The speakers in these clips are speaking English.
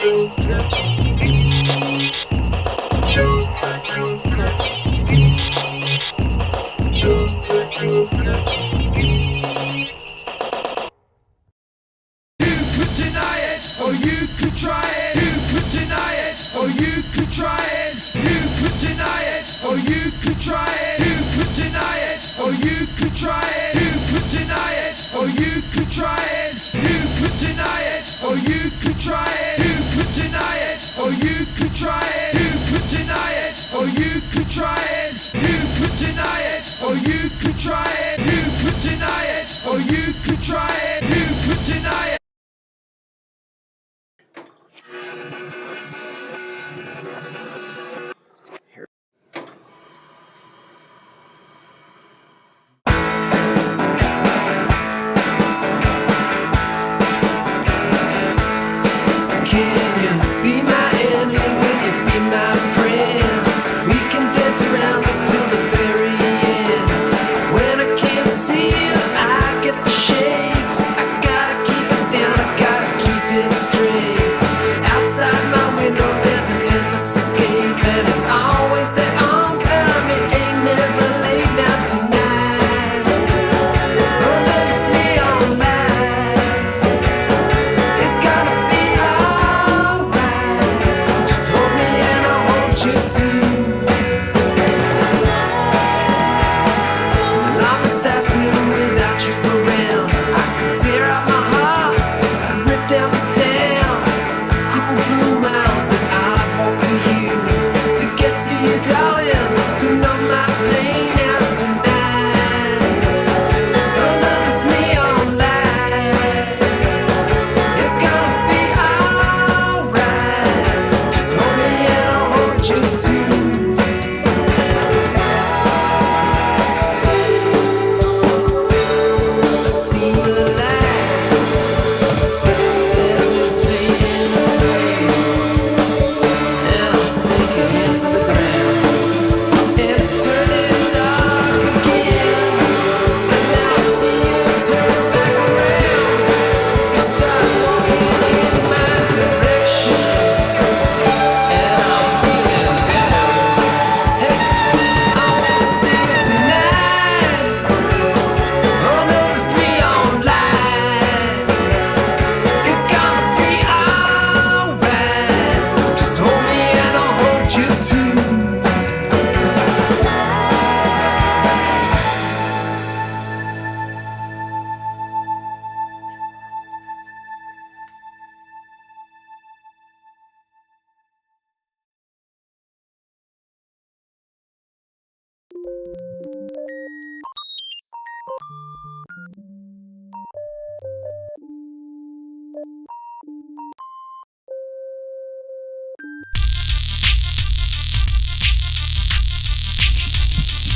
Joker TV. Joker Joker TV. Joker Joker TV. You could deny it, or you could try it. You could deny it, or you could try it. You could deny it, or you could try it. You could deny it, or you could try it. You could deny it, or you could try it. You could deny it, or you could try it. You could deny it, or you could try it. You could deny it, or you could try it. You could deny it, or you could try it. You could deny it, or you could try it. You could deny it.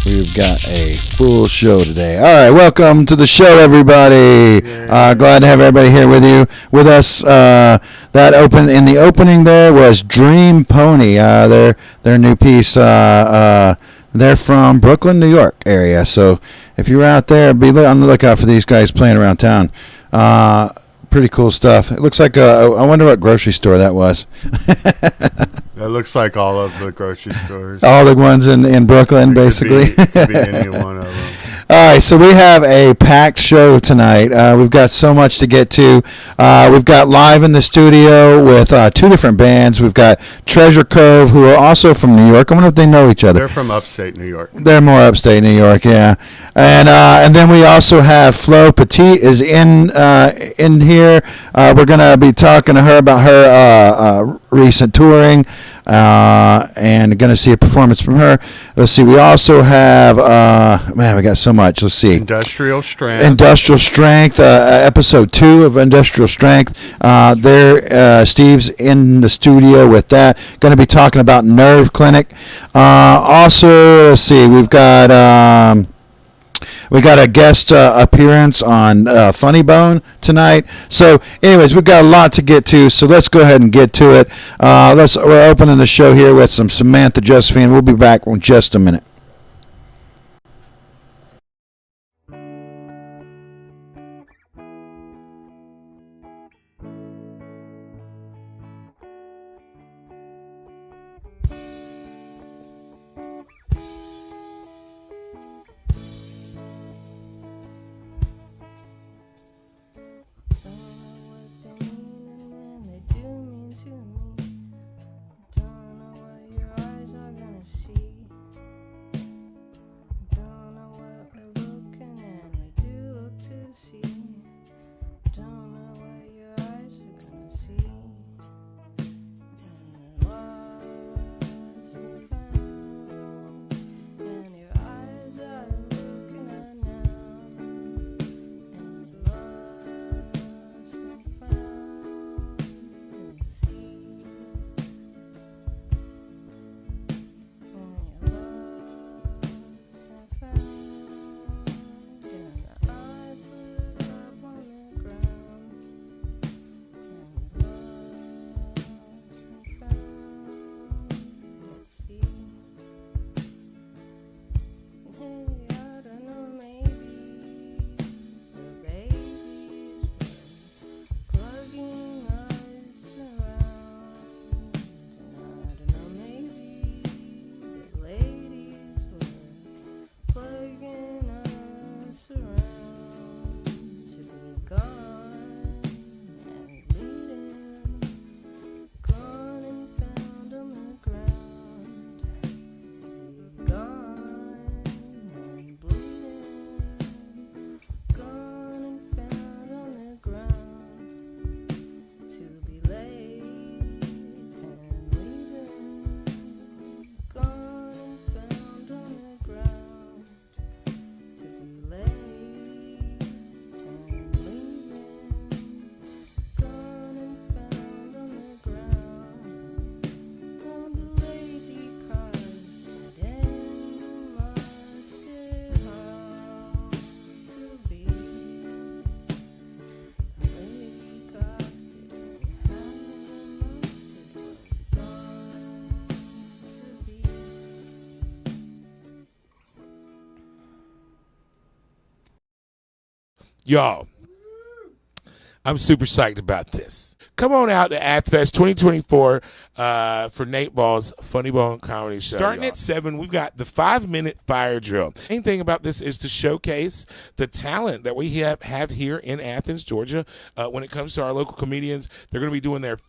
We've got a full show today. All right, welcome to the show, everybody. Glad to have everybody here with us. In the opening there was Dream Pony. Their new piece. They're from Brooklyn, New York area. So if you're out there, be on the lookout for these guys playing around town. Pretty cool stuff. It looks like I wonder what grocery store that was. That looks like all of the grocery stores. All the ones in Brooklyn, basically. Could be any one of them. All right, so we have a packed show tonight. We've got so much to get to. We've got live in the studio with two different bands. We've got Treasure Cove, who are also from New York. I wonder if they know each other. They're from upstate New York. They're more upstate New York, yeah. And then we also have Flo Petite is in here. We're gonna be talking to her about her recent touring. And going to see a performance from her. Let's see. We also have, we got so much. Let's see. Industrial Strength. Episode 2 of Industrial Strength. Steve's in the studio with that. Going to be talking about Nerve Clinic. Also, let's see. We got a guest appearance on FUNNYBONE tonight. So, anyways, we've got a lot to get to, so let's go ahead and get to it. We're opening the show here with some Samantha, Josephine. We'll be back in just a minute. Y'all, I'm super psyched about this. Come on out to AthFest 2024 for NATEBALLS FUNNYBONE Comedy Show. Starting at 7, we've got the 5-minute fire drill. The main thing about this is to showcase the talent that we have here in Athens, Georgia. When it comes to our local comedians, they're going to be doing their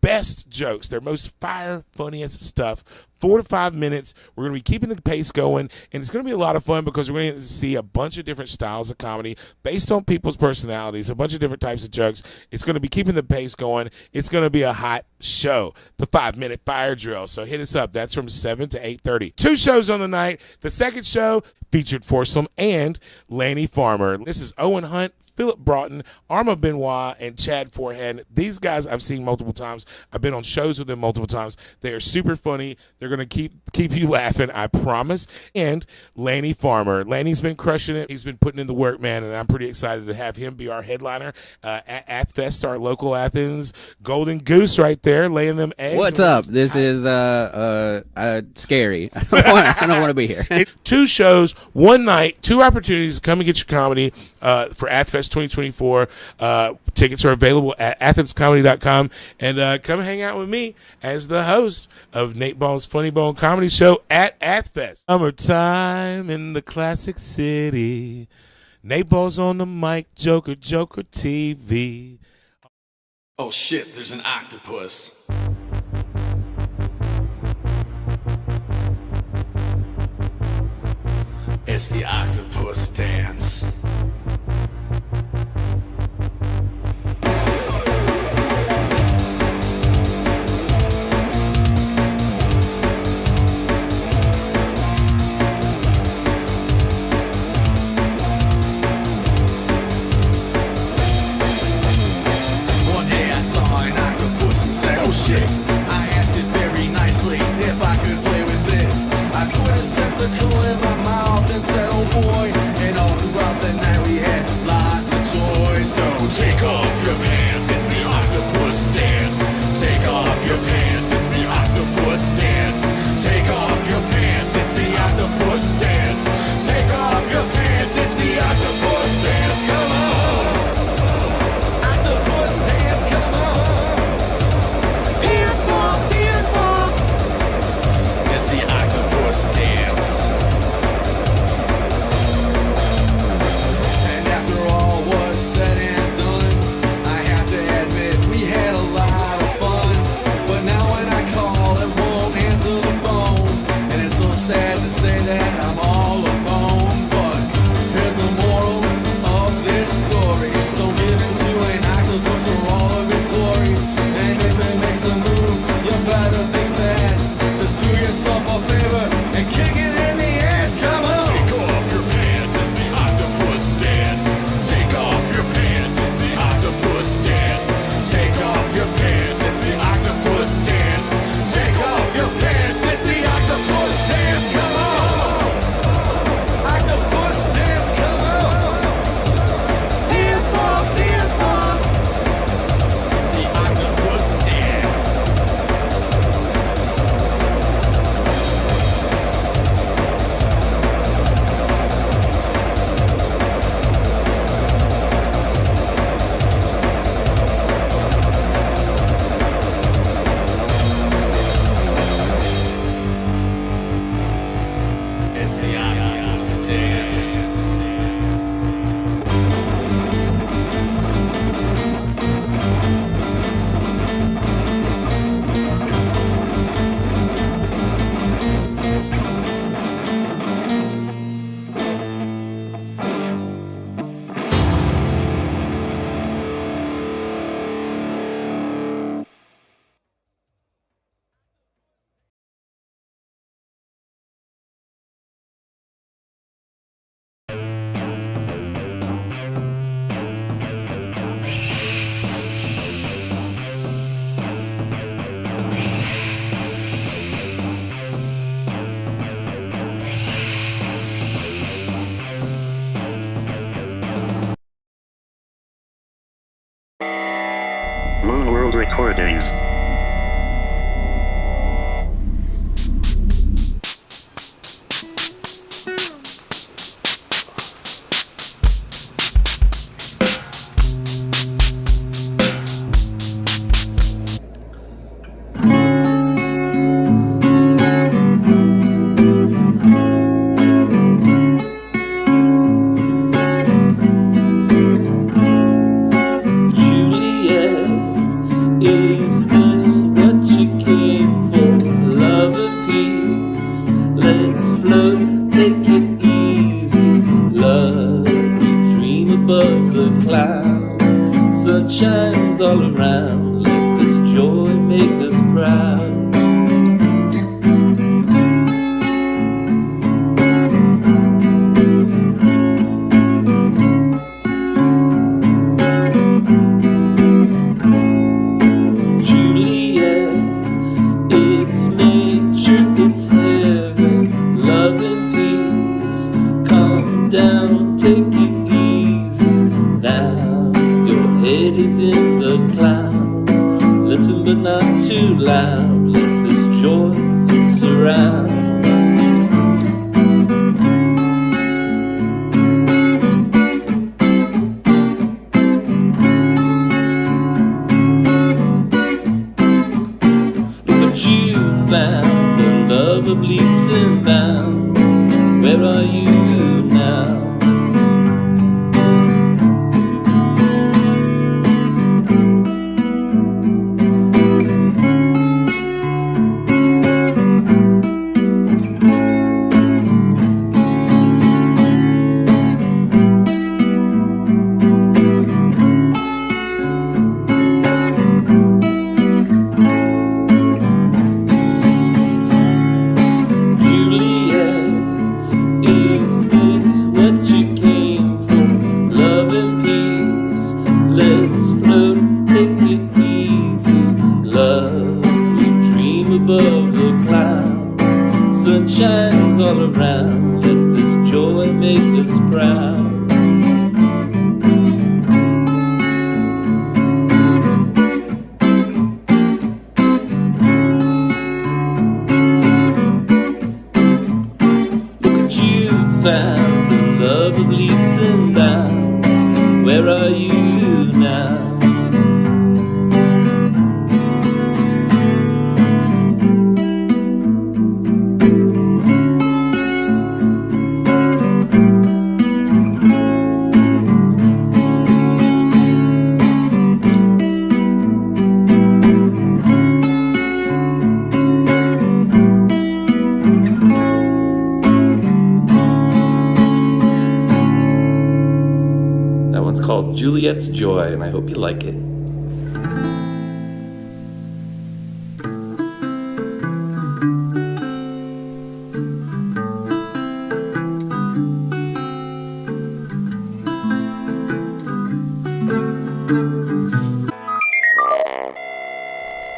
best jokes, their most fire, funniest stuff. 4 to 5 minutes. We're going to be keeping the pace going, and it's going to be a lot of fun because we're going to see a bunch of different styles of comedy based on people's personalities, a bunch of different types of jokes. It's going to be keeping the pace going. It's going to be a hot show, the 5-minute fire drill. So hit us up. That's from 7 to 8:30. 2 shows on the night. The second show featured Foursome and Lanny Farmer. This is Owen Hunt, Philip Broughton, Arma Benoit, and Chad Forehand. These guys I've seen multiple times. I've been on shows with them multiple times. They are super funny. They're going to keep you laughing, I promise. And Lanny Farmer. Lanny's been crushing it. He's been putting in the work, man, and I'm pretty excited to have him be our headliner at AthFest, our local Athens Golden Goose right there, laying them eggs. What's up? This is scary. I don't want to be here. 2 shows, 1 night, 2 opportunities to come and get your comedy for AthFest 2024. Tickets are available at athenscomedy.com, and come hang out with me as the host of NATEBALLS FUNNYBONE Comedy Show at AthFest. Summertime in the classic city. NATEBALLS on the mic, Joker TV. Oh shit, there's an octopus. It's the octopus dance. One day I saw an octopus and said, oh shit. I asked it very nicely if I could play with it. I put a tentacle in my mouth and said, oh boy. And all throughout the night we had lots of joy. So take off your pants, it's the octopus dance. Take off your pants, it's the octopus dance. Take off your pants, it's the octopus dance. Take off your pants, it's the octopus dance. Come on, octopus dance, come on. Dance off, dance off. It's the octopus dance. And after all was said and done, I have to admit we had a lot of fun. But now when I call, it won't answer the phone. And it's so sad to say that I'm all alone. But here's the moral of this story. Don't give in to an octopus for all of its glory. And if it makes a move, you better think fast. Just do yourself a favor and kick it in the ass. Come on. Take off your pants, it's the octopus dance. Take off your pants, it's the octopus dance. Take off your pants, it's the octopus dance. Take off your pants, it's the octopus dance. Come on. Octopus dance, come on. Dance off, dance off. The octopus dance. It's the octopus dance. Moon World Recordings. sun shines all around. Let this joy make us proud. But not too loud, let this joy surround. Look what you found, the love of leaps and bounds. Where are you now? Juliet's Joy, and I hope you like it.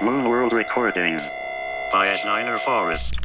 Moon World Recordings by Eshniner Forest.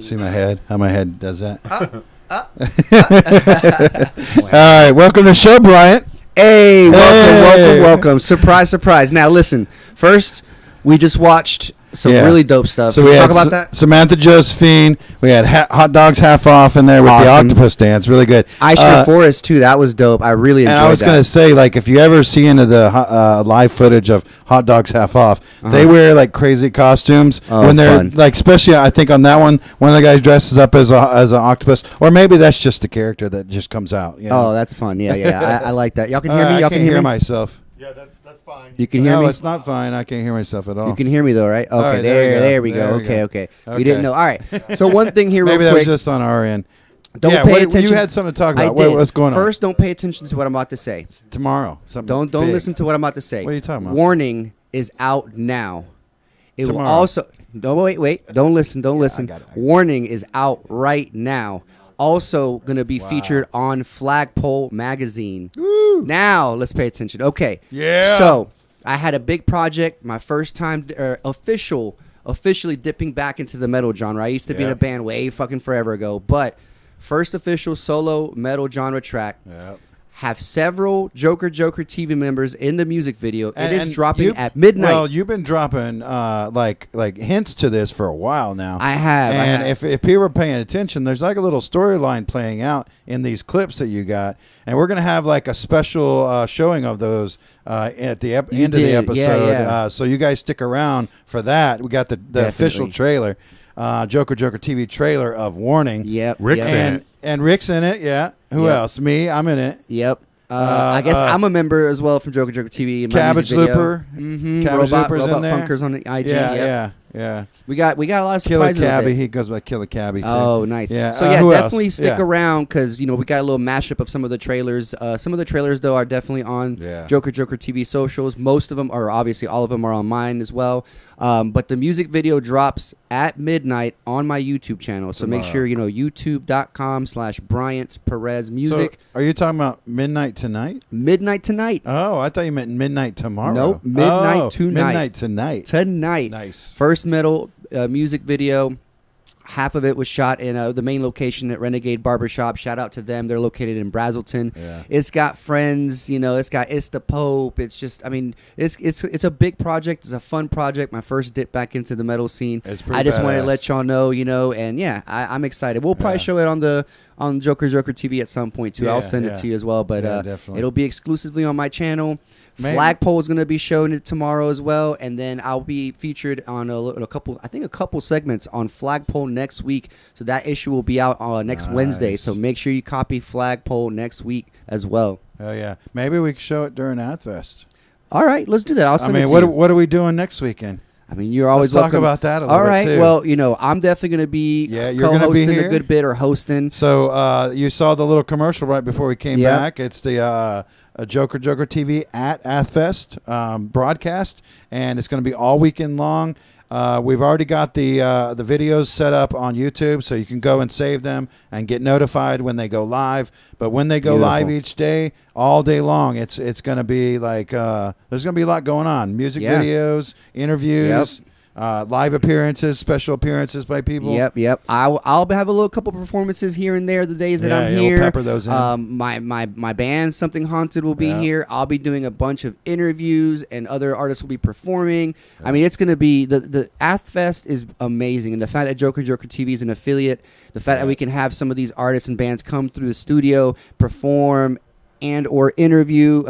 See my head? How my head does that? All right, welcome to the show, Bryant. Hey, welcome, Hey. welcome. Surprise, surprise. Now, listen. First, we just watched some Yeah. really dope stuff. So Can we talk had about that? Samantha, Josephine. We had hot dogs half off in there with the Awesome. octopus dance. Really good. Ishner Forest, too. That was dope. I really enjoyed that. And I was going to say, like, if you ever see into the live footage of hot dogs half off, they wear like crazy costumes when they're fun. like, especially I think on that one of the guys dresses up as an octopus, or maybe that's just the character that just comes out. You know? Oh, that's fun. Yeah, yeah. I like that. Y'all can hear me? I Y'all can't can hear me? myself. Yeah, that's fine. You can hear No, me? it's not fine. I can't hear myself at all. You can hear me, though, right? Okay, right, there there you we go. go. There we Okay, go. okay. Okay. We didn't know. All right. So one thing here Maybe real that was quick. just on our end. Don't Yeah, pay what- attention. You had something to talk I about. did. What's going on? First, don't pay attention to what I'm about to say. Tomorrow. Something Don't big. listen to what I'm about to say. What are you talking about? Warning is out now. It will Tomorrow. also no wait. Don't listen. Don't listen. got it. Warning is out right now. Also going to be featured on Flagpole magazine. Now let's pay attention. Okay. Yeah. So I had a big project, my first time officially dipping back into the metal genre. I used to be in a band way fucking forever ago, but first official solo metal genre track. Yep. Have several Joker TV members in the music video. It is dropping at midnight. Well, you've been dropping like hints to this for a while now. I have. And if people are paying attention, there's like a little storyline playing out in these clips that you got, and we're gonna have like a special showing of those at the end of the episode. Yeah. So you guys stick around for that. We got the official trailer, Joker TV trailer of Warning. Yep. Rick's in it. And Rick's in it, yeah. Who else? Me, I'm in it. Yep. I guess I'm a member as well from Joker TV. In my Cabbage music video. Looper. Cabbage Looper's Robot in there. Funkers on the IG. Yeah. We got a lot of Killer surprises. Cabbie. He goes by Killer Cabbie too. Oh, nice. Yeah. So yeah, who definitely else? stick around because we got a little mashup of some of the trailers. Some of the trailers though are definitely on Joker TV socials. Most of them are obviously all of them are on mine as well. But the music video drops at midnight on my YouTube channel. So make sure youtube.com/Bryant Perez Music. So are you talking about midnight tonight? Midnight tonight. Oh, I thought you meant midnight tomorrow. Nope, midnight tonight. Midnight tonight. Tonight. Nice. First metal music video. Half of it was shot in the main location at Renegade Barbershop. Shout out to them. They're located in Brazelton. Yeah. It's got friends, it's the Pope. It's just, it's a big project. It's a fun project. My first dip back into the metal scene. It's pretty I just wanted to badass. let y'all know, and yeah, I'm excited. We'll probably show it on Joker TV at some point too. I'll send it to you as well, but definitely. it'll be exclusively on my channel. Maybe. Flagpole is going to be showing it tomorrow as well, and then I'll be featured on a couple segments on Flagpole next week. So that issue will be out next Wednesday. So make sure you copy Flagpole next week as well. Hell yeah. Maybe we can show it during Athfest. All right, let's do that. I'll send it to you. What are we doing next weekend? You're always Let's talk welcome. about that a little All right. bit too. Well, I'm definitely going to be you're going to be co-hosting here a good bit or hosting. So you saw the little commercial right before we came back. It's the Joker TV at Athfest broadcast, and it's going to be all weekend long. We've already got the videos set up on YouTube, so you can go and save them and get notified when they go live. But when they go live each day, all day long, it's going to be like there's going to be a lot going on: music videos, interviews. Live appearances, special appearances by people. Yep. I'll have a little couple performances here and there the days that I'm here. We'll pepper those in. My band, Something Haunted, will be here. I'll be doing a bunch of interviews, and other artists will be performing. It's going to be the Athfest is amazing, and the fact that Joker TV is an affiliate, the fact that we can have some of these artists and bands come through the studio, perform, and or interview.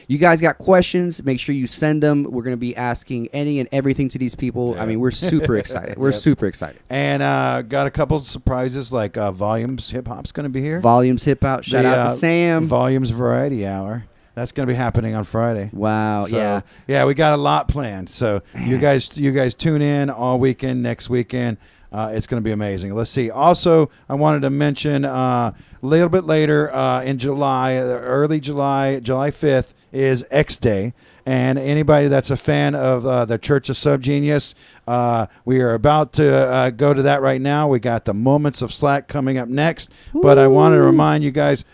You guys got questions, make sure you send them. We're going to be asking any and everything to these people. We're super excited. We're super excited. And got a couple surprises, like Volumes Hip Hop's going to be here. Volumes Hip Hop. Shout out to Sam. Volumes Variety Hour. That's going to be happening on Friday. Wow. So, yeah, we got a lot planned. So you guys tune in all weekend, next weekend. It's going to be amazing. Let's see. Also, I wanted to mention a little bit later in July, early July, July 5th is X Day. And anybody that's a fan of the Church of Subgenius, we are about to go to that right now. We got the Moments of Slack coming up next. Woo! But I want to remind you guys,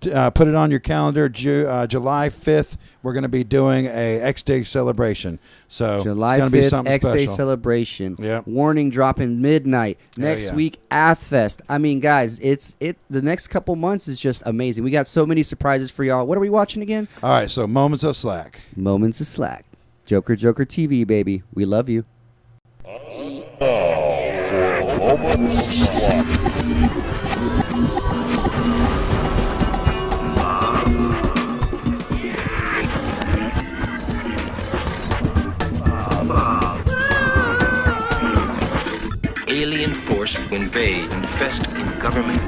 put it on your calendar. July 5th, we're going to be doing a X Day celebration. So July it's 5th, be something X Day special. celebration. Yep. Warning dropping midnight. Next week, Athfest. Guys, the next couple months is just amazing. We got so many surprises for y'all. What are we watching again? All right, so Moments of Slack. Moments of Slack. Joker TV, baby. We love you. Alien force to invade, infest in government.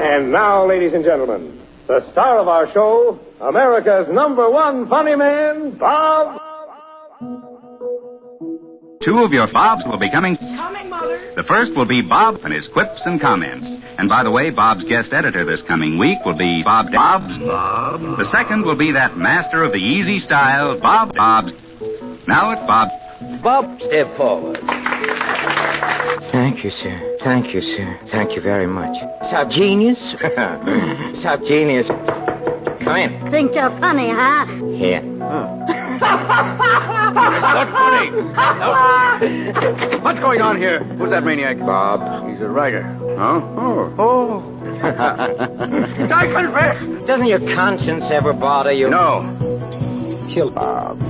And now, ladies and gentlemen, the star of our show, America's #1 funny man, Bob. Two of your Bobs will be coming. Coming, The first will be Bob and his quips and comments. And by the way, Bob's guest editor this coming week will be Bob. The second will be that master of the easy style, Bob. Now it's Bob. Bob, step forward. Thank you, sir. Thank you, sir. Thank you very much. Sub genius? Sub genius. Come in. Think you're funny, huh? Here. What's funny? What's going on here? Who's that maniac? Bob. He's a writer. Huh? Oh. I confess. Doesn't your conscience ever bother you? No. Kill Bob.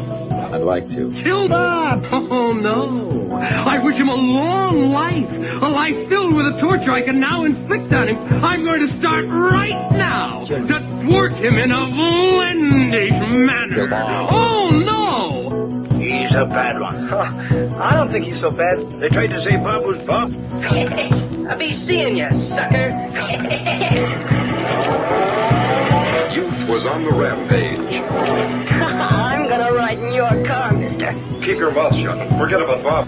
I'd like to. Kill Bob! Oh, no. I wish him a long life. A life filled with the torture I can now inflict on him. I'm going to start right now to thwart him in a vlendish manner. Oh, no! He's a bad one. I don't think he's so bad. They tried to say Bob was Bob. I'll be seeing you, sucker. Youth was on the rampage. I'm gonna ride in your car, mister. Keep your mouth shut. Forget about Bob.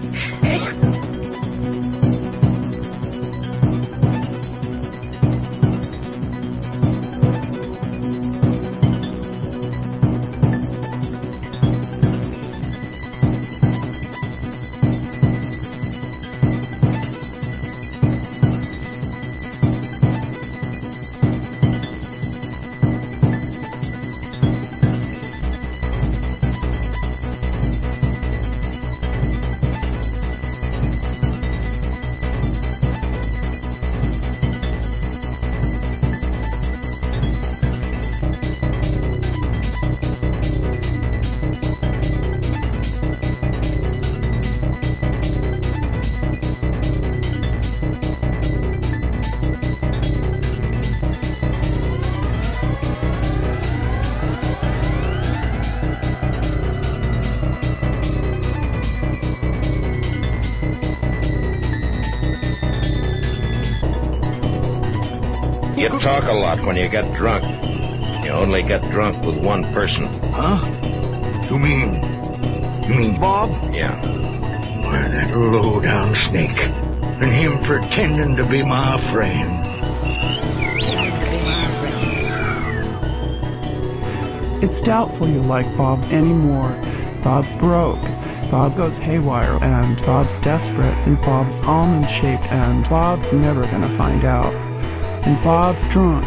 You talk a lot when you get drunk. You only get drunk with one person. Huh? You mean Bob? Yeah. Why, that low-down snake. And him pretending to be my friend. It's doubtful you like Bob anymore. Bob's broke. Bob goes haywire, and Bob's desperate, and Bob's almond-shaped, and Bob's never gonna find out. And Bob's drunk.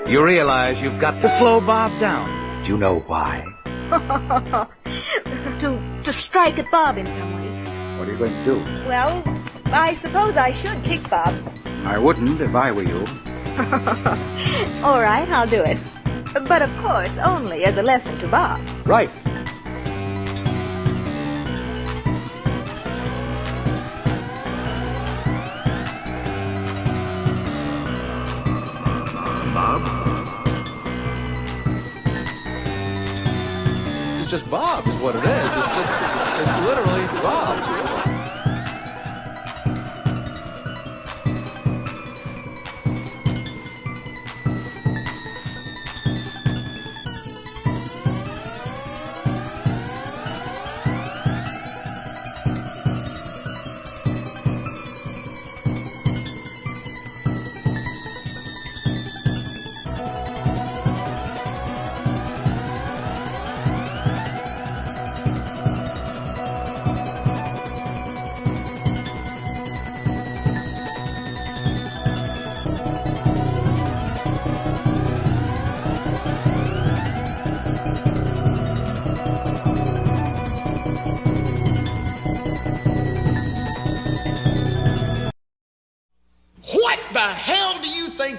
You realize you've got to slow Bob down. Do you know why? to strike at Bob in some way. What are you going to do? Well, I suppose I should kick Bob. I wouldn't if I were you. All right, I'll do it. But of course, only as a lesson to Bob. Right. Bob? It's just Bob is what it is. It's literally Bob.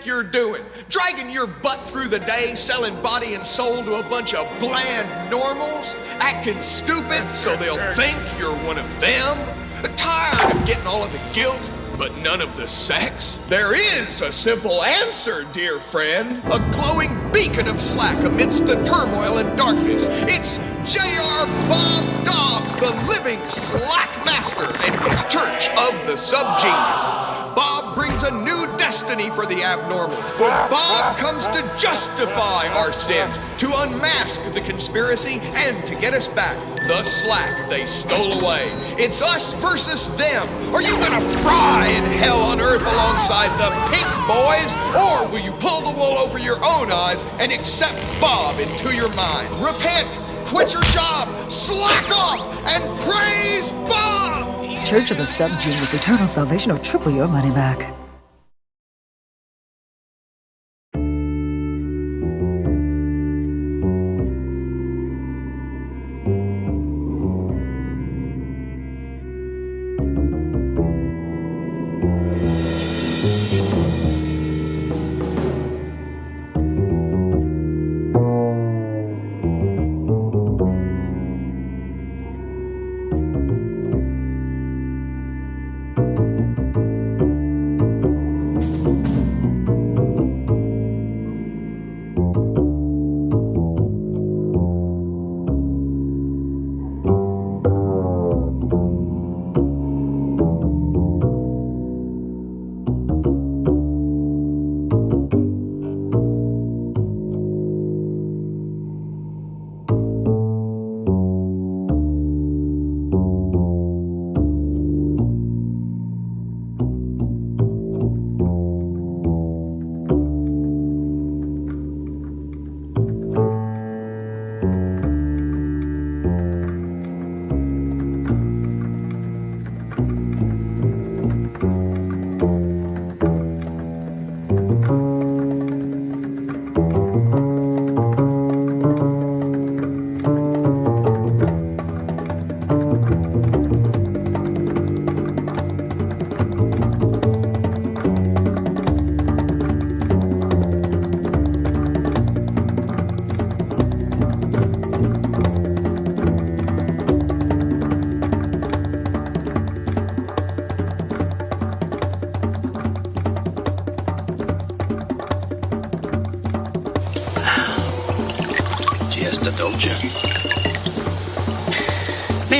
You're doing, dragging your butt through the day, selling body and soul to a bunch of bland normals, acting stupid so they'll think you're one of them, tired of getting all of the guilt but none of the sex? There is a simple answer, dear friend, a glowing beacon of slack amidst the turmoil and darkness. It's J.R. Bob Dobbs, the living slack master, and his church of the subgenius. Bob brings a new destiny for the abnormal, for Bob comes to justify our sins, to unmask the conspiracy, and to get us back the slack they stole away. It's us versus them. Are you gonna fry in hell on earth alongside the pink boys, or will you pull the wool over your own eyes and accept Bob into your mind? Repent, quit your job, slack off, and praise Bob! Church of the Subgenius, eternal salvation, or triple your money back.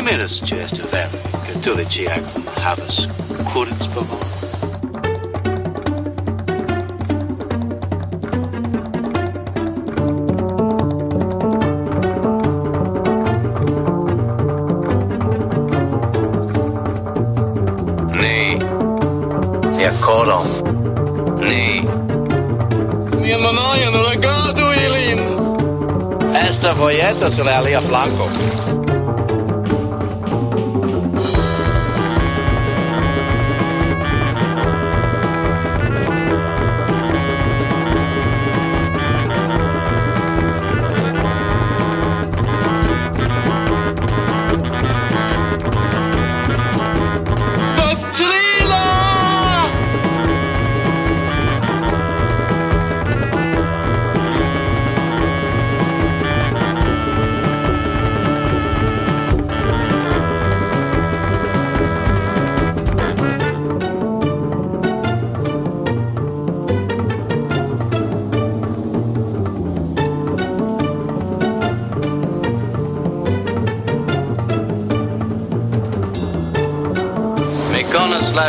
Mi răscește vreme, că tu le ce acum havas curăț pe mă. Nee, ja korom. Nee. Mia manaia non ragazzo Elin. Esta voyetta sulla lì a flanco.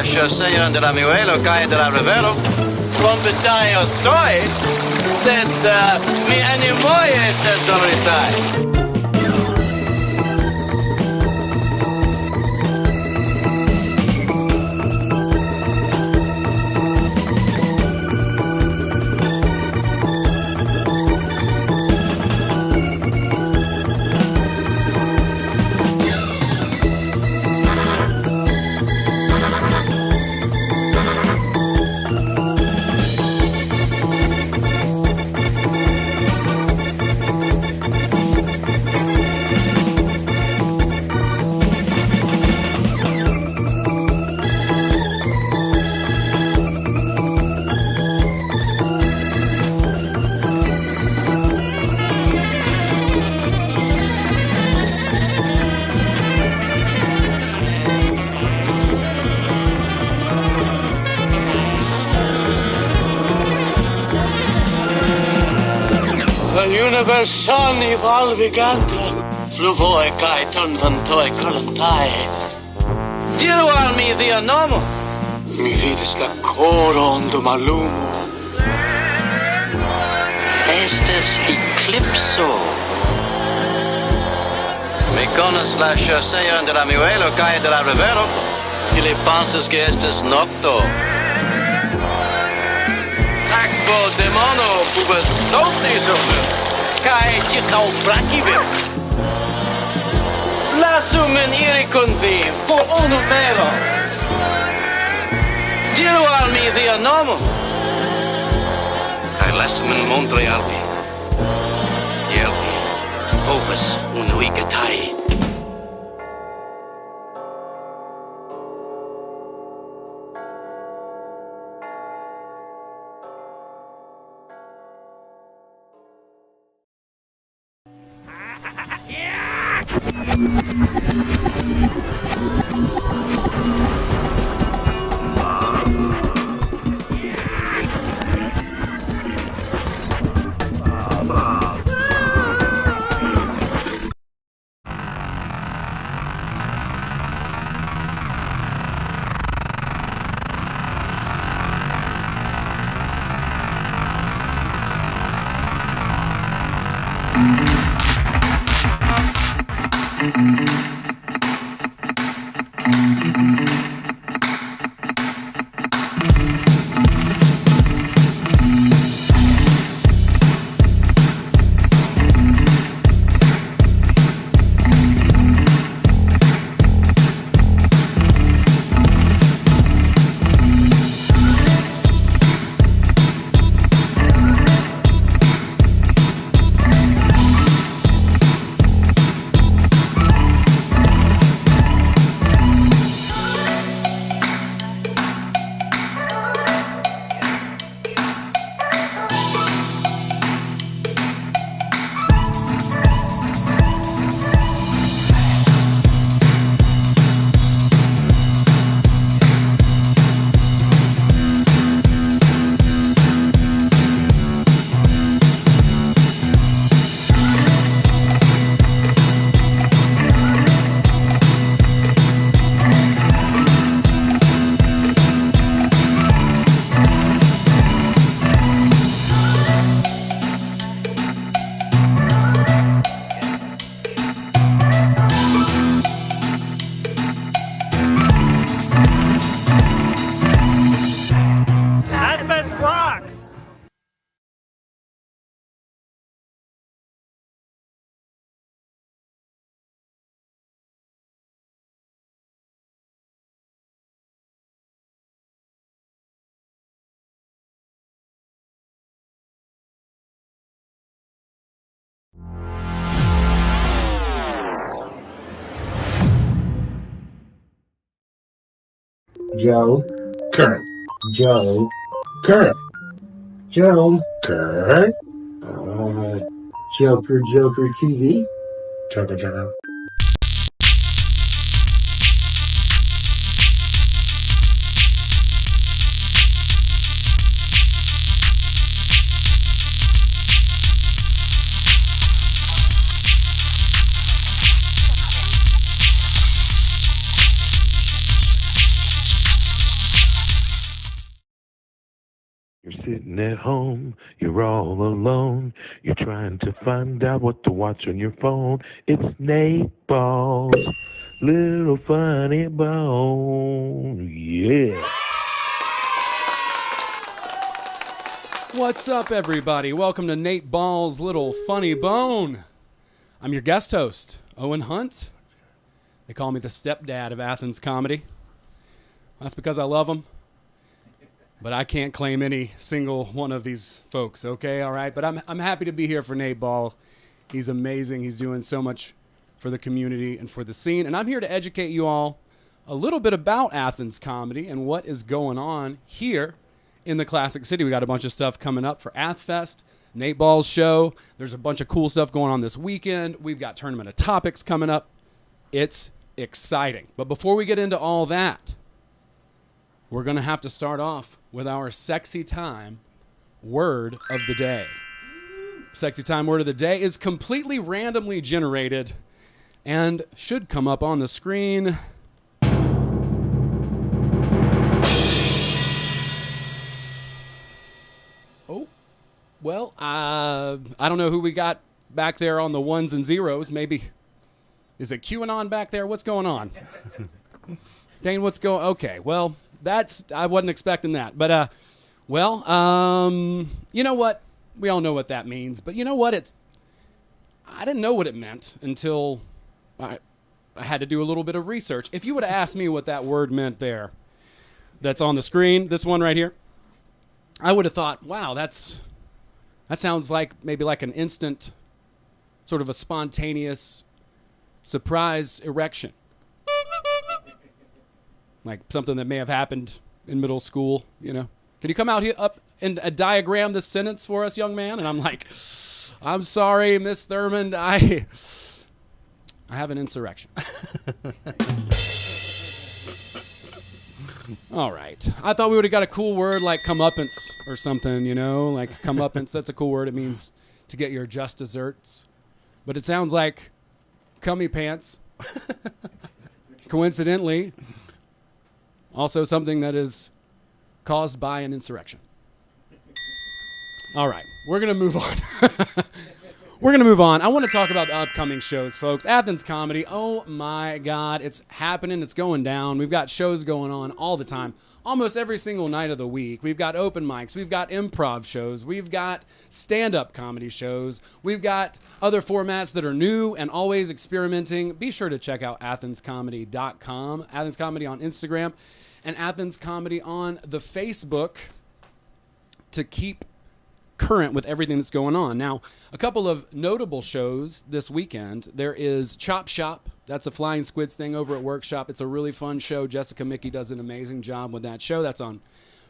slash Señor de la Muelo, Calle de la Rivero. From the time of story, that mi animoy is the Dorisai. Universal valvigante, fluvoe kai tonvantoi colontai. Diru al mi via nomo. Mi vides la coron do malumo. Estes eclipso. Mi conas la chasea de la Muelo, calle de la Rivero. Ili pensas que estes nocto. Tacbo demono, pubes notis Kai ticau brachive. Lasumen iri con vi, por unu vero. Diru al mi via nomo. Kai lasumen montre al vi. Jelvi, povas unuigatai. Joker. Joker. Joker. Joker TV. Joker. at home, you're all alone. You're trying to find out what to watch on your phone. It's NATEBALLS, little funny bone. Yeah. What's up, everybody? Welcome to NATEBALLS' Little Funny Bone. I'm your guest host, Owen Hunt. They call me the stepdad of Athens comedy. That's because I love them. But I can't claim any single one of these folks, okay? All right? But I'm happy to be here for Nate Ball. He's amazing. He's doing so much for the community and for the scene. And I'm here to educate you all a little bit about Athens comedy and what is going on here in the Classic City. We got a bunch of stuff coming up for AthFest, Nate Ball's show. There's a bunch of cool stuff going on this weekend. We've got Tournament of Topics coming up. It's exciting. But before we get into all that, we're going to have to start off with our sexy time word of the day. Sexy time word of the day is completely randomly generated and should come up on the screen. Oh, well, I don't know who we got back there on the ones and zeros. Maybe, is it QAnon back there? What's going on? Dain, what's going on? Okay, well, I wasn't expecting that. But, you know what? We all know what that means. But you know what? I didn't know what it meant until I had to do a little bit of research. If you would have asked me what that word meant there, that's on the screen, this one right here, I would have thought, wow, that sounds like maybe like an instant, sort of a spontaneous surprise erection. Like something that may have happened in middle school, you know. Can you come out here up and diagram this sentence for us, young man? And I'm like, I'm sorry, Miss Thurmond, I have an insurrection. All right. I thought we would have got a cool word like comeuppance or something, you know, like comeuppance. That's a cool word. It means to get your just desserts. But it sounds like cummy pants. Coincidentally, also something that is caused by an insurrection. All right, we're going to move on. We're going to move on. I want to talk about the upcoming shows, folks. Athens Comedy, oh my God, it's happening. It's going down. We've got shows going on all the time, almost every single night of the week. We've got open mics. We've got improv shows. We've got stand-up comedy shows. We've got other formats that are new and always experimenting. Be sure to check out athenscomedy.com, Athens Comedy on Instagram, and Athens Comedy on the Facebook to keep current with everything that's going on. Now, a couple of notable shows this weekend. There is Chop Shop. That's a Flying Squids thing over at Workshop. It's a really fun show. Jessica Mickey does an amazing job with that show. That's on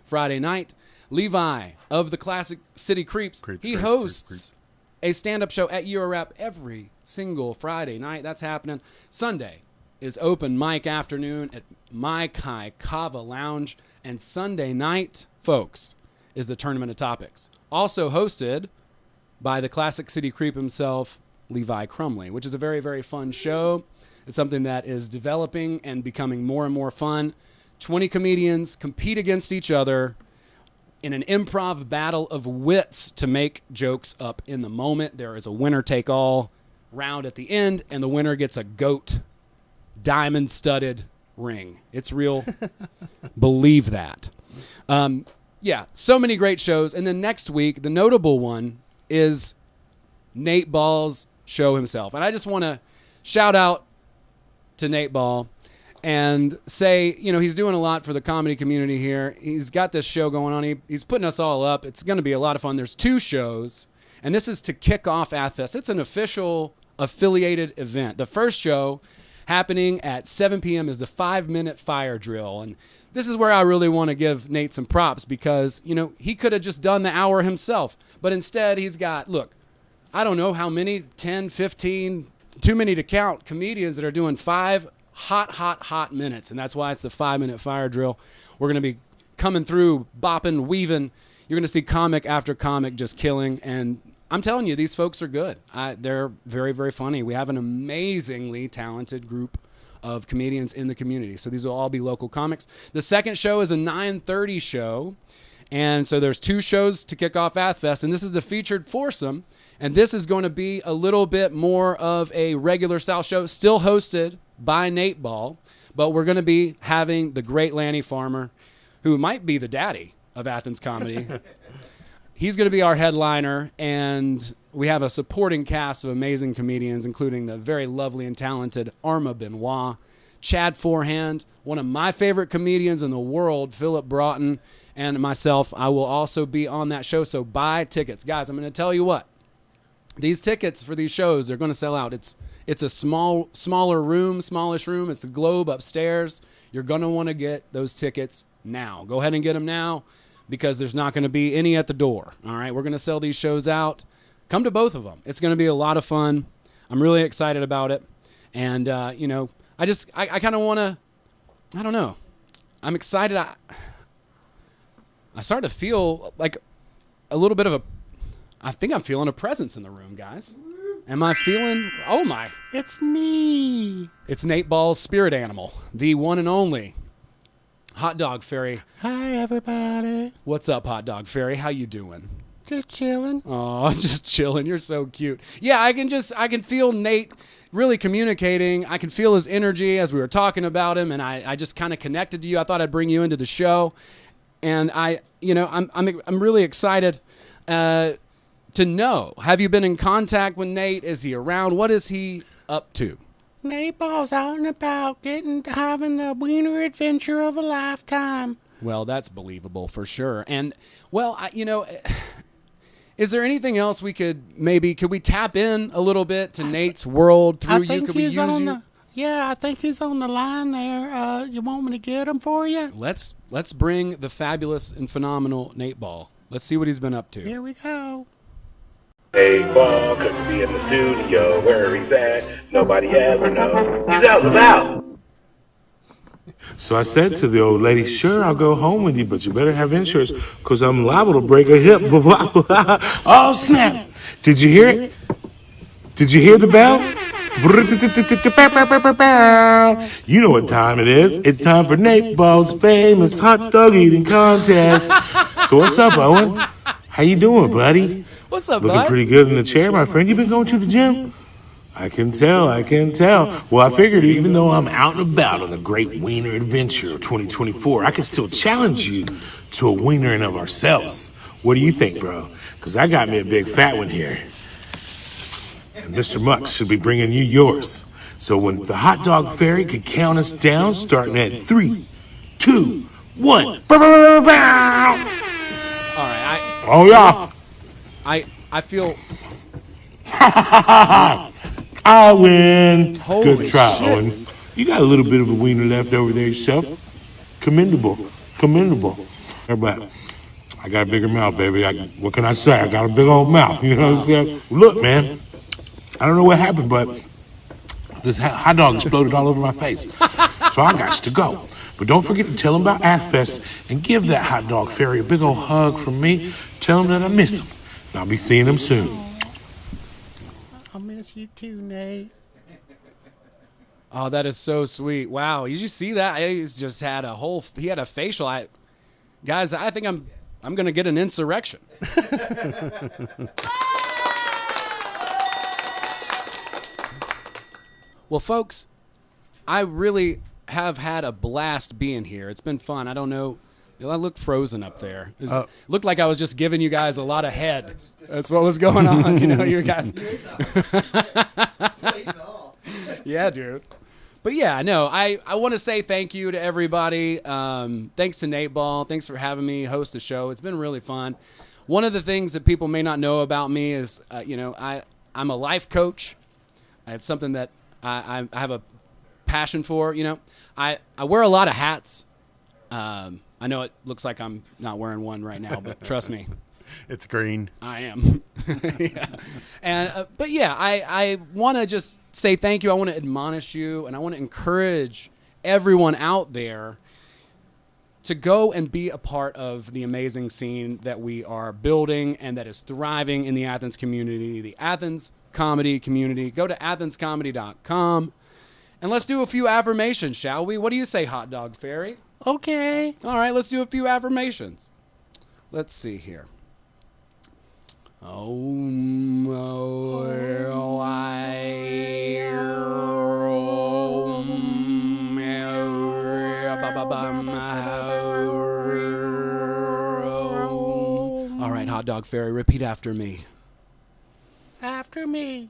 Friday night. Levi of the Classic City Creeps. He hosts a stand-up show at Eurorap every single Friday night. That's happening. Sunday is open mic afternoon at My Kai Kava Lounge. And Sunday night, folks, is the Tournament of Topics. Also hosted by the Classic City Creep himself, Levi Crumley, which is a very, very fun show. It's something that is developing and becoming more and more fun. 20 comedians compete against each other in an improv battle of wits to make jokes up in the moment. There is a winner-take-all round at the end, and the winner gets a goat diamond-studded ring. It's real. Believe that. Yeah, so many great shows. And then next week, the notable one is Nate Ball's show himself. And I just want to shout out to Nate Ball and say, you know, he's doing a lot for the comedy community here. He's got this show going on. He's putting us all up. It's going to be a lot of fun. There's 2 shows, and this is to kick off AthFest. It's an official affiliated event. The first show happening at 7 p.m. is the 5-minute fire drill. And this is where I really want to give Nate some props because, you know, he could have just done the hour himself. But instead, he's got, look, I don't know how many, 10, 15, too many to count, comedians that are doing 5 hot minutes. And that's why it's the 5-minute fire drill. We're going to be coming through, bopping, weaving. You're going to see comic after comic just killing. And I'm telling you, these folks are good. They're very, very funny. We have an amazingly talented group of comedians in the community. So these will all be local comics. The second show is a 9:30 show, And so there's 2 shows to kick off AthFest, and this is the featured foursome. And this is going to be a little bit more of a regular style show, still hosted by NATEBALL, but we're going to be having the great Lanny Farmer, who might be the daddy of Athens Comedy. He's going to be our headliner, and we have a supporting cast of amazing comedians, including the very lovely and talented Arma Benoit, Chad Forehand, one of my favorite comedians in the world, Philip Broughton, and myself. I will also be on that show, so buy tickets. Guys, I'm going to tell you what. These tickets for these shows, they're going to sell out. It's a smaller room, smallish room. It's a Globe upstairs. You're going to want to get those tickets now. Go ahead and get them now because there's not going to be any at the door. All right, we're going to sell these shows out. Come to both of them. It's going to be a lot of fun. I'm really excited about it. And, you know, I kind of want to, I don't know. I'm excited. I start to feel like a little bit of I think I'm feeling a presence in the room, guys. Am I feeling? Oh my! It's me. It's NATEBALL's spirit animal, the one and only Hot Dog Fairy. Hi, everybody. What's up, Hot Dog Fairy? How you doing? Just chilling. Oh, just chilling. You're so cute. Yeah, I can feel Nate really communicating. I can feel his energy as we were talking about him, and I just kind of connected to you. I thought I'd bring you into the show, and I'm really excited. To know, have you been in contact with Nate? Is he around? What is he up to? NATEBALL's out and about, having the wiener adventure of a lifetime. Well, that's believable for sure. And well, is there anything else we could we tap in a little bit to Nate's world through you? Could we use you? Yeah, I think he's on the line there. You want me to get him for you? Let's bring the fabulous and phenomenal NATEBALL. Let's see what he's been up to. Here we go. NATEBALL couldn't be in the studio. Where he's at, nobody ever knows. He's out and about. So I said to the old lady, sure, I'll go home with you, but you better have insurance because I'm liable to break a hip. Oh, snap. Did you hear it? Did you hear the bell? You know what time it is. It's time for NATEBALL's famous hot dog eating contest. So what's up, Owen? How you doing, buddy? What's up, Looking bud? pretty good in the chair, my friend. You been going to the gym? I can tell. Well, I figured even though I'm out and about on the great wiener adventure of 2024, I can still challenge you to a wienering of ourselves. What do you think, bro? Because I got me a big fat one here. And Mr. Mux should be bringing you yours. So when the hot dog fairy could count us down, starting at 3, 2, 1. All right. Oh, yeah. I feel... I win. Holy Good try, shit. Owen. You got a little bit of a wiener left over there yourself. Commendable. Everybody, I got a bigger mouth, baby. What can I say? I got a big old mouth. You know what I'm saying? Look, man. I don't know what happened, but this hot dog exploded all over my face. So I got to go. But don't forget to tell him about AthFest and give that hot dog fairy a big old hug from me. Tell him that I miss him. And I'll be seeing him soon. I miss you too, Nate. Oh, that is so sweet. Wow. Did you see that? He's just had he had a facial. Guys, I think I'm going to get an insurrection. Well, folks, I really have had a blast being here. It's been fun. I don't know. I looked frozen up there. It looked like I was just giving you guys a lot of head. That's what was going on. You know, you guys. Yeah, dude. But yeah, no, I want to say thank you to everybody. Thanks to NATEBALL. Thanks for having me host the show. It's been really fun. One of the things that people may not know about me is, I'm a life coach. It's something that I have a passion for. You know, I wear a lot of hats. I know it looks like I'm not wearing one right now, but trust me. It's green. I am. Yeah. And but yeah, I want to just say thank you. I want to admonish you, and I want to encourage everyone out there to go and be a part of the amazing scene that we are building and that is thriving in the Athens community, the Athens comedy community. Go to athenscomedy.com and let's do a few affirmations, shall we? What do you say, Hot Dog Fairy? Okay. All right, let's do a few affirmations. Let's see here. All right, Hot Dog Fairy, repeat after me. After me.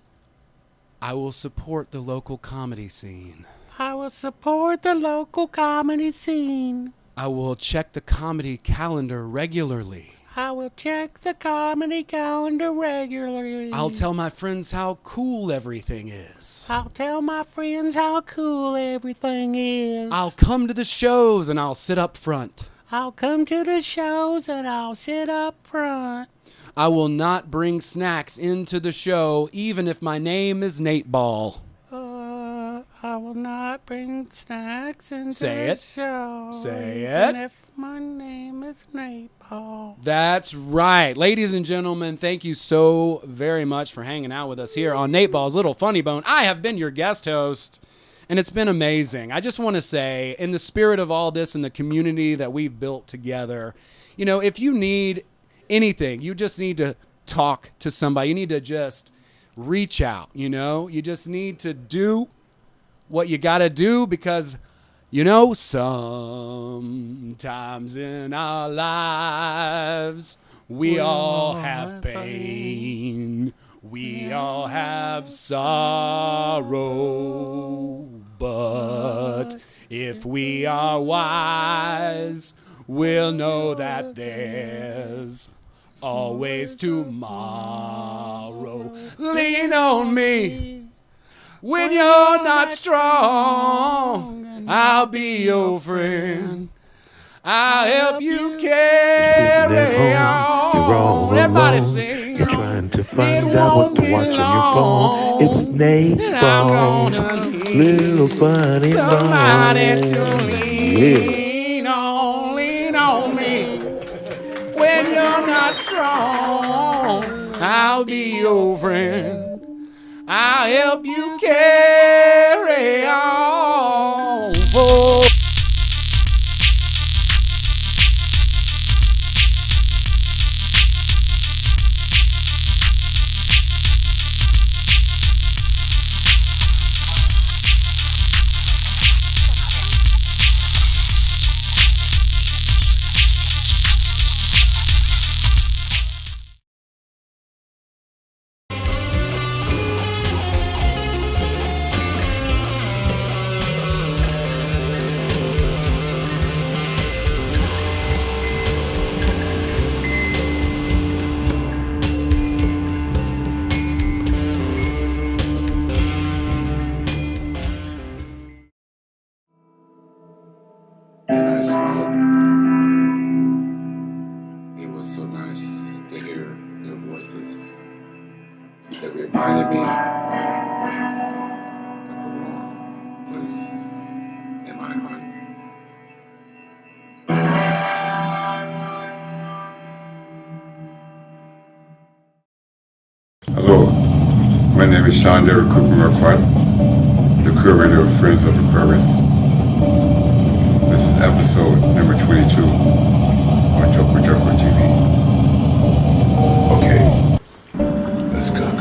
I will support the local comedy scene. I will support the local comedy scene. I will check the comedy calendar regularly. I will check the comedy calendar regularly. I'll tell my friends how cool everything is. I'll tell my friends how cool everything is. I'll come to the shows and I'll sit up front. I'll come to the shows and I'll sit up front. I will not bring snacks into the show, even if my name is Nate Ball. I will not bring snacks into Say the it. show. Say even it. if my name is Nate Ball. That's right. Ladies and gentlemen, thank you so very much for hanging out with us here on Nate Ball's Little Funny Bone. I have been your guest host, and it's been amazing. I just want to say, in the spirit of all this and the community that we've built together, you know, if you need anything, you just need to talk to somebody. You need to just reach out, you know? You just need to do what you got to do because, you know, sometimes in our lives we all have pain. We all have sorrow. But if we are wise, we'll know that there's always tomorrow. Lean on me when you're not strong. I'll be your friend. I'll help you carry on. Everybody sing. You're trying to find out what to watch on your phone. It's Nate Ball, Little Funny Somebody Bone. to lean on me. When you're not strong, I'll be your friend. I'll help you carry on. Oh. And I smiled. It was so nice to hear their voices that reminded me of a warm place in my heart. Hello, my name is Derrick Marquardt, the curator of Friends of Aquarius. This is episode number 22 on JOKERJOKER TV. Okay, let's cook.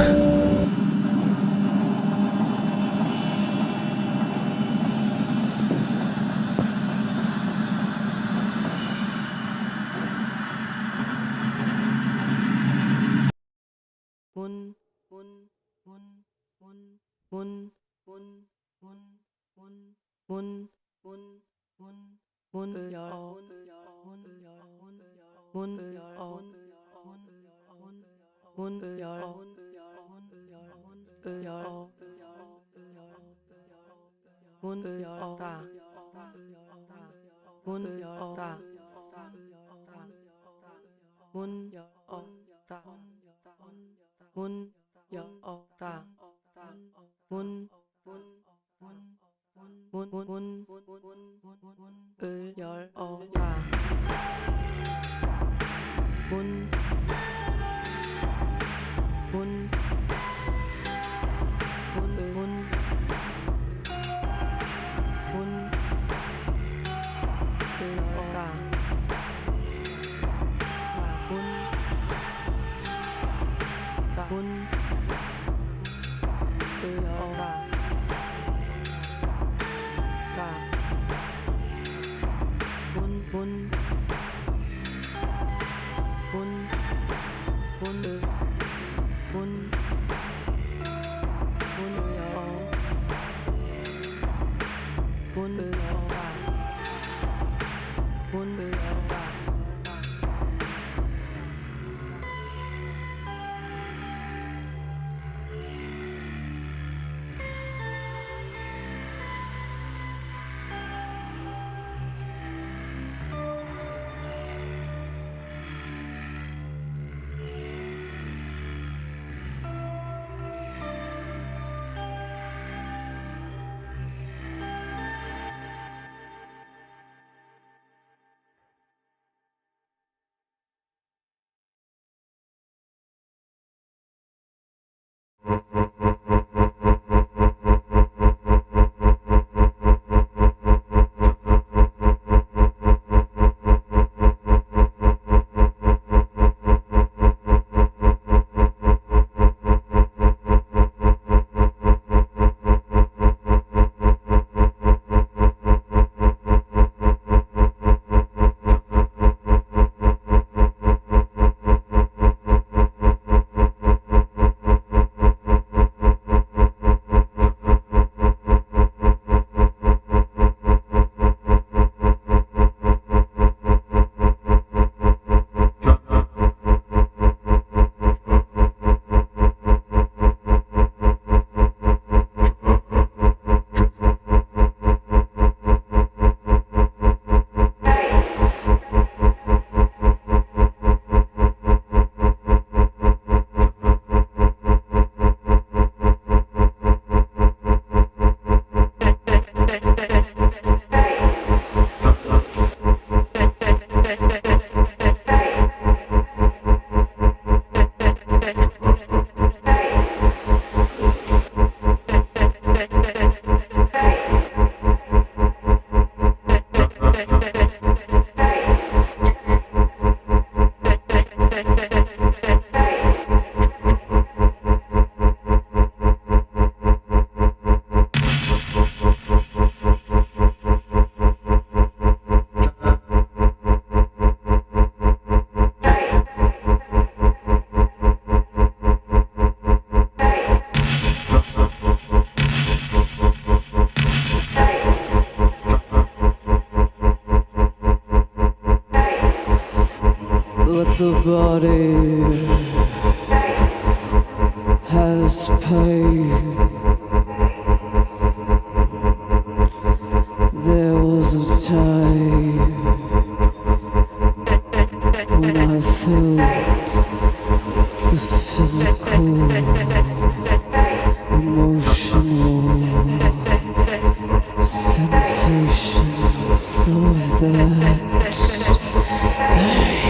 the body has pain. There was a time when I felt the physical, emotional sensations of that pain.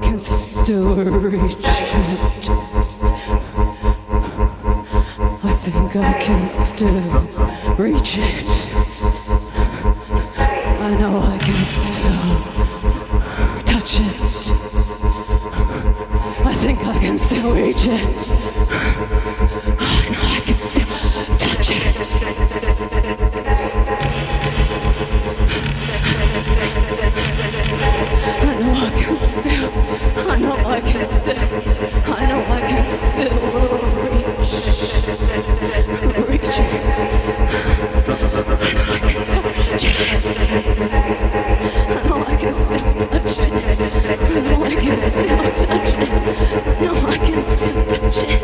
can still reach it. I think I can still reach it. I know I can still touch it. I think I can still reach it. I know I can still touch it. I know I can still reach it. I know I can still touch it. I know I can still touch it. I know I can still touch it.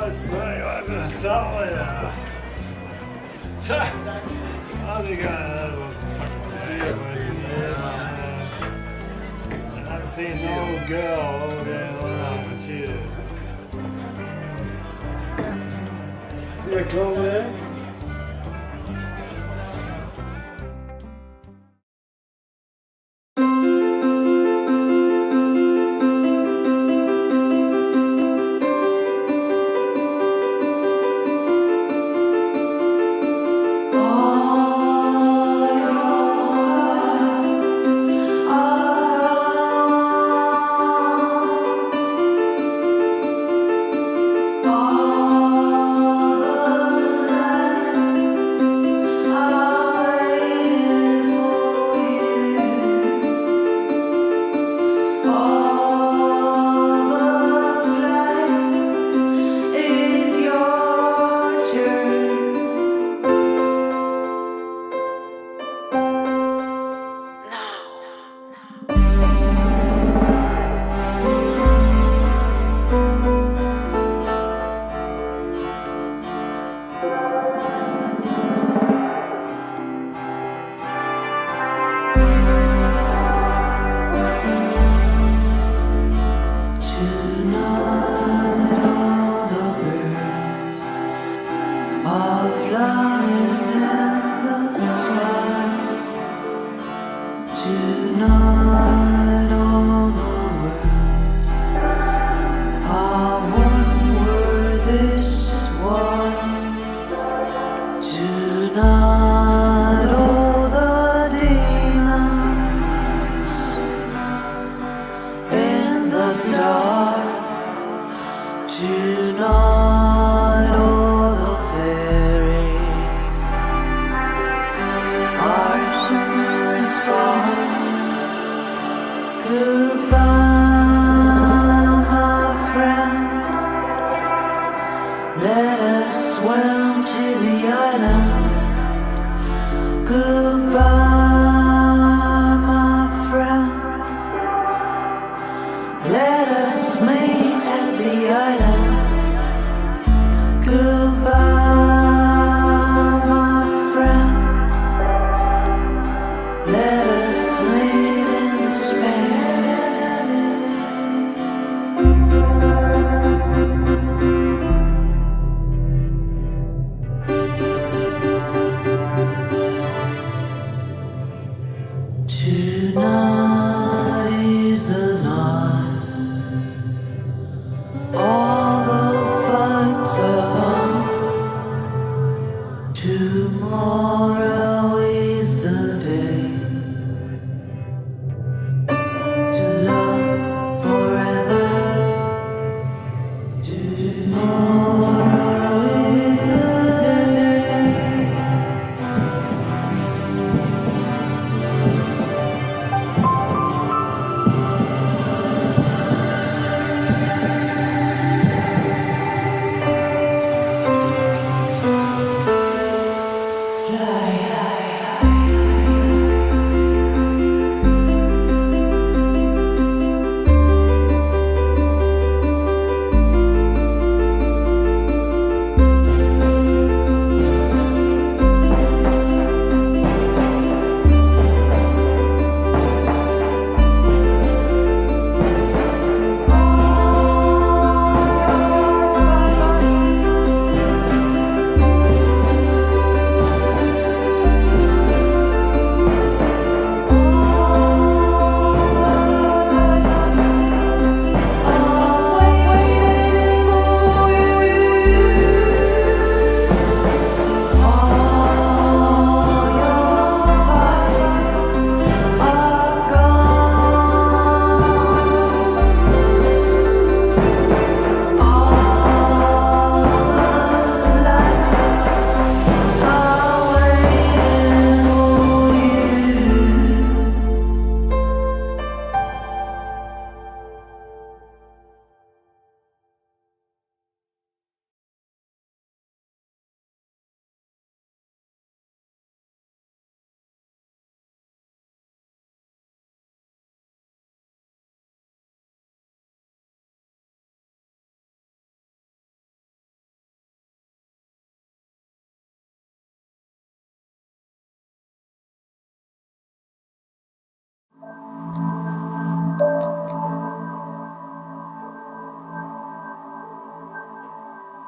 I see no girl over there around. Cheers. See that girl over there?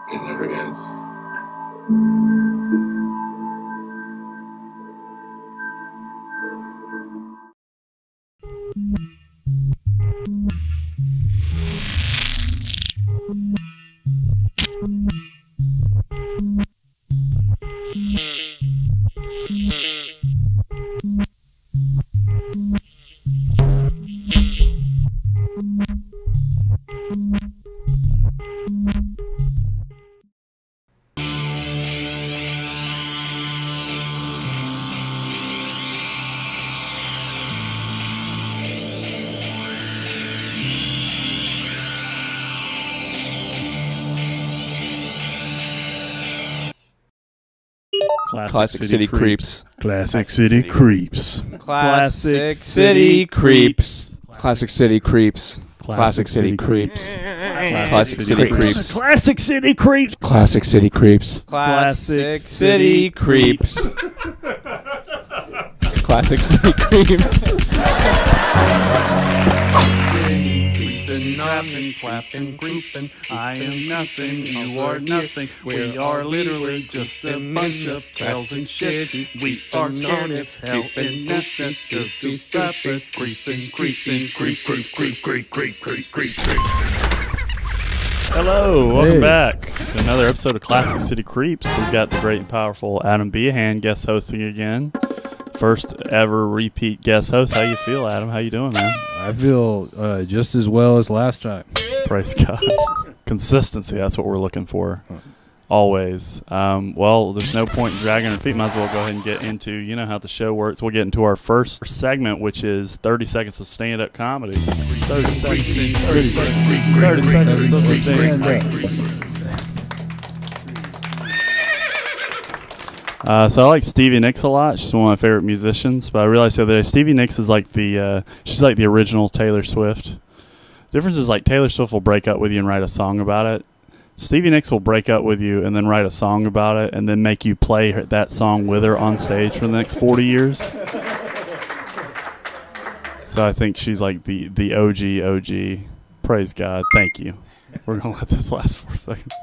It never ends. Classic City Creeps. Classic City Creeps. Classic City Creeps. Classic City Creeps. Classic City Creeps. Classic City Creeps. Classic City Creeps. Classic City Creeps. Classic City Creeps. Classic City Creeps. Rapping, clapping, creeping. I am nothing, you are nothing. We are literally just a bunch of tails and shit. We are scared as hell and nothing to do. Stop it, creeping, creeping, creep, creep, creep, creep, creep, creep, creep, creep. Hello, welcome back to another episode of Classic City Creeps. We've got the great and powerful Adam Beahan guest hosting again. First ever repeat guest host. How you feel, Adam? How you doing, man? I feel just as well as last time. Praise God. Consistency, that's what we're looking for. Always. Well, there's no point in dragging our feet. Might as well go ahead and get into, you know how the show works. We'll get into our first segment, which is 30 seconds of stand-up comedy. 30 seconds of stand-up. So I like Stevie Nicks a lot. She's one of my favorite musicians. But I realized the other day, Stevie Nicks is like she's like the original Taylor Swift. Difference is like Taylor Swift will break up with you and write a song about it. Stevie Nicks will break up with you and then write a song about it and then make you play that song with her on stage for the next 40 years. So I think she's like the OG. Praise God. Thank you. We're going to let this last 4 seconds go.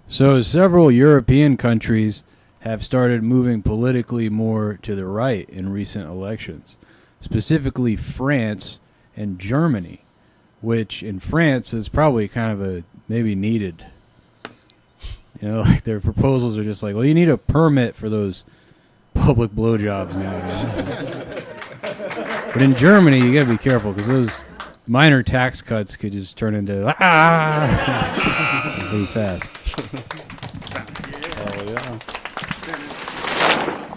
So several European countries have started moving politically more to the right in recent elections, specifically France and Germany, which in France is probably kind of a maybe needed. You know, like their proposals are just like, well, you need a permit for those public blowjobs now. But in Germany, you got to be careful because those minor tax cuts could just turn into really fast. Oh yeah.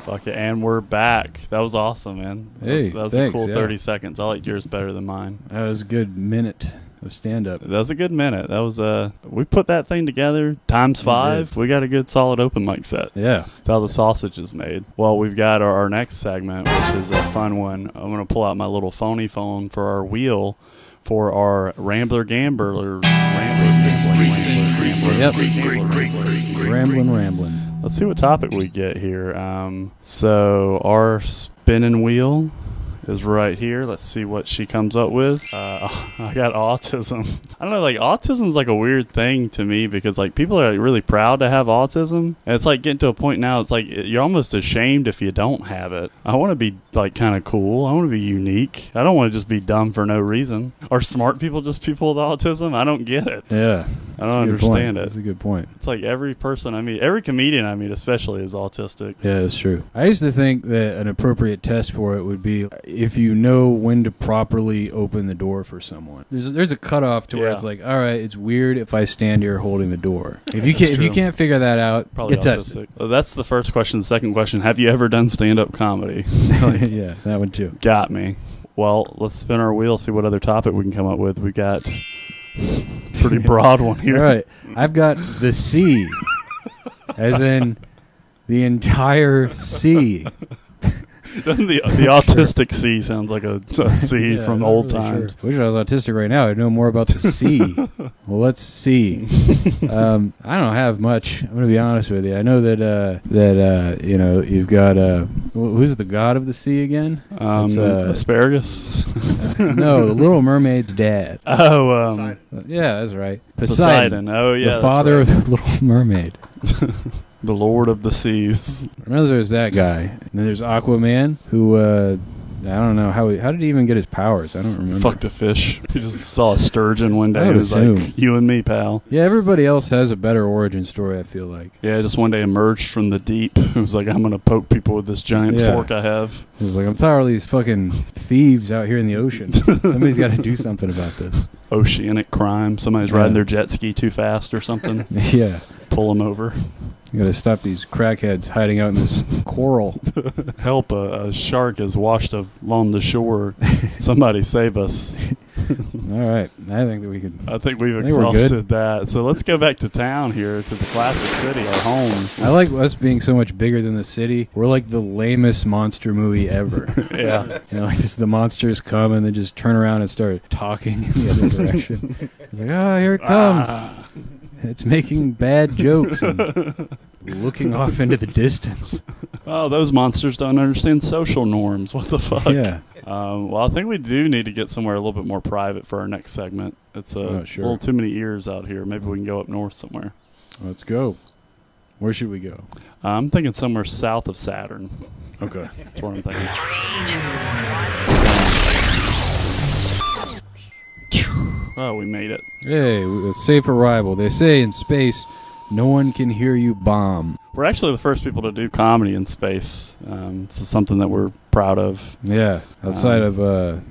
Fuck it, and we're back. That was awesome, man. Hey, that was thanks, a cool yeah. 30 seconds. I liked yours better than mine. That was a good minute of stand-up. That was a good minute. That was we put that thing together times 5. We got a good solid open mic set. Yeah. That's how the sausage is made. Well, we've got our next segment, which is a fun one. I'm going to pull out my little phony phone for our wheel for our Rambler Gambler. Rambling. Let's see what topic we get here. So our spinning wheel is right here. Let's see what she comes up with. I got autism. I don't know, like autism is like a weird thing to me because like people are like, really proud to have autism, and it's like getting to a point now. It's like you're almost ashamed if you don't have it. I want to be like kind of cool. I want to be unique. I don't want to just be dumb for no reason. Are smart people just people with autism? I don't get it. Yeah, I don't understand it. That's a good point. It's like every person I meet, every comedian I meet especially is autistic. Yeah, that's true. I used to think that an appropriate test for it would be if you know when to properly open the door for someone. There's a cutoff to where it's like, all right, it's weird if I stand here holding the door. If you can't figure that out, probably get tested. That's the first question. The second question: have you ever done stand-up comedy? Yeah, that one too. Got me. Well, let's spin our wheel, see what other topic we can come up with. We got pretty broad one here. All right, I've got the sea, as in the entire sea. Doesn't the autistic sea sounds like a sea from old times? Sure. Wish I was autistic right now. I'd know more about the sea. Well, let's see. I don't have much. I'm gonna be honest with you. I know that you know, you've got who's the god of the sea again? Asparagus. No, the Little Mermaid's dad. Oh, yeah, that's right. Poseidon. Oh, yeah, the father of the Little Mermaid. The Lord of the Seas. I know there's that guy. And then there's Aquaman, who I don't know how did he even get his powers? I don't remember. Fucked a fish. He just saw a sturgeon one day. I He would was like, "You and me, pal." Yeah, everybody else has a better origin story, I feel like. Yeah, just one day emerged from the deep. It was like, "I'm gonna poke people with this giant fork I have." He was like, "I'm tired of these fucking thieves out here in the ocean. Somebody's got to do something about this." Oceanic crime. Somebody's riding their jet ski too fast or something. Yeah. Pull them over. You gotta stop these crackheads hiding out in this coral. Help, a shark has washed along the shore. Somebody save us. All right. I think that we can. I think we've exhausted that. So let's go back to town here, to the classic city, our home. I like us being so much bigger than the city. We're like the lamest monster movie ever. Yeah. You know, like just the monsters come and they just turn around and start talking in the other direction. It's like, oh, here it comes. It's making bad jokes and looking off into the distance. Oh, those monsters don't understand social norms. What the fuck? Yeah. Well, I think we do need to get somewhere a little bit more private for our next segment. It's a little too many ears out here. Maybe we can go up north somewhere. Let's go. Where should we go? I'm thinking somewhere south of Saturn. Okay. That's what I'm thinking. Oh, we made it. Hey, a safe arrival. They say in space, no one can hear you bomb. We're actually the first people to do comedy in space. This is something that we're proud of. Yeah, outside of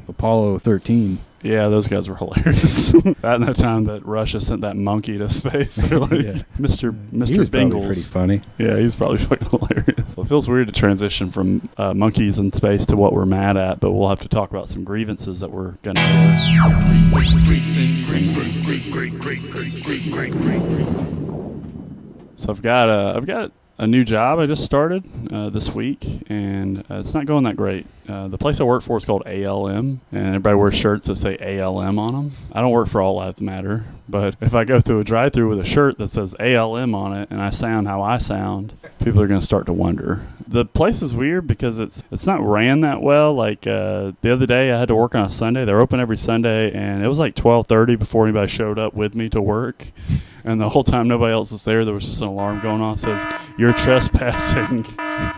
Apollo 13. Yeah, those guys were hilarious. That and the time that Russia sent that monkey to space. They're like, Mr. He was Bingles. probably pretty funny. Yeah, he's probably fucking hilarious. Well, it feels weird to transition from monkeys in space to what we're mad at, but we'll have to talk about some grievances that we're going to So I've got a new job I just started this week, and it's not going that great. The place I work for is called ALM, and everybody wears shirts that say ALM on them. I don't work for All Lives Matter, but if I go through a drive-thru with a shirt that says ALM on it and I sound how I sound, people are going to start to wonder. The place is weird because it's not ran that well. Like the other day I had to work on a Sunday. They're open every Sunday, and it was like 12:30 before anybody showed up with me to work. And the whole time nobody else was there, there was just an alarm going off that says, "You're trespassing.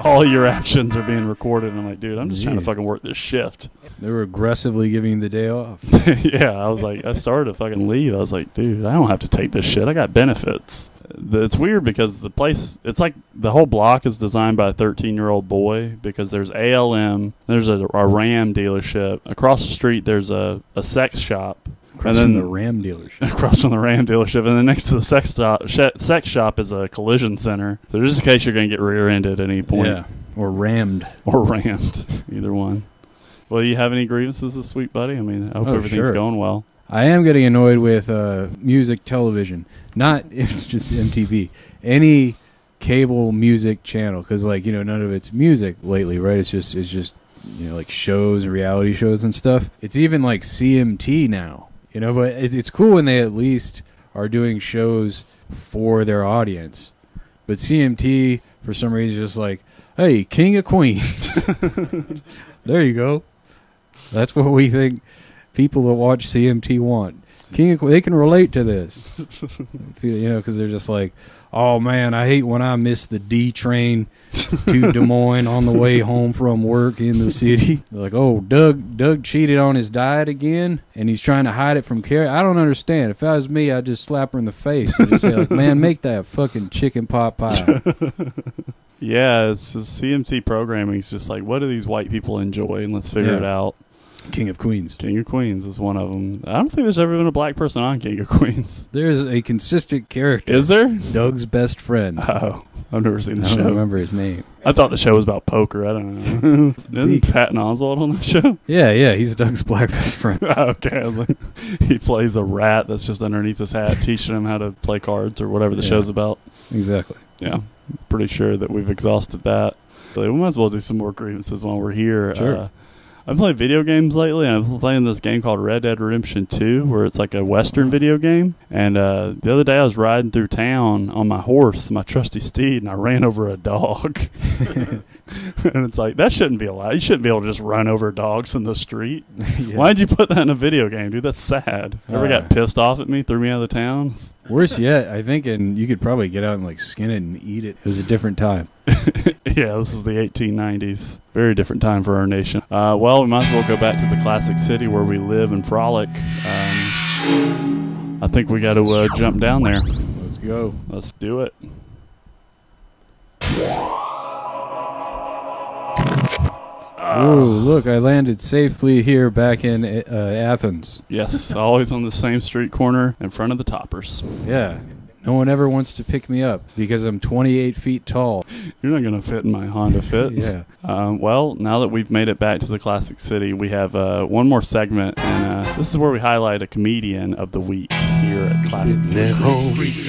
All your actions are being recorded." And I'm like, dude, I'm just trying to fucking work this shift. They were aggressively giving you the day off. Yeah, I was like, I started to fucking leave. I was like, dude, I don't have to take this shit. I got benefits. It's weird because the place, it's like the whole block is designed by a 13-year-old boy, because there's ALM, there's a Ram dealership. Across the street, there's a sex shop. Across from the Ram dealership. Across from the Ram dealership. And then next to the sex shop is a collision center. So just in case you're going to get rear-ended at any point. Yeah, or rammed. Or rammed. Either one. Well, do you have any grievances this week, buddy? I mean, I hope everything's going well. I am getting annoyed with music television. Not it's just MTV. Any cable music channel. Because, like, you know, none of it's music lately, right? It's just you know, like shows, reality shows and stuff. It's even like CMT now. You know, but it's cool when they at least are doing shows for their audience. But CMT, for some reason, is just like, hey, King of Queens. There you go. That's what we think people that watch CMT want. They can relate to this. You know, because they're just like, oh, man, I hate when I miss the D train to Des Moines on the way home from work in the city. They're like, oh, Doug cheated on his diet again, and he's trying to hide it from Karrie. I don't understand. If that was me, I'd just slap her in the face and just say, like, man, make that fucking chicken pot pie. Yeah, it's just CMT programming is just like, what do these white people enjoy, and let's figure it out. King of Queens. King of Queens is one of them. I don't think there's ever been a black person on King of Queens. There's a consistent character. Is there? Doug's best friend. Oh, I've never seen the show. I don't remember his name. I thought the show was about poker. I don't know. Isn't Patton Oswalt on the show? Yeah, he's Doug's black best friend. Okay, I was like, he plays a rat that's just underneath his hat, teaching him how to play cards or whatever the show's about. Exactly. Yeah, pretty sure that we've exhausted that. We might as well do some more grievances while we're here. Sure. I've been playing video games lately, and I've been playing this game called Red Dead Redemption 2, where it's like a Western video game. And the other day I was riding through town on my horse, my trusty steed, and I ran over a dog. And it's like, that shouldn't be allowed. You shouldn't be able to just run over dogs in the street. Yeah. Why'd you put that in a video game, dude? That's sad. Ever got pissed off at me, threw me out of the town? Worse yet, I think, and you could probably get out and like skin it and eat it. It was a different time. Yeah, this is the 1890s. Very different time for our nation. Well, we might as well go back to the classic city where we live and frolic. I think we got to jump down there. Let's go. Let's do it. Oh, look, I landed safely here back in Athens. Yes, always on the same street corner in front of the Toppers. Yeah. No one ever wants to pick me up because I'm 28 feet tall. You're not going to fit in my Honda Fit. Yeah. Well, now that we've made it back to the classic city, we have one more segment, and this is where we highlight a comedian of the week here at Classic City.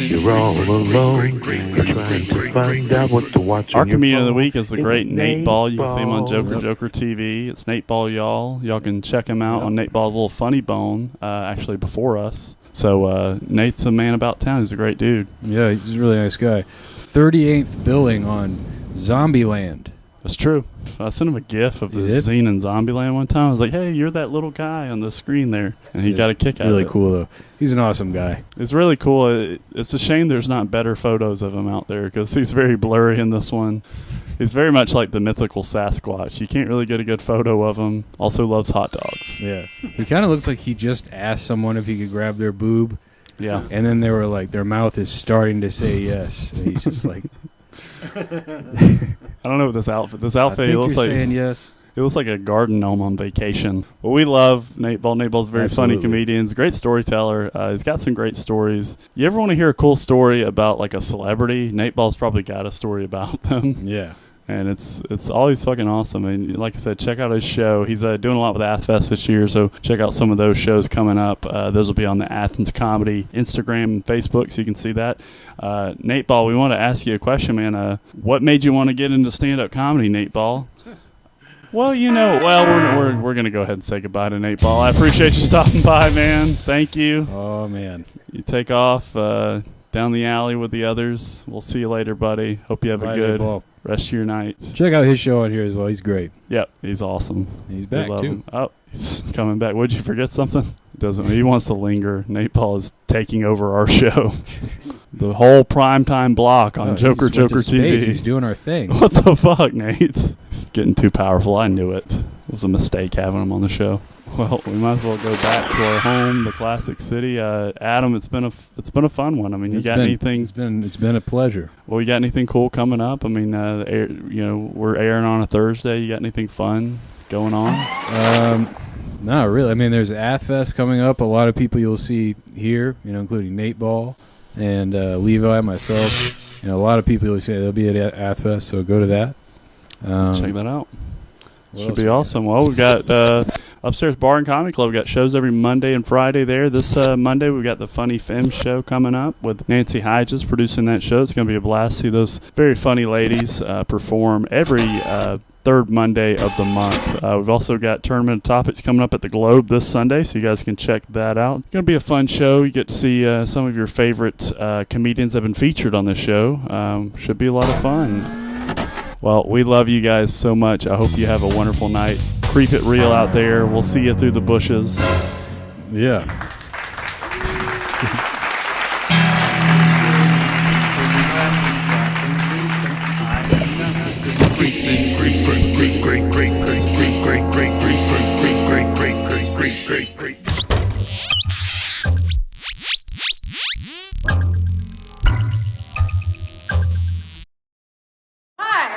You're all alone. You're trying to find out what to watch. Our comedian of the week is the great Nate Ball. You can see him on Joker Joker TV. It's Nate Ball, y'all. Y'all can check him out on Nate Ball's little funny bone, actually before us. So Nate's a man about town. He's a great dude. Yeah, he's a really nice guy. 38th billing on Zombieland. That's true. I sent him a GIF of the scene in Zombieland one time. I was like, hey, you're that little guy on the screen there. And he got a kick out of it. Really cool, though. He's an awesome guy. It's really cool. It's a shame there's not better photos of him out there because he's very blurry in this one. He's very much like the mythical Sasquatch. You can't really get a good photo of him. Also loves hot dogs. Yeah. He kind of looks like he just asked someone if he could grab their boob. Yeah. And then they were like, their mouth is starting to say yes. And he's just like... I don't know what this outfit. This outfit, I think it looks you're like saying yes. It looks like a garden gnome on vacation. But we love Nate Ball. Nate Ball's a very funny comedian. He's a great storyteller. He's got some great stories. You ever want to hear a cool story about like a celebrity? Nate Ball's probably got a story about them. Yeah. And it's always fucking awesome. And like I said, check out his show. He's doing a lot with AthFest this year, so check out some of those shows coming up. Those will be on the Athens Comedy Instagram and Facebook, so you can see that. Nate Ball, we want to ask you a question, man. What made you want to get into stand-up comedy, Nate Ball? Well, we're going to go ahead and say goodbye to Nate Ball. I appreciate you stopping by, man. Thank you. Oh, man. You take off down the alley with the others. We'll see you later, buddy. Hope you have a good rest of your night. Check out his show on here as well. He's great. Yep, he's awesome. He's back, we love too. him. Oh, he's coming back. Would you forget something? He wants to linger. Nate Ball is taking over our show. The whole primetime block on Joker Joker TV. He's doing our thing. What the fuck, Nate? He's getting too powerful. I knew it. It was a mistake having him on the show. Well, we might as well go back to our home, the classic city. Adam, it's been a fun one. I mean, anything? It's been a pleasure. Well, you got anything cool coming up? I mean, we're airing on a Thursday. You got anything fun going on? Not really. I mean, there's AthFest coming up. A lot of people you'll see here, including Nate Ball and Levi, myself. A lot of people you'll see. They'll be at AthFest, so go to that. Check that out. Should be awesome. Well, we've got Upstairs Bar and Comedy Club. We've got shows every Monday and Friday there. This Monday, we've got the Funny Femme show coming up with Nancy Hyges producing that show. It's going to be a blast to see those very funny ladies perform every third Monday of the month. We've also got Tournament of Topics coming up at the Globe this Sunday, so you guys can check that out. It's going to be a fun show. You get to see some of your favorite comedians that have been featured on this show. Should be a lot of fun. Well, we love you guys so much. I hope you have a wonderful night. Creep it real out there. We'll see you through the bushes. Yeah.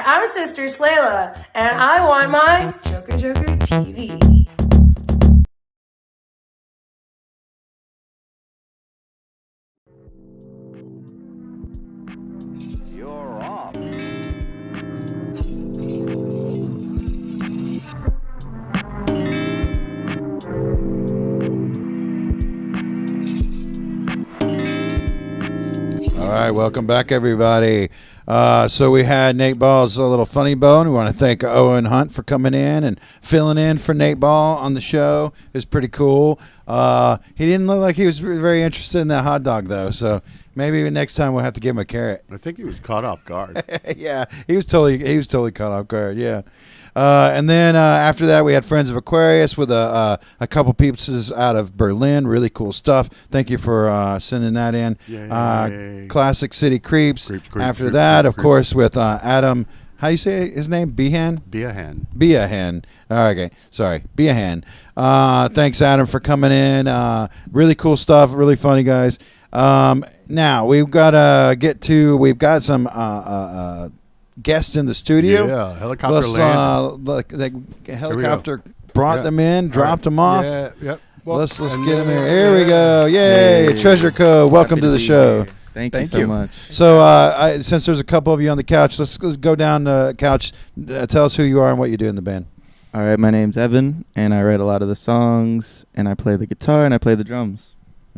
I'm Sister Slayla, and I want my Joker Joker TV. You're off. All right, welcome back, everybody. So we had Nate Ball's a little funny bone. We want to thank Owen Hunt for coming in and filling in for Nate Ball on the show. It was pretty cool. He didn't look like he was very interested in that hot dog, though. So maybe next time we'll have to give him a carrot. I think he was caught off guard. Yeah, he was totally caught off guard. Yeah. And then after that, we had Friends of Aquarius with a couple pieces out of Berlin. Really cool stuff. Thank you for sending that in. Yay. Classic City Creeps. After Creeps, that, Creeps, of course, with Adam. How you say his name? Beahan? Beahan. Beahan. Okay, sorry. Beahan. Thanks, Adam, for coming in. Really cool stuff. Really funny, guys. Now, we've got some guests in the studio. Yeah, helicopter landed. The helicopter brought them in, dropped them off. Yeah, yep. Well, let's get them here. Here we go. Yay. Treasure Cove. Welcome to the show. Thank you so much. So since there's a couple of you on the couch, let's go down the couch. Tell us who you are and what you do in the band. All right, my name's Evan, and I write a lot of the songs, and I play the guitar, and I play the drums.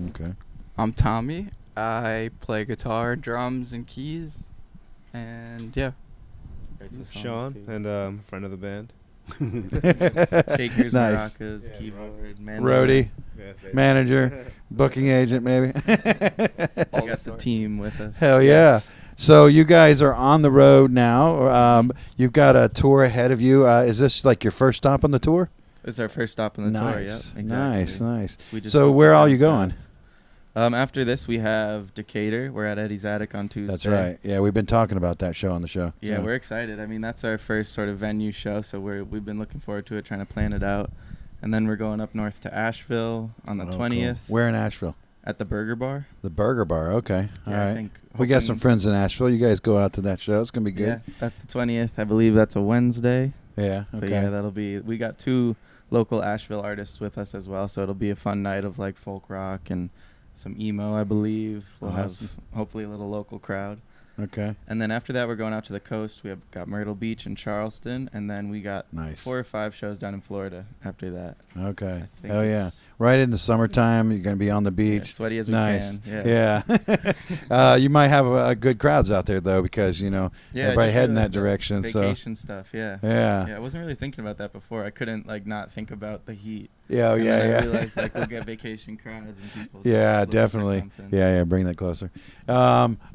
Okay. I'm Tommy. I play guitar, drums, and keys, and yeah. Sean, and friend of the band. Shakers, Nice. maracas, keyboard, Roadie, manager, booking agent, maybe. We got the team with us. Hell yeah. So you guys are on the road now. You've got a tour ahead of you. Is this like your first stop on the tour? It's our first stop on the tour, yep. Exactly. Nice. We just So booked where the are you down going? south. After this, we have Decatur. We're at Eddie's Attic on Tuesday. That's right. Yeah, we've been talking about that show on the show. Yeah, we're excited. I mean, that's our first sort of venue show, so we've been looking forward to it, trying to plan it out. And then we're going up north to Asheville on the 20th. Cool. Where in Asheville? At the Burger Bar. The Burger Bar. Okay. All Yeah, I right. think We got some hoping- friends in Asheville. You guys go out to that show. It's gonna be good. Yeah, that's the 20th. I believe that's a Wednesday. Yeah. But Okay. yeah, that'll be. We got 2 local Asheville artists with us as well, so it'll be a fun night of like folk rock and some emo, I believe. We'll have Awesome. hopefully a little local crowd. Okay. And then after that, we're going out to the coast. We have got Myrtle Beach and Charleston, and then we got 4 or 5 shows down in Florida after that. Okay. I think Hell yeah. it's- Right in the summertime, you're going to be on the beach. sweaty as we nice. can, Yeah. You might have good crowds out there, though, because, Yeah, everybody just heading that realized direction. Vacation stuff, yeah. Yeah. Yeah, I wasn't really thinking about that before. I couldn't, not think about the heat. Yeah, And yeah, then yeah. I realized, we'll get vacation crowds and people. Yeah, looking for definitely. something. Yeah, bring that closer.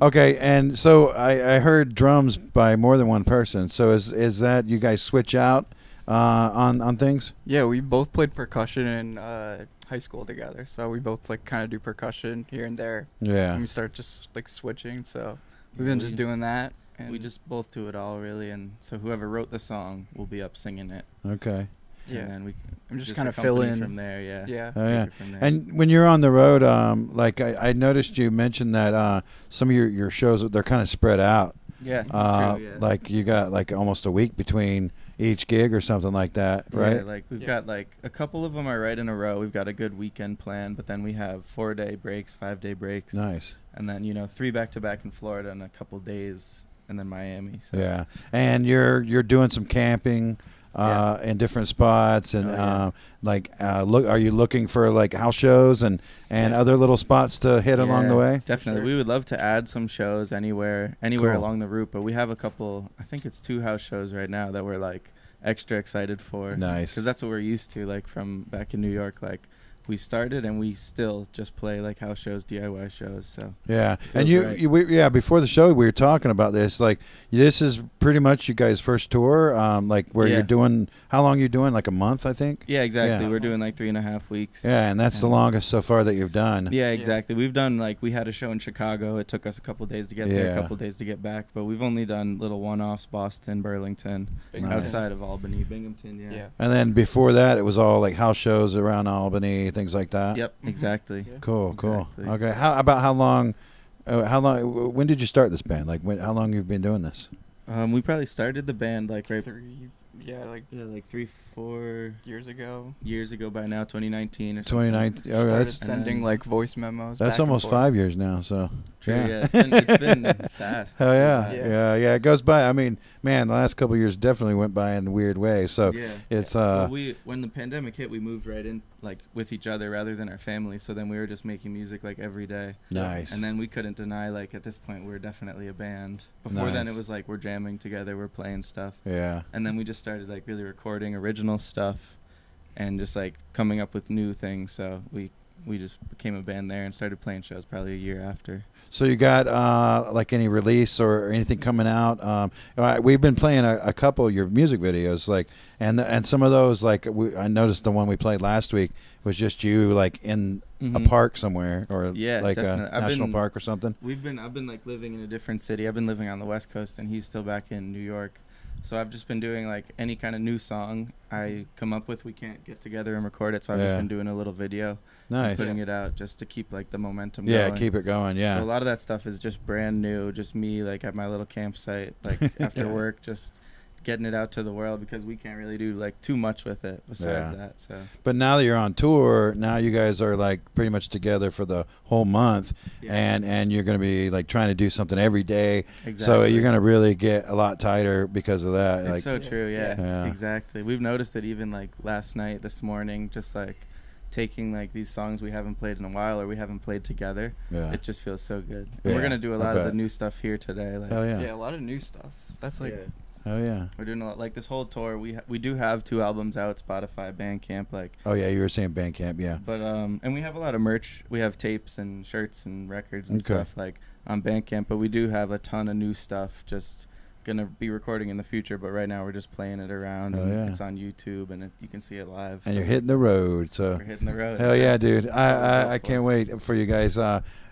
Okay, and so I heard drums by more than one person. So is that you guys switch out on things? Yeah, we both played percussion in high school together, so we both kind of do percussion here and there. Yeah. And we start just switching, so we've been just doing that. And We just both do it all, really, and so whoever wrote the song will be up singing it. Okay. Yeah. And then we I'm just a kind of fill company in from there, yeah. Yeah. Oh, yeah. Take it from there. And when you're on the road, I noticed you mentioned that some of your shows, they're kind of spread out. Yeah, it's true, yeah. Like you got almost a week between each gig or something like that, right? Yeah, we've got a couple of them are right in a row. We've got a good weekend plan, but then we have 4-day breaks, 5-day breaks. Nice. And then 3 back-to-back in Florida and a couple days, and then Miami. So. Yeah, and you're doing some camping in different spots, and are you looking for house shows and other little spots to hit along the way? Definitely, we would love to add some shows anywhere Cool. along the route, but we have a couple. I think it's 2 house shows right now that we're extra excited for. Nice. Because that's what we're used to, from back in New York. We started and we still just play house shows, DIY shows. So yeah, it and feels right. before the show we were talking about this. This is pretty much you guys' first tour. Where Yeah. you're doing how long you doing? A month, I think. Yeah, exactly. Yeah. We're doing 3.5 weeks. Yeah, and that's the longest so far that you've done. Yeah, exactly. We've done we had a show in Chicago. It took us a couple days to get there, a couple days to get back, but we've only done little one-offs: Boston, Burlington, Binghamton. outside of Albany, Binghamton. Yeah. And then before that, it was all house shows around Albany, things like that. Yep, exactly. Cool. Exactly. Okay, how long? When did you start this band? How long you've been doing this? We probably started the band Yeah, like 3-4 years ago. Years ago by now, 2019 or something. 2019. Oh, that's sending like voice memos. That's back and almost forth. 5 years now. So True, yeah, it's been fast. Hell yeah. Yeah. Yeah, it goes by. I mean, man, the last couple of years definitely went by in a weird way. So Yeah. it's Well, when the pandemic hit, we moved right in like with each other rather than our family. So then we were just making music like every day. Nice. And then we couldn't deny like at this point we're definitely a band. Before then it Nice. was like we're jamming together, we're playing stuff. Yeah. And then we just started like really recording original stuff and just like coming up with new things. So we just became a band there and started playing shows probably a year after. So you got like any release or anything coming out? We've been playing a couple of your music videos, like, and some of those, like, I noticed the one we played last week was just you, like, in a park somewhere, or Yeah, like definitely. a national park or something. I've been like living in a different city. I've been living on the West Coast, and he's still back in New York. So I've just been doing like any kind of new song I come up with. We can't get together and record it, so I've just been doing a little video. Nice. And putting it out just to keep like the momentum Yeah, going. keep it going, yeah. So a lot of that stuff is just brand new, just me like at my little campsite, like after work, just getting it out to the world because we can't really do like too much with it besides that. So But now that you're on tour, now you guys are like pretty much together for the whole month, and you're going to be like trying to do something every day. So Exactly. you're going to really get a lot tighter because of that. It's like, so true, yeah, Yeah. exactly. We've noticed it even like last night, this morning, just like taking like these songs we haven't played in a while or we haven't played together. Yeah. It just feels so good. Yeah, We're gonna do a I lot of the bet. new stuff here today. Like, Hell yeah. Yeah, a lot of new stuff. That's like. Oh yeah. We're doing a lot, like this whole tour. We do have 2 albums out, Spotify, Bandcamp, like. Oh yeah, you were saying Bandcamp, yeah. But and we have a lot of merch. We have tapes and shirts and records and Okay. stuff like on Bandcamp. But we do have a ton of new stuff. Just gonna be recording in the future. But right now we're just playing it around. Oh, and yeah. It's on YouTube and you can see it live. And so you're hitting the road, so We're hitting the road. Hell yeah, dude! I can't wait for you guys.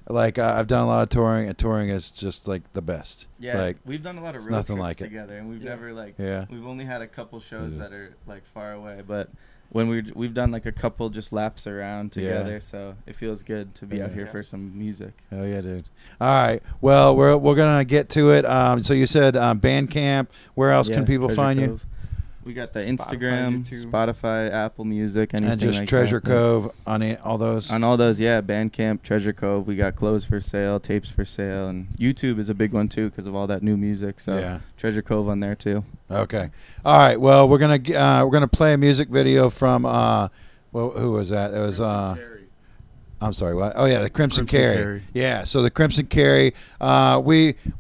I've done a lot of touring, and touring is just like the best. Yeah, like, we've done a lot of it's road nothing trips like it. together, and we've never like Yeah. we've only had a couple shows Yeah. that are like far away, but when we've done like a couple just laps around together, Yeah. so it feels good to be out here for some music. Hell yeah, dude! All right, well we're gonna get to it. So you said Bandcamp. Where else can people Treasure find you? Cove. We got the Spotify, Instagram, YouTube. Spotify, Apple Music, anything And just like Treasure that. Cove on all those. On all those, yeah. Bandcamp, Treasure Cove. We got clothes for sale, tapes for sale, and YouTube is a big one too because of all that new music. So Yeah. Treasure Cove on there too. Okay. All right. Well, we're gonna play a music video from who was that? It was I'm sorry, what? Oh yeah, the Crimson Karrie. Yeah, so the Crimson Karrie.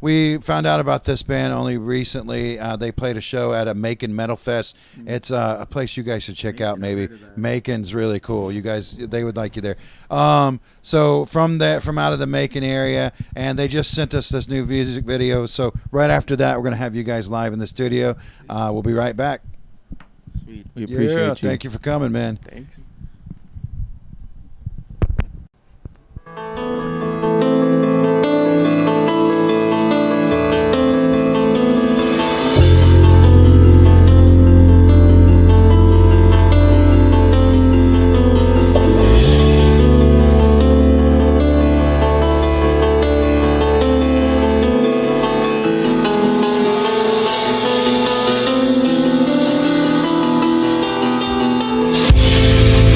We found out about this band only recently. They played a show at a Macon Metal Fest. It's a place you guys should check out. Maybe Macon's really cool. You guys, they would like you there. So from out of the Macon area, and they just sent us this new music video. So right after that, we're gonna have you guys live in the studio. We'll be right back. Sweet. We appreciate you. Thank you for coming, man. Thanks. Thank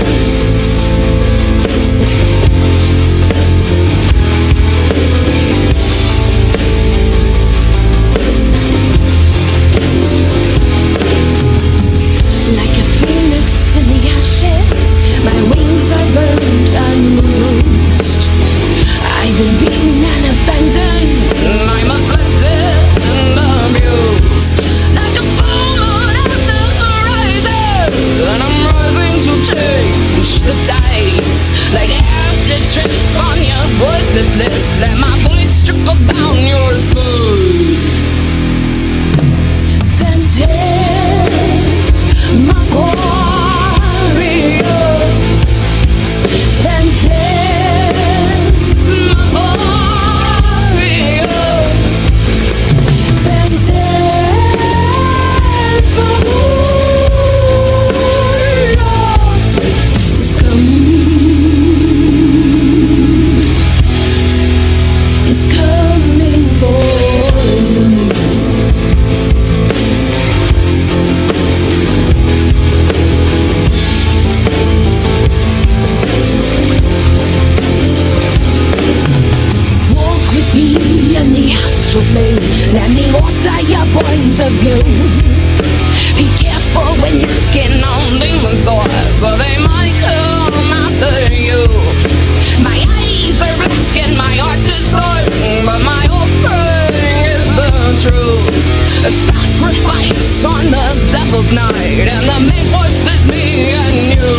and the main force is me and you.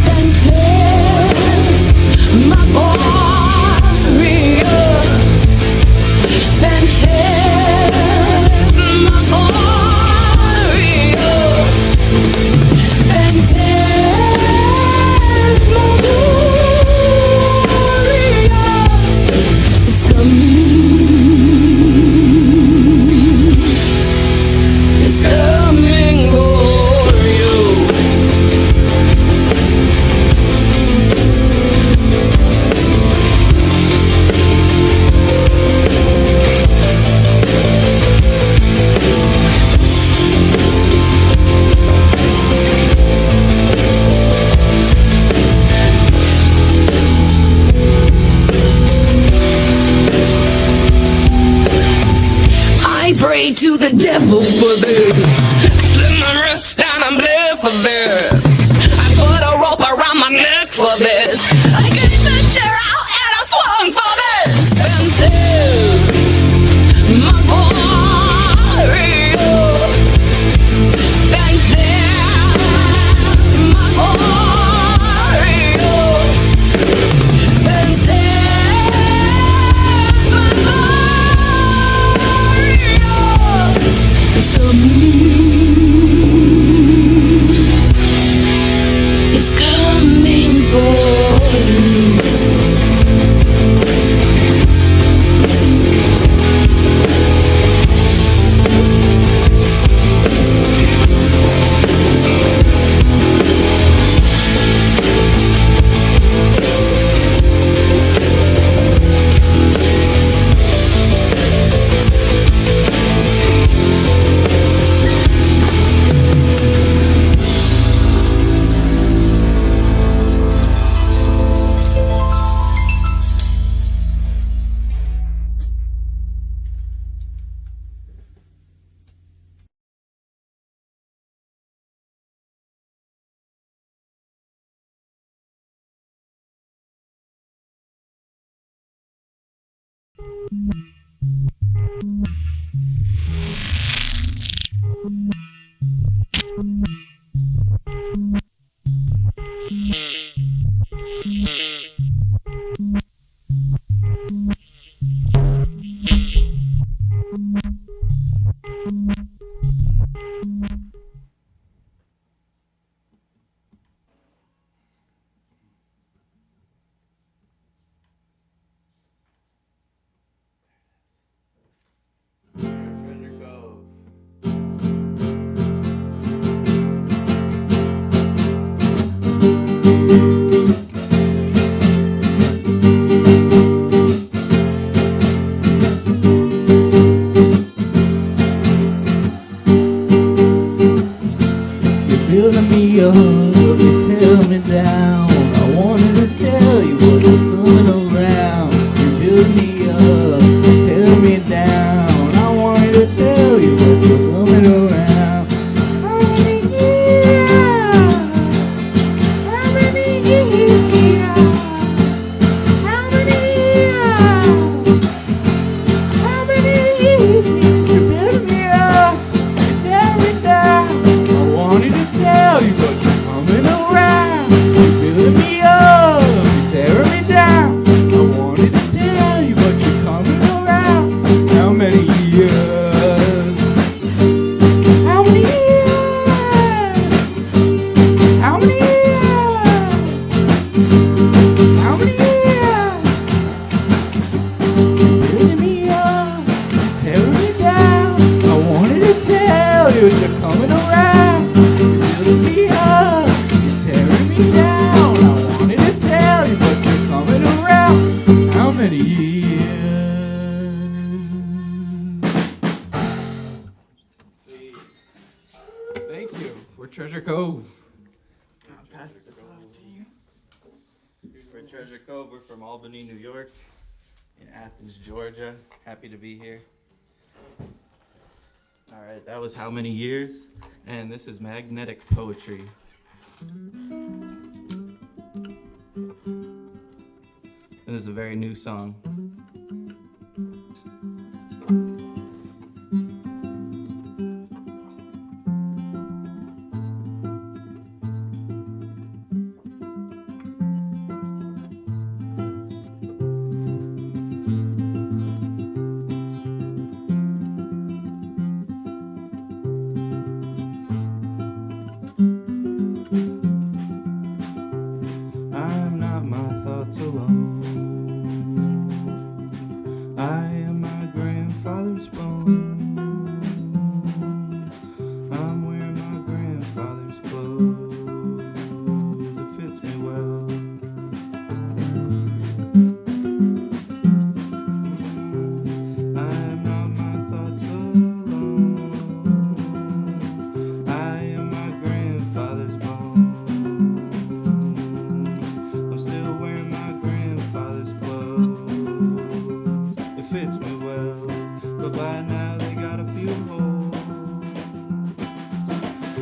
Phantasmagoria, Phantasmagoria, Phantasmagoria is coming for you. I pray to the devil for this. Slit my wrist down and bled for this. I put a rope around my neck for this. I gave the chair out and I swung for this. Phantasmagoria, it's coming for you. Building me up, you tear me down. I wanted to tell you what you're coming around. You build me up, tear me down. I wanted to tell you what you're coming around. How many years? How many years? How many years? How many years? You build me up, you tear me down. I wanted to tell you, but you're coming around. You're building me up, you're tearing me down. I wanted to tell you, but you're coming around. How many years? How many years? How many years? How many years? You're building me up, you're tearing me down. I wanted to tell you, you're coming around. Building me up, you're tearing me down. I wanted to tell you, but you're coming around. How many years? Thank you. We're Treasure Cove. I'll pass this off to you. We're Treasure Cove. We're from Albany, New York, in Athens, Georgia. Happy to be here. All right, that was How Many Years, and this is Magnetic Poetry. And this is a very new song.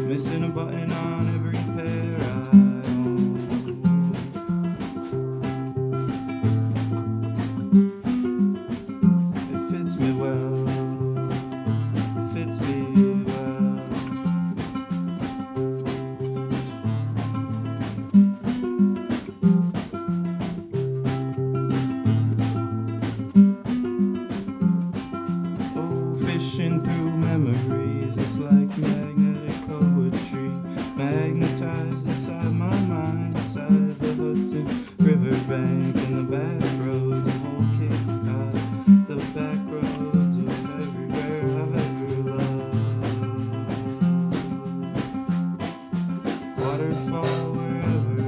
Missing a button on every pair I own. It fits me well, fits me well. Oh, fishing through memories, it's like magnetic poetry, magnetized inside my mind, beside the Hudson River bank and the back roads of old Cape Cod, the back roads of everywhere I've ever loved. Waterfall wherever,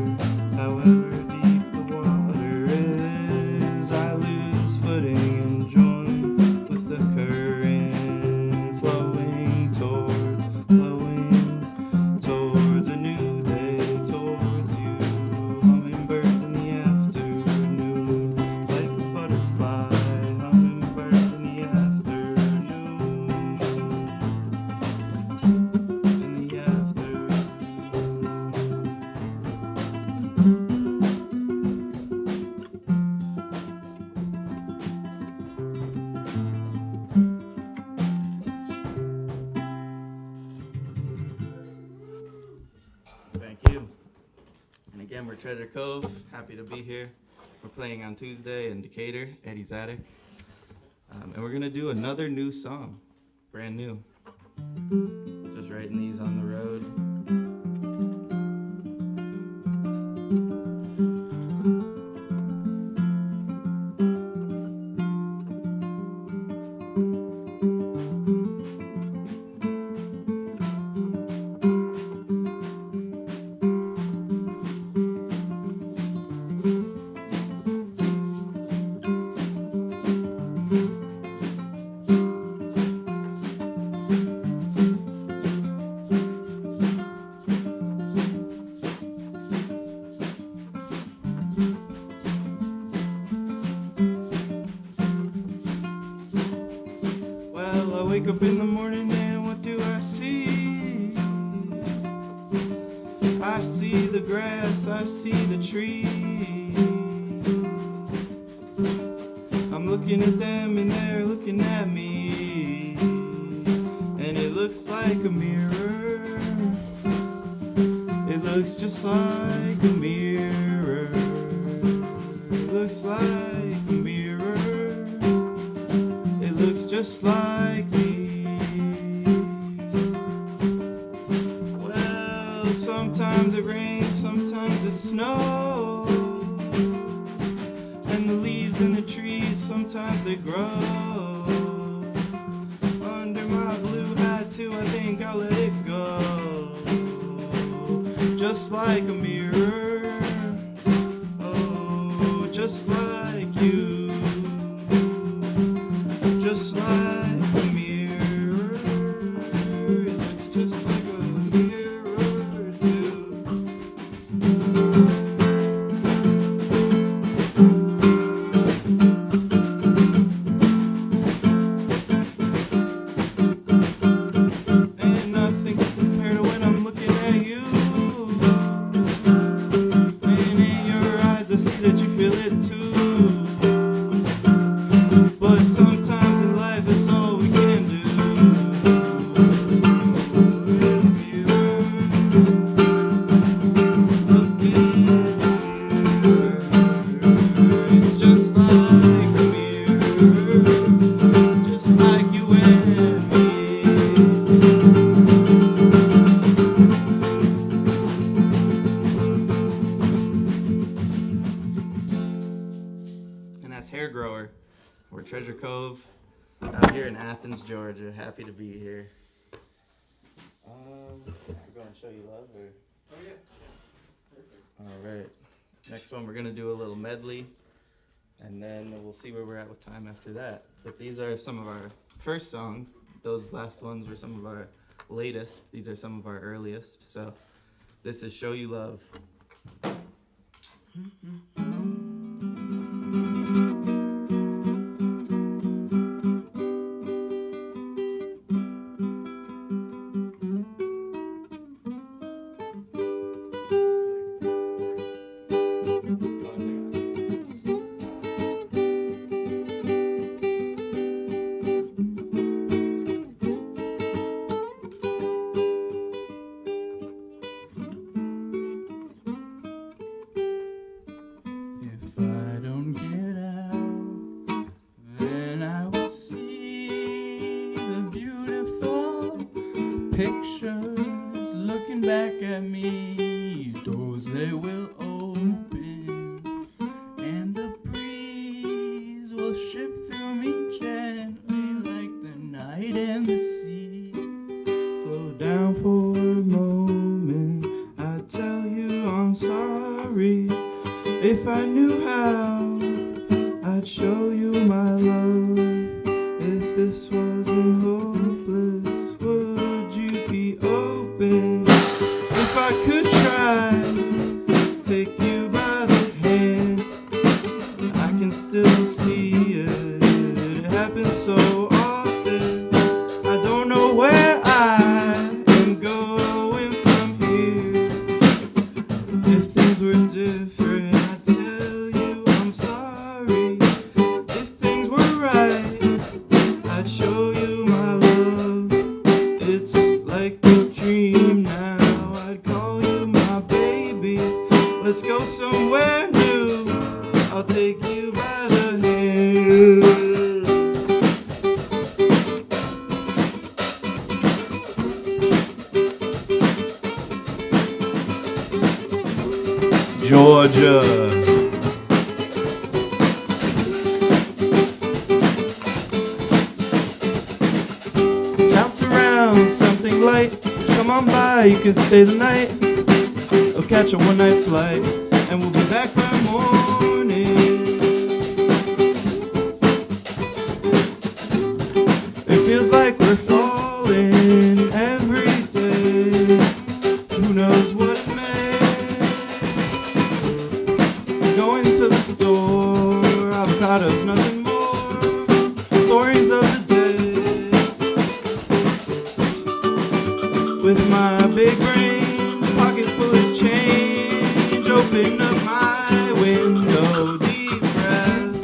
however deep the water is, I lose footing and join with the current, flowing towards a new day, towards you. Hummingbirds in the afternoon, like a butterfly. Hummingbirds in the afternoon, in the afternoon. Thank you. And again, we're Treasure Cove. Happy to be here. We're playing on Tuesday in Decatur, Eddie's Attic. And we're going to do another new song, brand new. Just writing these on the road. Well, I wake up in the morning and what do I see? I see the grass, I see the trees. I'm looking at them and they're looking at me, and it looks like a mirror. It looks just like a mirror. It looks like a mirror. It looks just like me. Well, sometimes it rains, sometimes it snows, and the leaves in the trees, sometimes they grow. Under my blue hat too, I think I'll let it go. Just like a mirror, oh, just like you. Just like a mirror, it looks just like a mirror too. And nothing can compare to when I'm looking at you. And in your eyes I see that you feel it too. But sometimes in life it's all we can do. It's just like a mirror, just like you and me. And that's Hair Grower. We're Treasure Cove out here in Athens, Georgia. Happy to be here. We're going to show you love, or? Oh yeah. Perfect. All right. Next one, we're going to do a little medley, and then we'll see where we're at with time after that. But these are some of our first songs. Those last ones were some of our latest. These are some of our earliest. So this is Show You Love. pictures looking back at me, doors they will open, and the breeze will shift through me gently like the night and the sea. Slow down for a moment, I tell you I'm sorry. If I knew how, I'd show you my love. If this wasn't hopeless, would you be open? If I could try, take you by the hand, I can still see it. It happens so often. I don't know where I am going from here. If things were different, I'd tell you I'm sorry. If things were right, I'd show you my love. It's like a dream now. I'd call you my baby. Let's go somewhere new. I'll take you by the hand. Georgia. Bounce around, something light. Come on by, you can stay the night. Or catch a one-night flight, and we'll be back by morning. It feels like we're falling every day. Who knows what it meant? Going to the store, avocados, nothing more. Stories of the day. With my big brain, pocket full of change, open up my window, deep breath.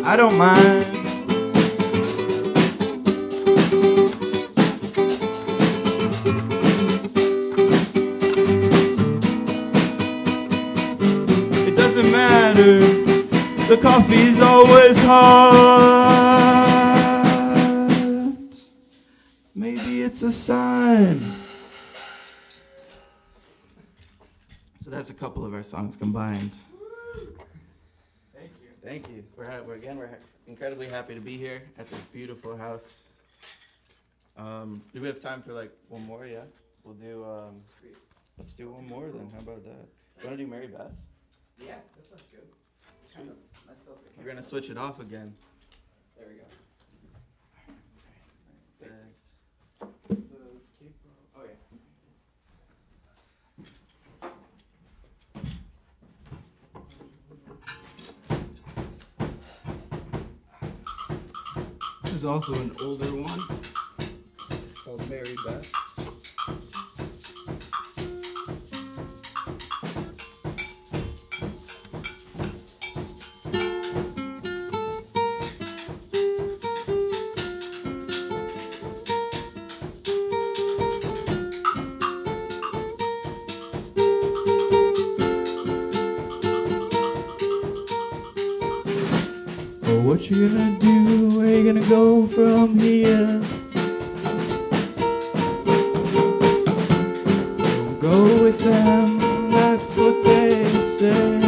I don't mind. It doesn't matter, the coffee's always hot. Maybe it's a sign. So that's a couple of our songs combined. Thank you. We're incredibly happy to be here at this beautiful house. Do we have time for like one more? Yeah, we'll do. Let's do one more then. How about that? You want to do Mary Beth? Yeah, that sounds good. Sweet. We're gonna switch it off again. There we go. Oh yeah. This is also an older one. It's called Mary Beth. Oh, what you gonna do? Where you gonna go from here? Don't go with them, that's what they say.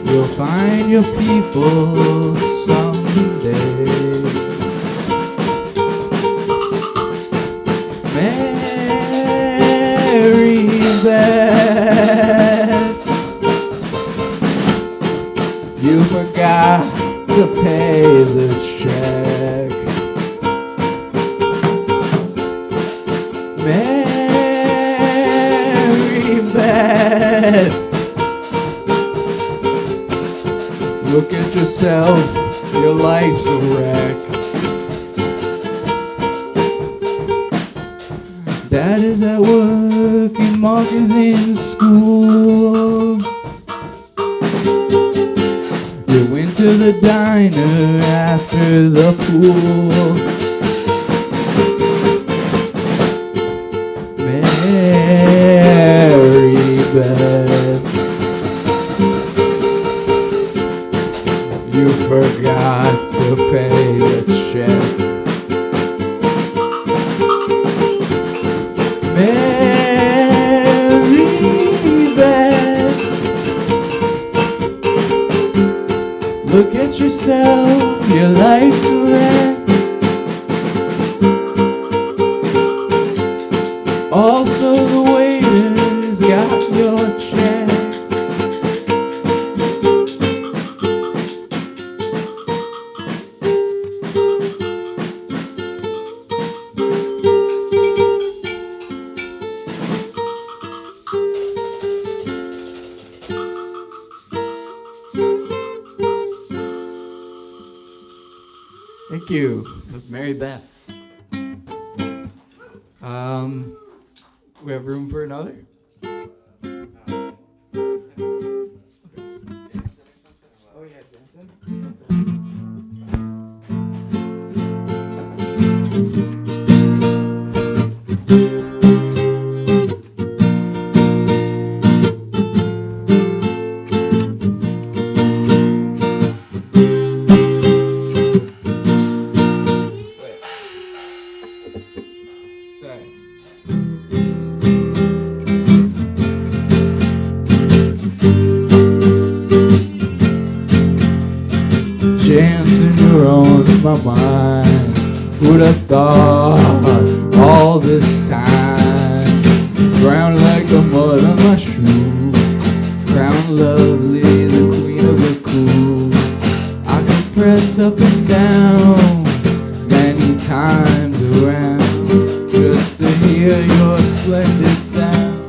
You'll find your people someday. Mary Beth, you forgot to pay the check. Mary Beth, look at yourself, your life's a wreck. Dad is at work and Mark is in school. You went to the diner after the pool. Mary Beth, you forgot to pay the check. Mary Beth, look at yourself, your life's a wreck. Also the waiter's got your check. Thank you. That's Mary Beth. We have room for another? Oh yeah, dancing. Chancing, you're on my mind. Who'd have thought all this time? Brown like the mud on my shoe. Crown lovely, the queen of the cool. I can press up and down many times around just to hear your splendid sound.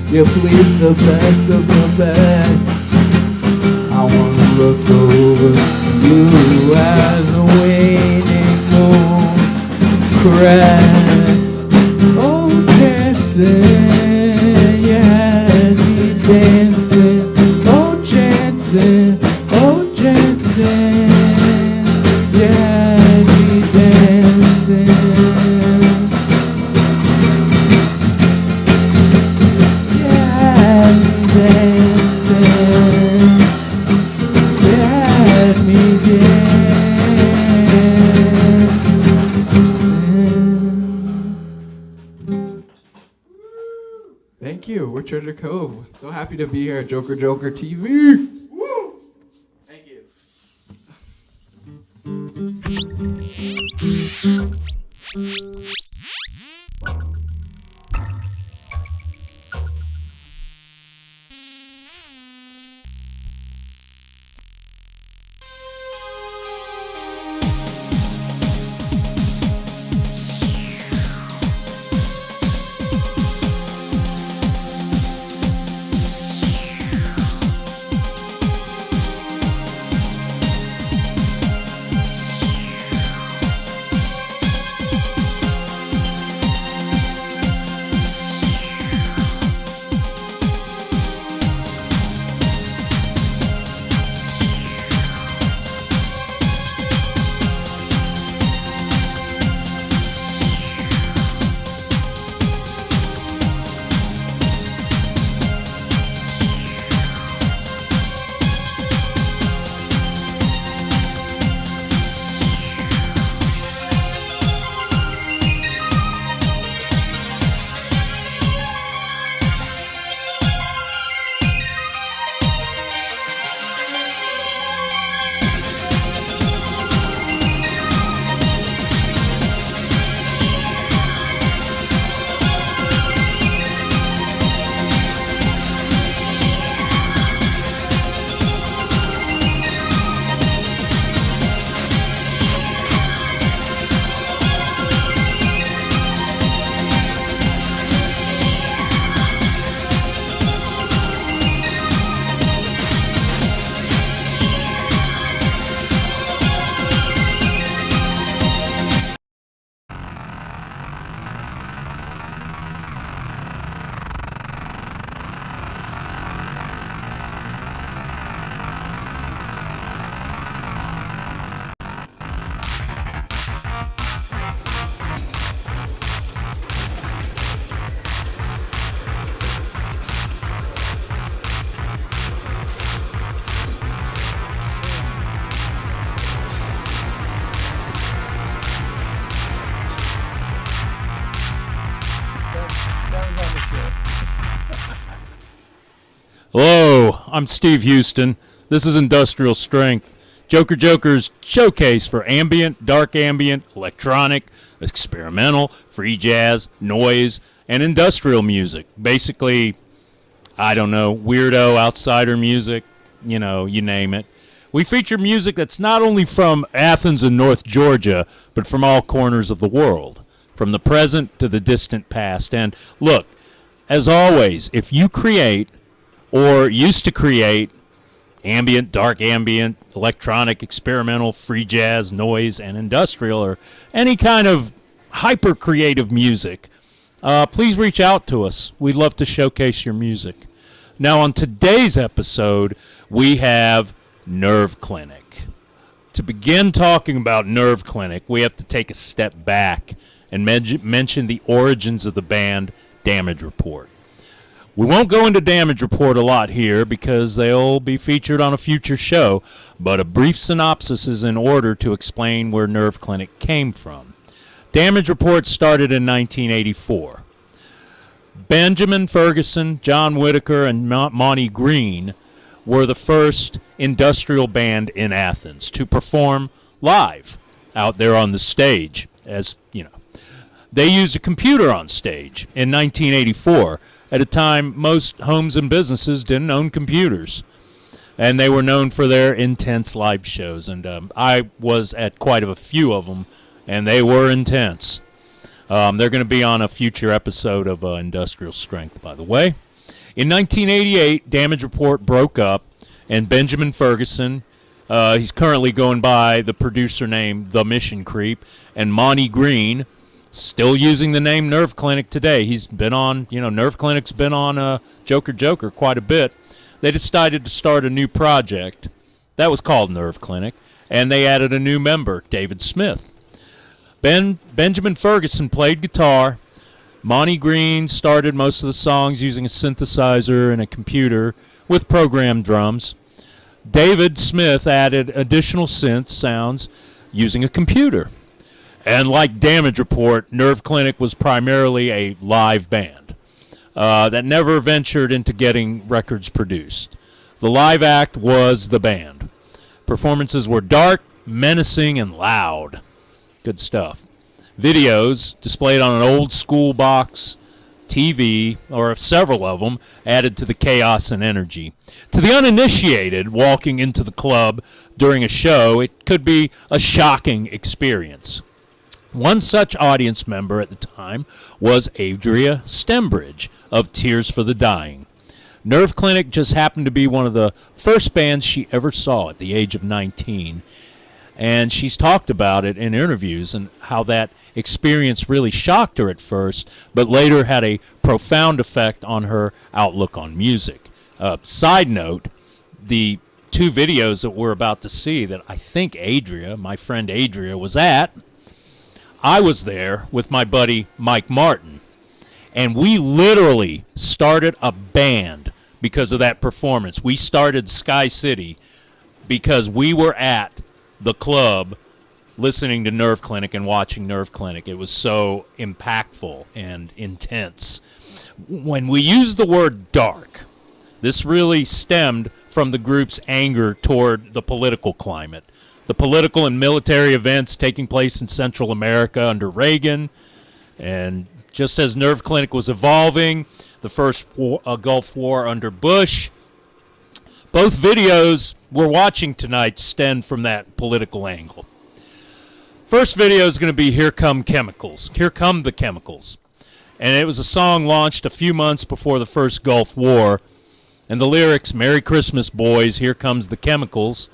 You please the best of the best. I want to look over you as a waning moon crest. Oh, dancing, you had me dancing. Oh, dancing, oh, dancing, you had me dancing. Thank you. We're Treasure Cove. So happy to be here at Joker Joker TV. Woo! Thank you. Hello, I'm Steve Houston. This is Industrial Strength, Joker's showcase for ambient, dark ambient, electronic, experimental, free jazz, noise, and industrial music. Basically, I don't know, weirdo, outsider music, you know, you name it. We feature music that's not only from Athens and North Georgia, but from all corners of the world, from the present to the distant past. And look, as always, if you create or used to create ambient, dark ambient, electronic, experimental, free jazz, noise, and industrial, or any kind of hyper-creative music, please reach out to us. We'd love to showcase your music. Now, on today's episode, we have Nerve Clinic. To begin talking about Nerve Clinic, we have to take a step back and mention the origins of the band Damage Report. We won't go into Damage Report a lot here because they'll be featured on a future show, but a brief synopsis is in order to explain where Nerve Clinic came from. Damage Report started in 1984. Benjamin Ferguson, John Whitaker, and Monty Green were the first industrial band in Athens to perform live out there on the stage. As you know, they used a computer on stage in 1984. At a time, most homes and businesses didn't own computers, and they were known for their intense live shows. And I was at quite a few of them, and they were intense. They're going to be on a future episode of Industrial Strength, by the way. In 1988, Damage Report broke up, and Benjamin Ferguson, he's currently going by the producer name The Mission Creep, and Monty Green, still using the name Nerve Clinic today. He's been on, Nerve Clinic's been on Joker quite a bit. They decided to start a new project that was called Nerve Clinic, and they added a new member, David Smith. Benjamin Ferguson played guitar. Monty Green started most of the songs using a synthesizer and a computer with programmed drums. David Smith added additional synth sounds using a computer. And like Damage Report, Nerve Clinic was primarily a live band that never ventured into getting records produced. The live act was the band. Performances were dark, menacing, and loud. Good stuff. Videos displayed on an old school box TV, or several of them, added to the chaos and energy. To the uninitiated walking into the club during a show, it could be a shocking experience. One such audience member at the time was Adria Stembridge of Tears for the Dying. Nerve Clinic just happened to be one of the first bands she ever saw at the age of 19. And she's talked about it in interviews and how that experience really shocked her at first, but later had a profound effect on her outlook on music. Side note, the two videos that we're about to see that I think my friend Adria, was at, I was there with my buddy Mike Martin, and we literally started a band because of that performance. We started Sky City because we were at the club listening to Nerve Clinic and watching Nerve Clinic. It was so impactful and intense. When we use the word dark, this really stemmed from the group's anger toward the political climate. The political and military events taking place in Central America under Reagan, and just as Nerve Clinic was evolving, the first Gulf War under Bush. Both videos we're watching tonight stem from that political angle. First video is going to be Here Come Chemicals. Here Come the Chemicals. And it was a song launched a few months before the first Gulf War. And the lyrics, Merry Christmas, boys, here comes the chemicals,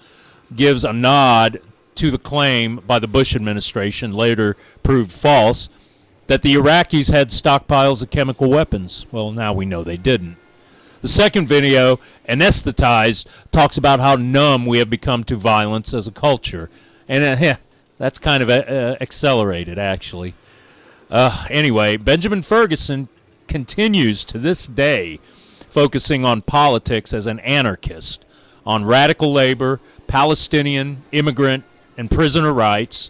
gives a nod to the claim by the Bush administration, later proved false, that the Iraqis had stockpiles of chemical weapons. Well, now we know they didn't. The second video, Anesthetized, talks about how numb we have become to violence as a culture. And that's kind of accelerated, actually. Anyway, Benjamin Ferguson continues to this day focusing on politics as an anarchist, on radical labor, Palestinian, immigrant, and prisoner rights,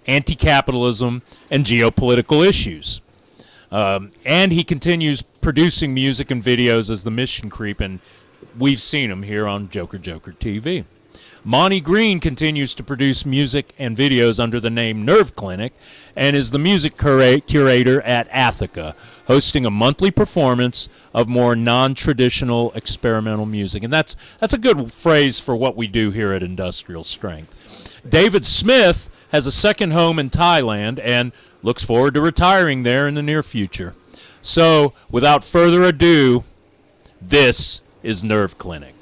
anti-capitalism, and geopolitical issues. And he continues producing music and videos as the Mission Creep, and we've seen him here on Joker Joker TV. Monty Green continues to produce music and videos under the name Nerve Clinic and is the music curator at Attica, hosting a monthly performance of more non-traditional experimental music. And that's a good phrase for what we do here at Industrial Strength. David Smith has a second home in Thailand and looks forward to retiring there in the near future. So, without further ado, this is Nerve Clinic.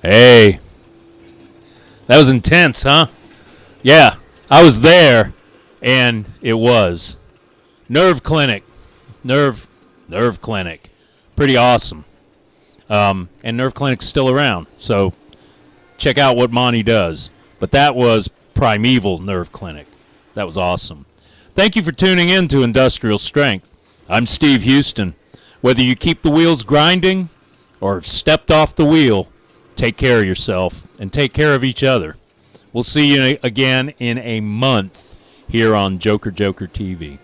Hey. That was intense, huh? Yeah, I was there, and it was. Nerve Clinic. Nerve Clinic. Pretty awesome. And Nerve Clinic's still around, so check out what Monty does. But that was Primeval Nerve Clinic. That was awesome. Thank you for tuning in to Industrial Strength. I'm Steve Houston. Whether you keep the wheels grinding or have stepped off the wheel, take care of yourself and take care of each other. We'll see you again in a month here on Joker Joker TV.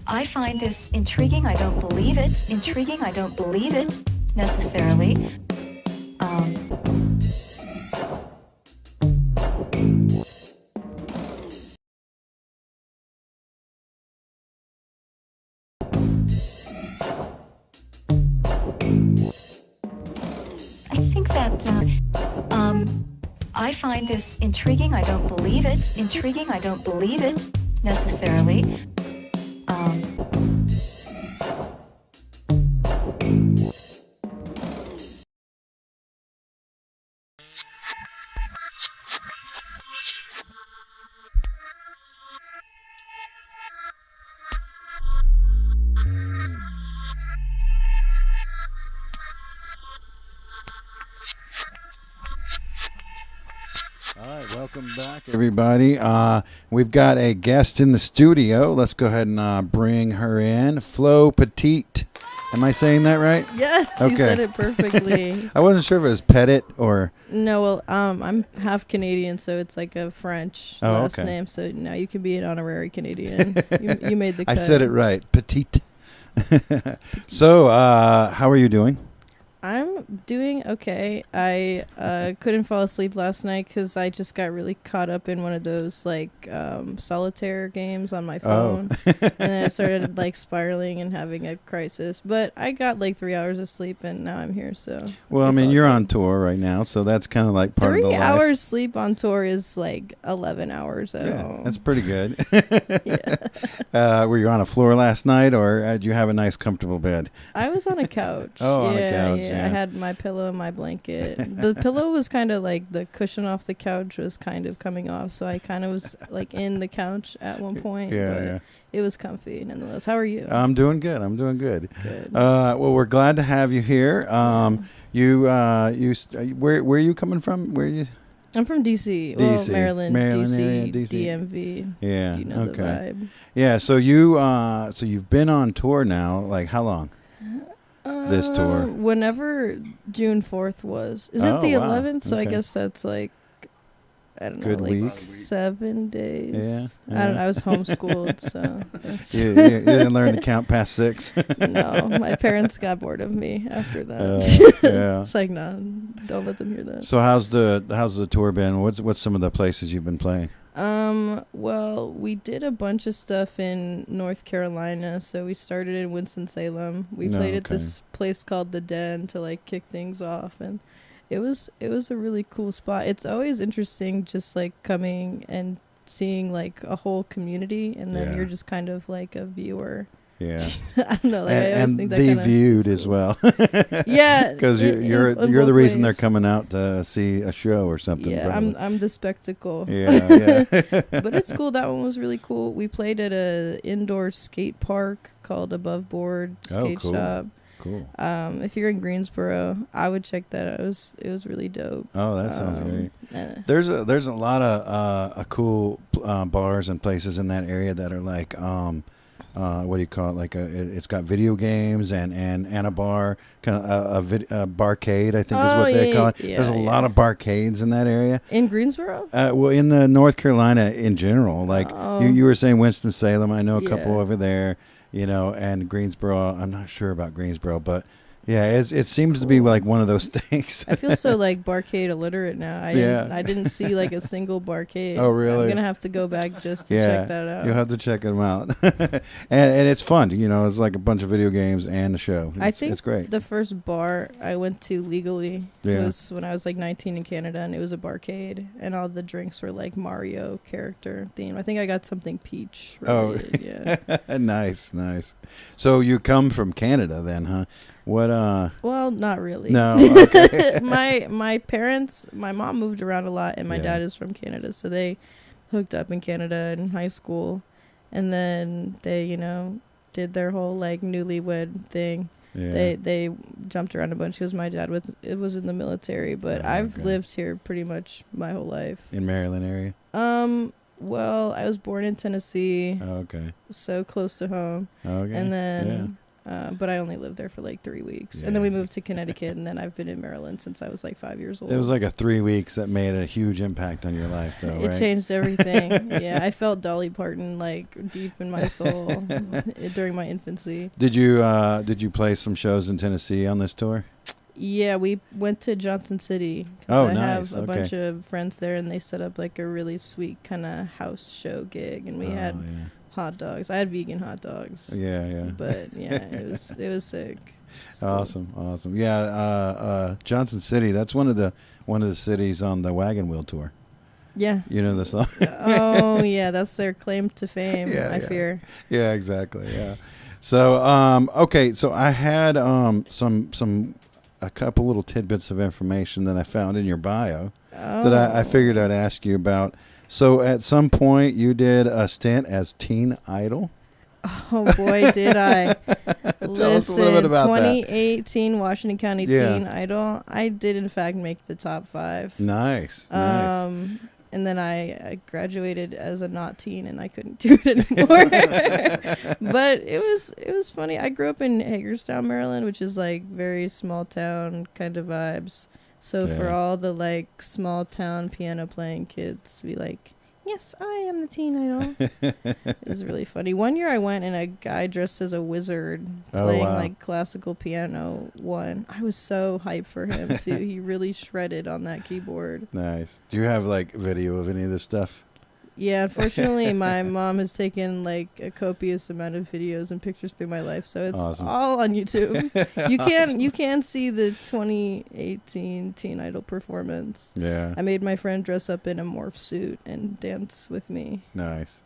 I find this intriguing. I don't believe it. Intriguing. I don't believe it necessarily. I think that I find this intriguing. I don't believe it. Intriguing. I don't believe it necessarily. Welcome back, everybody. We've got a guest in the studio. Let's go ahead and bring her in. Flo Petite. Am I saying that right? Yes, okay. You said it perfectly. I wasn't sure if it was Petit or... No, well, I'm half Canadian, so it's like a French last name. So now you can be an honorary Canadian. you made the cut. I said it right. Petite. So, how are you doing? I'm doing okay. I couldn't fall asleep last night because I just got really caught up in one of those like solitaire games on my phone, and then I started like spiraling and having a crisis. But I got like 3 hours of sleep, and now I'm here. So well, I mean, you're on tour right now, so that's kind of like part of the life. 3 hours sleep on tour is like 11 hours at home. That's pretty good. Were you on a floor last night, or did you have a nice, comfortable bed? I was on a couch. On a couch. Yeah. I had my pillow and my blanket. The pillow was kind of like the cushion off the couch was kind of coming off, so I kind of was like in the couch at one point. Yeah. It was comfy nonetheless. How are you? I'm doing good. Good. Good. Well, we're glad to have you here. Where are you coming from? Where are you? I'm from DC. Well, Maryland, DC, DMV. Yeah. You know the vibe. Yeah. So you've been on tour now. Like how long? This tour. Whenever June 4th was. Is it the 11th? So I guess that's like, I don't know, like week. 7 days. Yeah. I don't know. I was homeschooled, so. You didn't learn to count past 6? No. My parents got bored of me after that. It's like, no, don't let them hear that. So how's the tour been? What's some of the places you've been playing? Well, we did a bunch of stuff in North Carolina. So we started in Winston-Salem. We played at this place called The Den to like kick things off, and it was a really cool spot. It's always interesting just like coming and seeing like a whole community, and then you're just kind of like a viewer. Yeah. I don't know. Like, I always think that the viewed as well. Yeah. Because you're the reason they're coming out to see a show or something. Yeah, I'm the spectacle. Yeah. But it's cool. That one was really cool. We played at a indoor skate park called Above Board Skate Shop. Cool. If you're in Greensboro, I would check that out. It was really dope. Oh, that sounds great. There's a lot of cool bars and places in that area that are like what do you call it? Like it's got video games and a bar, kind of a barcade, I think is what they call it. There's a lot of barcades in that area. In Greensboro? Well, in the North Carolina in general, like you were saying Winston-Salem. I know a couple over there, and Greensboro. I'm not sure about Greensboro, but Yeah, it seems to be like one of those things. I feel so like barcade illiterate now. I didn't see like a single barcade. Oh, really? I'm gonna have to go back just to check that out. You'll have to check them out. and it's fun, you know. It's like a bunch of video games and a show. I think it's great. The first bar I went to legally was when I was like 19 in Canada, and it was a barcade, and all the drinks were like Mario character themed. I think I got something Peach related. Yeah. Nice. So you come from Canada then, huh? What Well, not really. No. Okay. my parents, my mom moved around a lot, and my dad is from Canada, so they hooked up in Canada in high school, and then they, you know, did their whole like newlywed thing. Yeah. They jumped around a bunch because my dad was in the military, but I've lived here pretty much my whole life. In Maryland area? Well, I was born in Tennessee. Oh, okay. So close to home. Okay. And then but I only lived there for like 3 weeks. And then we moved to Connecticut, and then I've been in Maryland since I was like 5 years old. It was like a 3 weeks that made a huge impact on your life, though, right? It changed everything. Yeah, I felt Dolly Parton like deep in my soul during my infancy. Did you play some shows in Tennessee on this tour? Yeah, we went to Johnson City. Oh, I nice. have a bunch of friends there, and they set up like a really sweet kind of house show gig, and we had hot dogs. I had vegan hot dogs. Yeah. But yeah, it was sick. Awesome. Yeah, Johnson City. That's one of the cities on the Wagon Wheel tour. Yeah. You know the song? Oh yeah, that's their claim to fame. I fear. Yeah, exactly. Yeah. So okay, so I had a couple little tidbits of information that I found in your bio that I figured I'd ask you about. So at some point you did a stint as teen idol. Oh boy, did I. Tell us a little bit about 2018 Washington County Teen Idol. I did in fact make the top 5. Nice. And then I graduated as a not teen, and I couldn't do it anymore. But it was funny. I grew up in Hagerstown, Maryland, which is like very small town kind of vibes. So for all the like small town piano playing kids to be like, yes, I am the teen idol. It was really funny. One year I went, and a guy dressed as a wizard playing like classical piano won. I was so hyped for him too. He really shredded on that keyboard. Nice. Do you have like video of any of this stuff? Yeah, unfortunately, my mom has taken like a copious amount of videos and pictures through my life, so it's all on YouTube. You can see the 2018 Teen Idol performance. Yeah. I made my friend dress up in a morph suit and dance with me. Nice.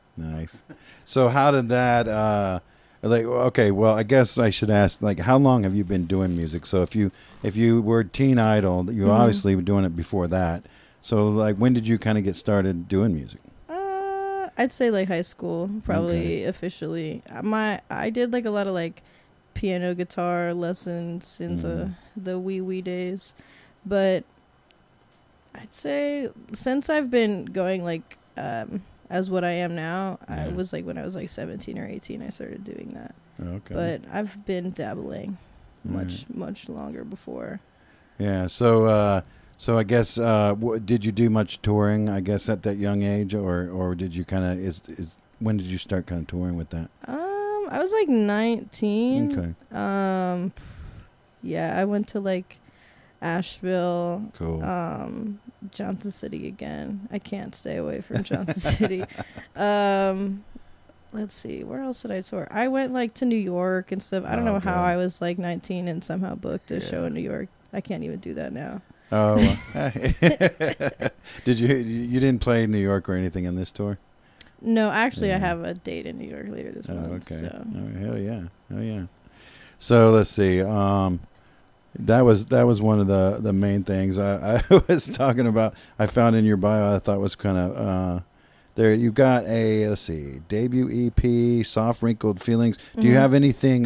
So how did that? Okay, well, I guess I should ask, like, how long have you been doing music? So if you were Teen Idol, you obviously were doing it before that. So like, when did you kind of get started doing music? I'd say like high school, probably officially. I did like a lot of like piano guitar lessons in the wee days, but I'd say since I've been going like as what I am now, I was like when I was like 17 or 18, I started doing that. Okay. But I've been dabbling much longer before. Yeah. So I guess did you do much touring? I guess at that young age, or did you kind of when did you start kind of touring with that? I was like 19. Okay. Yeah, I went to like Asheville. Cool. Johnson City again. I can't stay away from Johnson City. Let's see, where else did I tour? I went like to New York and stuff. I don't know how I was like 19 and somehow booked a show in New York. I can't even do that now. Oh, did you didn't play New York or anything on this tour? No, actually, I have a date in New York later this month. Okay. So. Oh, hell yeah. So let's see. That was one of the main things I was talking about. I found in your bio. I thought was kind of there. You got a debut EP, Soft Wrinkled Feelings. Do you have anything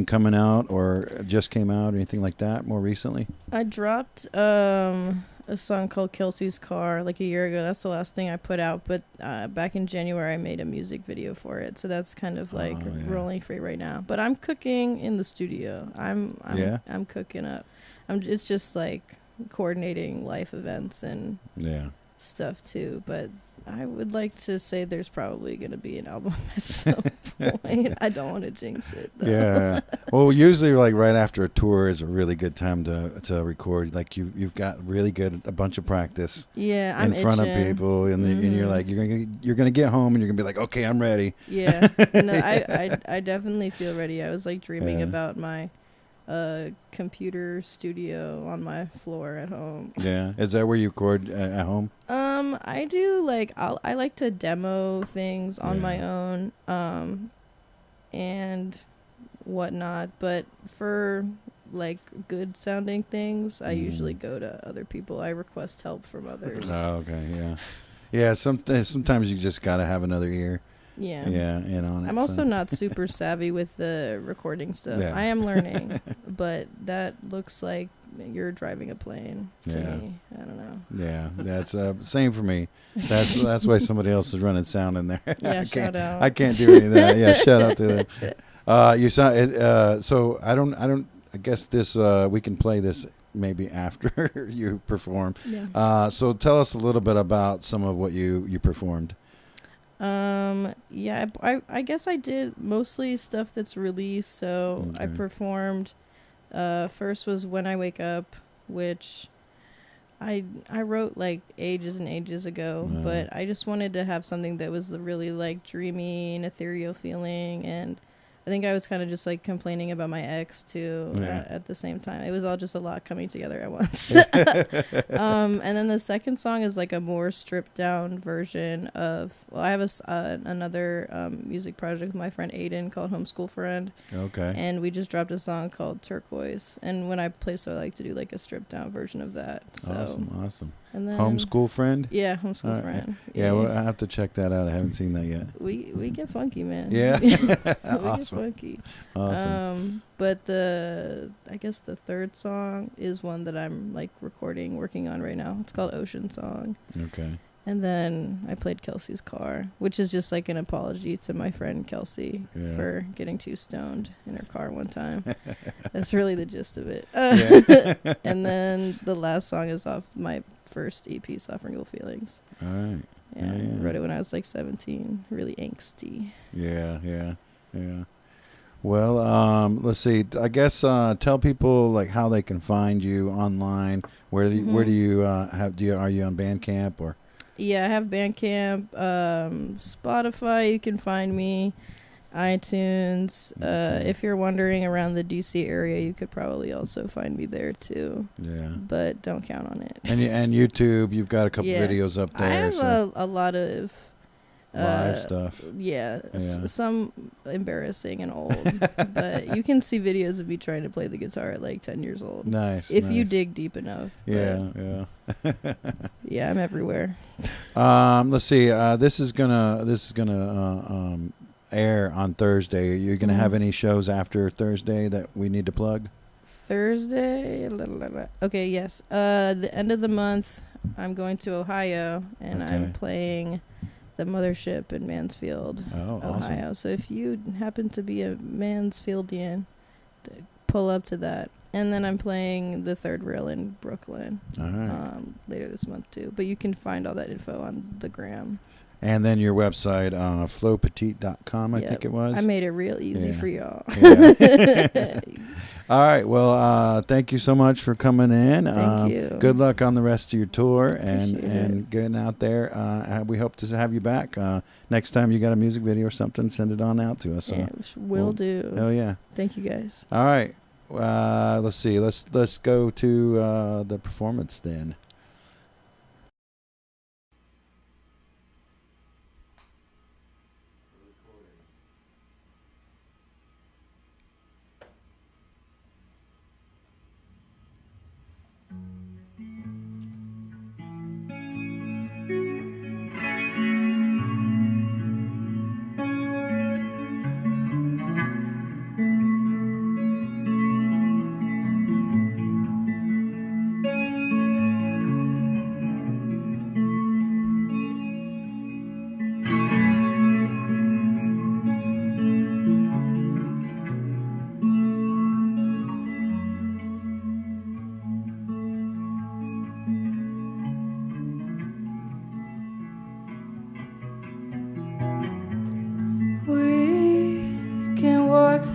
coming out or just came out or anything like that more recently? I dropped a song called Kelsey's Car like a year ago. That's the last thing I put out, but back in January I made a music video for it, so that's kind of like rolling free right now. But I'm cooking in the studio. I'm cooking up. It's just like coordinating life events and stuff too, but I would like to say there's probably going to be an album at some point. I don't want to jinx it, though. Yeah. Well, usually, like, right after a tour is a really good time to record. Like, you've got really a bunch of practice. Yeah, I'm in front itching. of people, and, and you're like, you're gonna get home, and you're gonna be like, okay, I'm ready. Yeah. No, I definitely feel ready. I was like dreaming about my computer studio on my floor at home. Yeah. Is that where you record at home? I do like I like to demo things on my own, and whatnot. But for like good sounding things, I usually go to other people. I request help from others. Oh, okay. Yeah. Yeah. Sometimes you just gotta have another ear. Yeah. Yeah. On it. I'm also not super savvy with the recording stuff. Yeah. I am learning, but that looks like you're driving a plane to me. I don't know. Yeah, that's same for me. That's why somebody else is running sound in there. Yeah, shout out. I can't do any of that. Yeah, shout out to them. You saw it. So I don't. I guess this we can play this maybe after you perform. Yeah. So tell us a little bit about some of what you performed. Yeah, I guess I did mostly stuff that's released. So I performed. First was When I Wake Up, which I wrote like ages and ages ago, but I just wanted to have something that was really like dreamy and ethereal feeling, and I think I was kind of just like complaining about my ex too at the same time. It was all just a lot coming together at once. And then the second song is like a more stripped down version of, well, I have another music project with my friend Aiden called Homeschool Friend. Okay. And we just dropped a song called Turquoise. And when I play, so I like to do like a stripped down version of that. So. Awesome. And then Homeschool Friend? Yeah, Homeschool Friend. Yeah, well, I have to check that out. I haven't seen that yet. We get funky, man. Yeah. We Awesome. get funky. Awesome. But I guess the third song is one that I'm like working on right now. It's called Ocean Song. Okay. And then I played Kelsey's Car, which is just like an apology to my friend Kelsey for getting too stoned in her car one time. That's really the gist of it. And then the last song is off my first EP, Suffering Will Feelings. All right. Yeah, I wrote it when I was like 17, really angsty. Yeah. Well, let's see. I guess tell people like how they can find you online. Where do you are you on Bandcamp or? Yeah, I have Bandcamp, Spotify. You can find me, iTunes. If you're wandering around the DC area, you could probably also find me there too. Yeah. But don't count on it. And YouTube, you've got a couple videos up there. I have a lot of live stuff. Yeah, some embarrassing and old, but you can see videos of me trying to play the guitar at like 10 years old. Nice. If you dig deep enough. Yeah. Yeah, I'm everywhere. Let's see. This is gonna air on Thursday. You're gonna have any shows after Thursday that we need to plug? Thursday. Okay. Yes. The end of the month, I'm going to Ohio, and I'm playing the Mothership in Mansfield, Ohio. Awesome. So if you happen to be a Mansfieldian, pull up to that. And then I'm playing the Third Rail in Brooklyn later this month too. But you can find all that info on the gram. And then your website, flowpetite.com, I think it was. I made it real easy for y'all. Yeah. All right. Well, thank you so much for coming in. Thank you. Good luck on the rest of your tour and getting out there. We hope to have you back. Next time you got a music video or something, send it on out to us. Yeah, will do. Oh, yeah. Thank you, guys. All right. Let's see. Let's go to the performance then.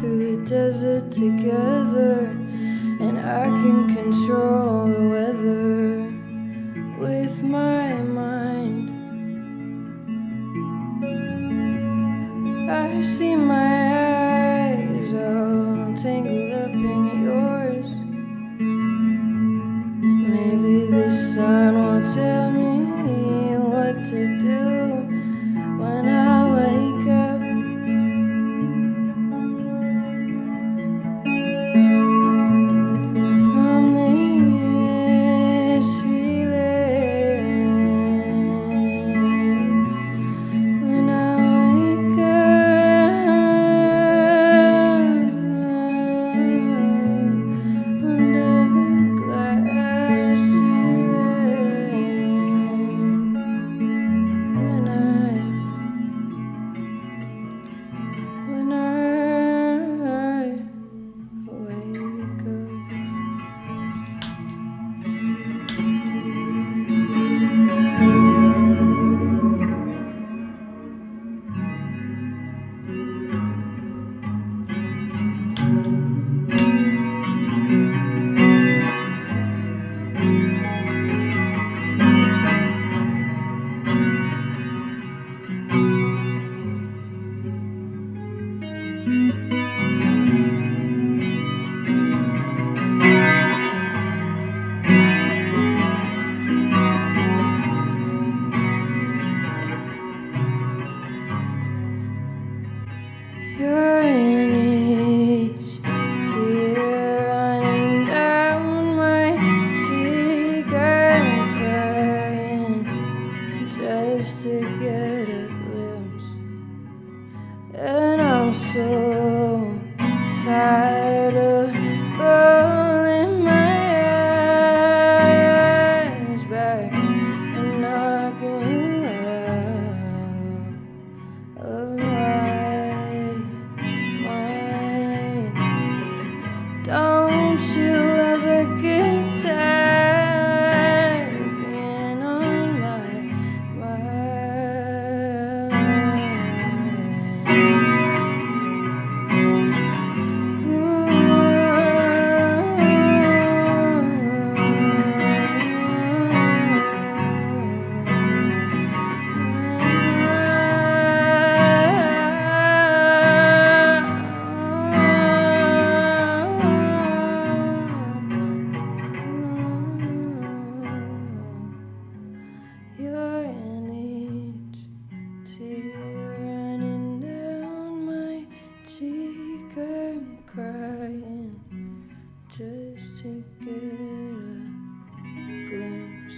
through the desert together, and I can control the weather with my mind. I see my eyes all tangled up in yours. Maybe the sun will tell me what to do when I wake up. From this feeling, when I wake up under the glass ceiling, when I wake up. You're in each tear running down my cheek. I'm crying just to get a glimpse, and I'm so tired of rolling my eyes back and knocking you out of my mind. Don't you ever get tired of being on my You're in each tear running down my cheek. I'm crying just to get a glimpse.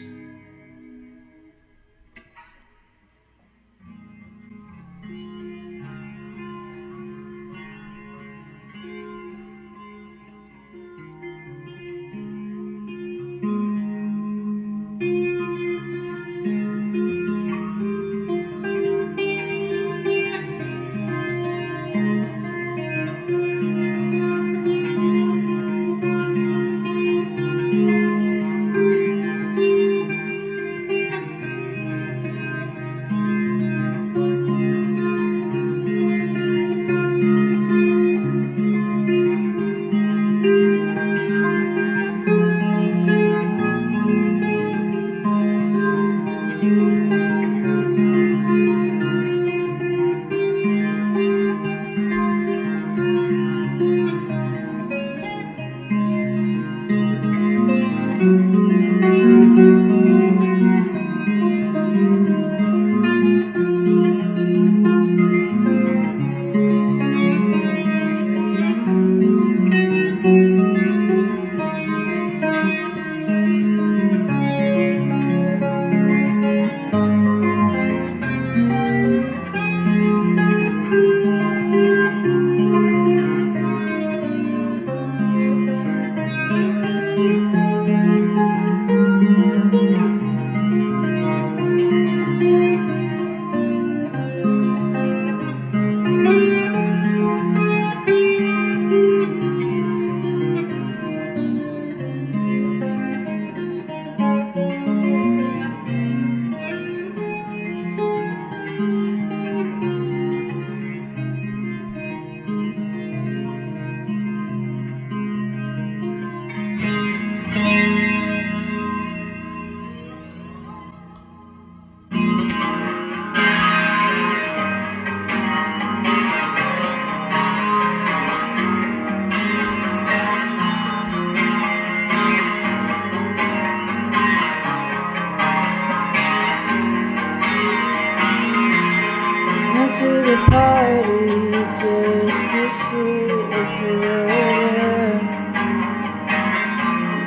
see if you were there.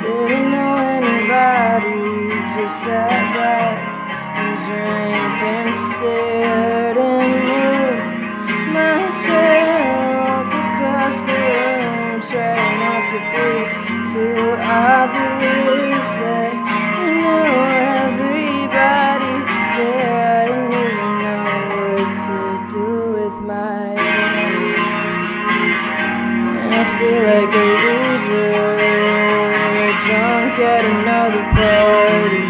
Didn't know anybody, just sat back and drank and stared and moved myself across the room, trying not to be too obvious that you know everybody there. I didn't even know what to do with my hands, and I feel like a loser, drunk at another party,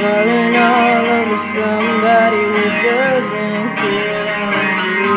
falling all over somebody who doesn't get on me.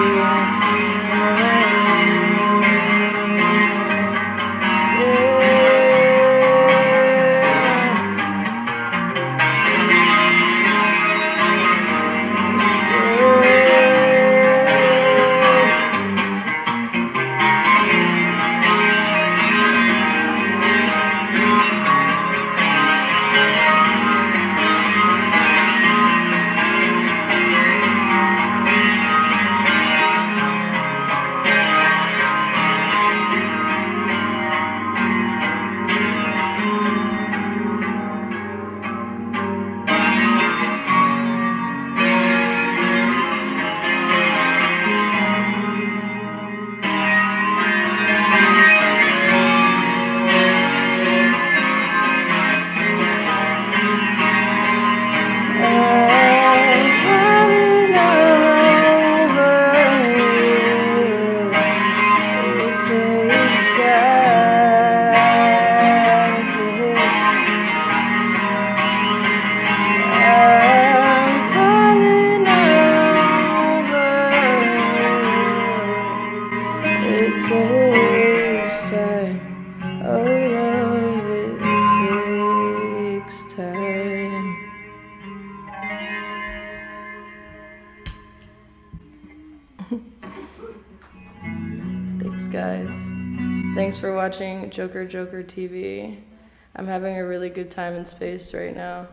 Thanks for watching Joker Joker TV. I'm having a really good time in space right now.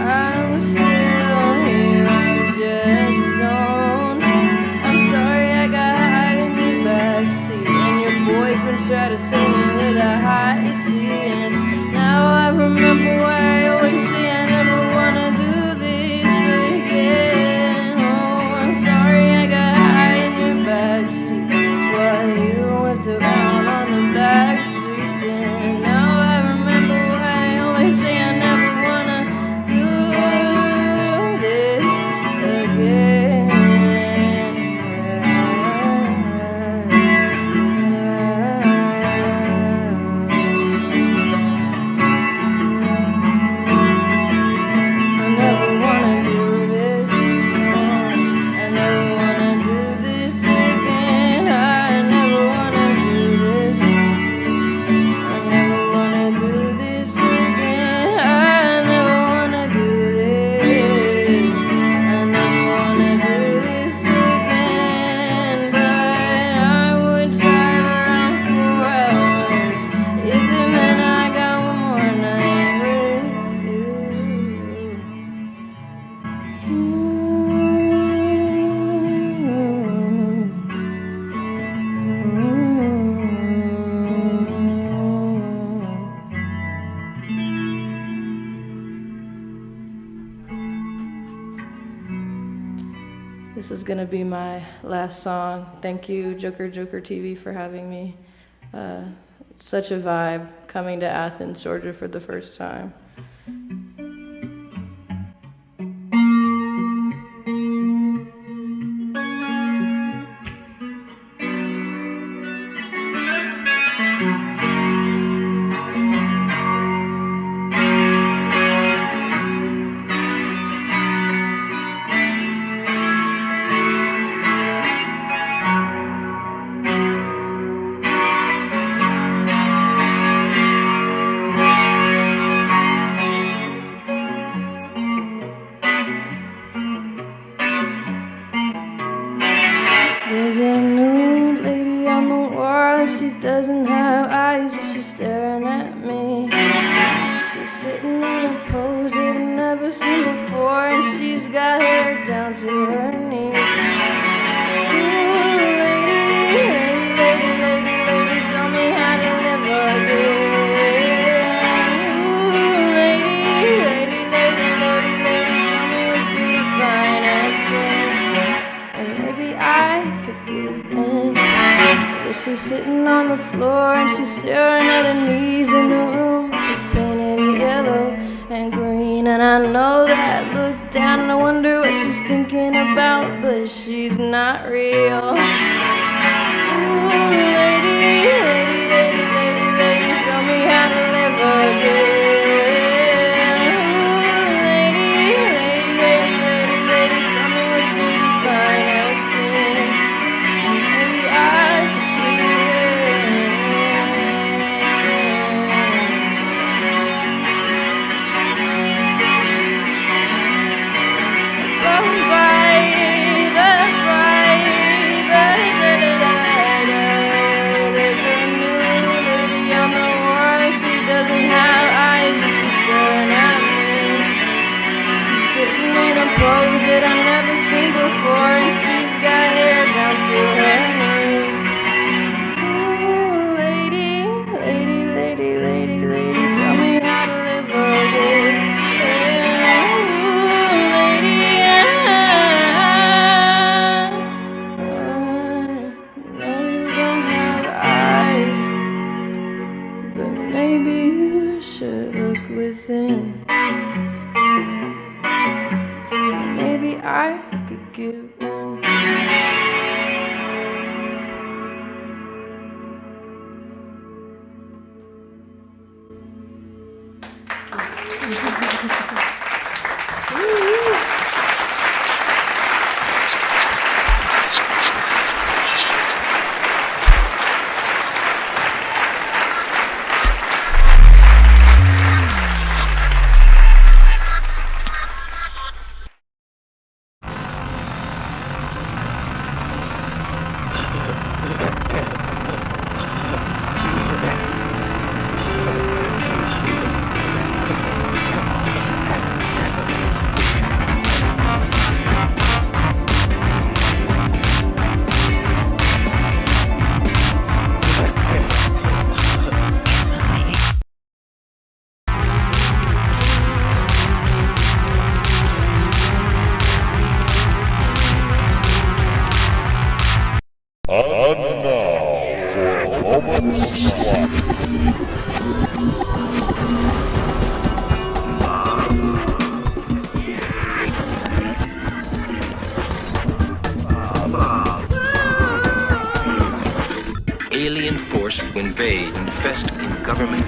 I'm still here, I'm just stoned. try to save me with a high sea. And now I remember why I always say I never wanna do this again. Oh, I'm sorry I got high in your backseat while you whipped around on the back streets. And now I remember why I always say I never wanna do this again. This is gonna be my last song. Thank you, JOKERJOKERtv, for having me. It's such a vibe coming to Athens, Georgia for the first time. There's a nude lady on the wall. She doesn't have eyes, she's staring at me. She's sitting in a pose that I've never seen before, and she's got hair down to her knees. Ooh, lady, lady, lady, lady, lady, tell me how to live again. Ooh, lady, lady, lady, lady, lady, tell me what's to define as sin. And maybe I could give in. But she's sitting on the floor and she's staring at her knees in the room. It's painted yellow and green, and I know that I look down and I wonder what she's thinking about, but she's not real. Ooh, lady, lady, lady, lady, lady, tell me how to live again. Ooh, lady, lady, lady, lady, lady, tell me what to define as sin. Maybe I could be There's a new lady on the wall. She doesn't have eyes and she's staring at me. She's sitting in a pose that I've never seen before, and she's got hair down to her knees. Ooh, lady, lady, lady, lady, lady, tell me how to live again. Yeah, ooh, lady, I know you don't have eyes, but maybe you should look within. Maybe I could give in. Alien force to invade, infest in government.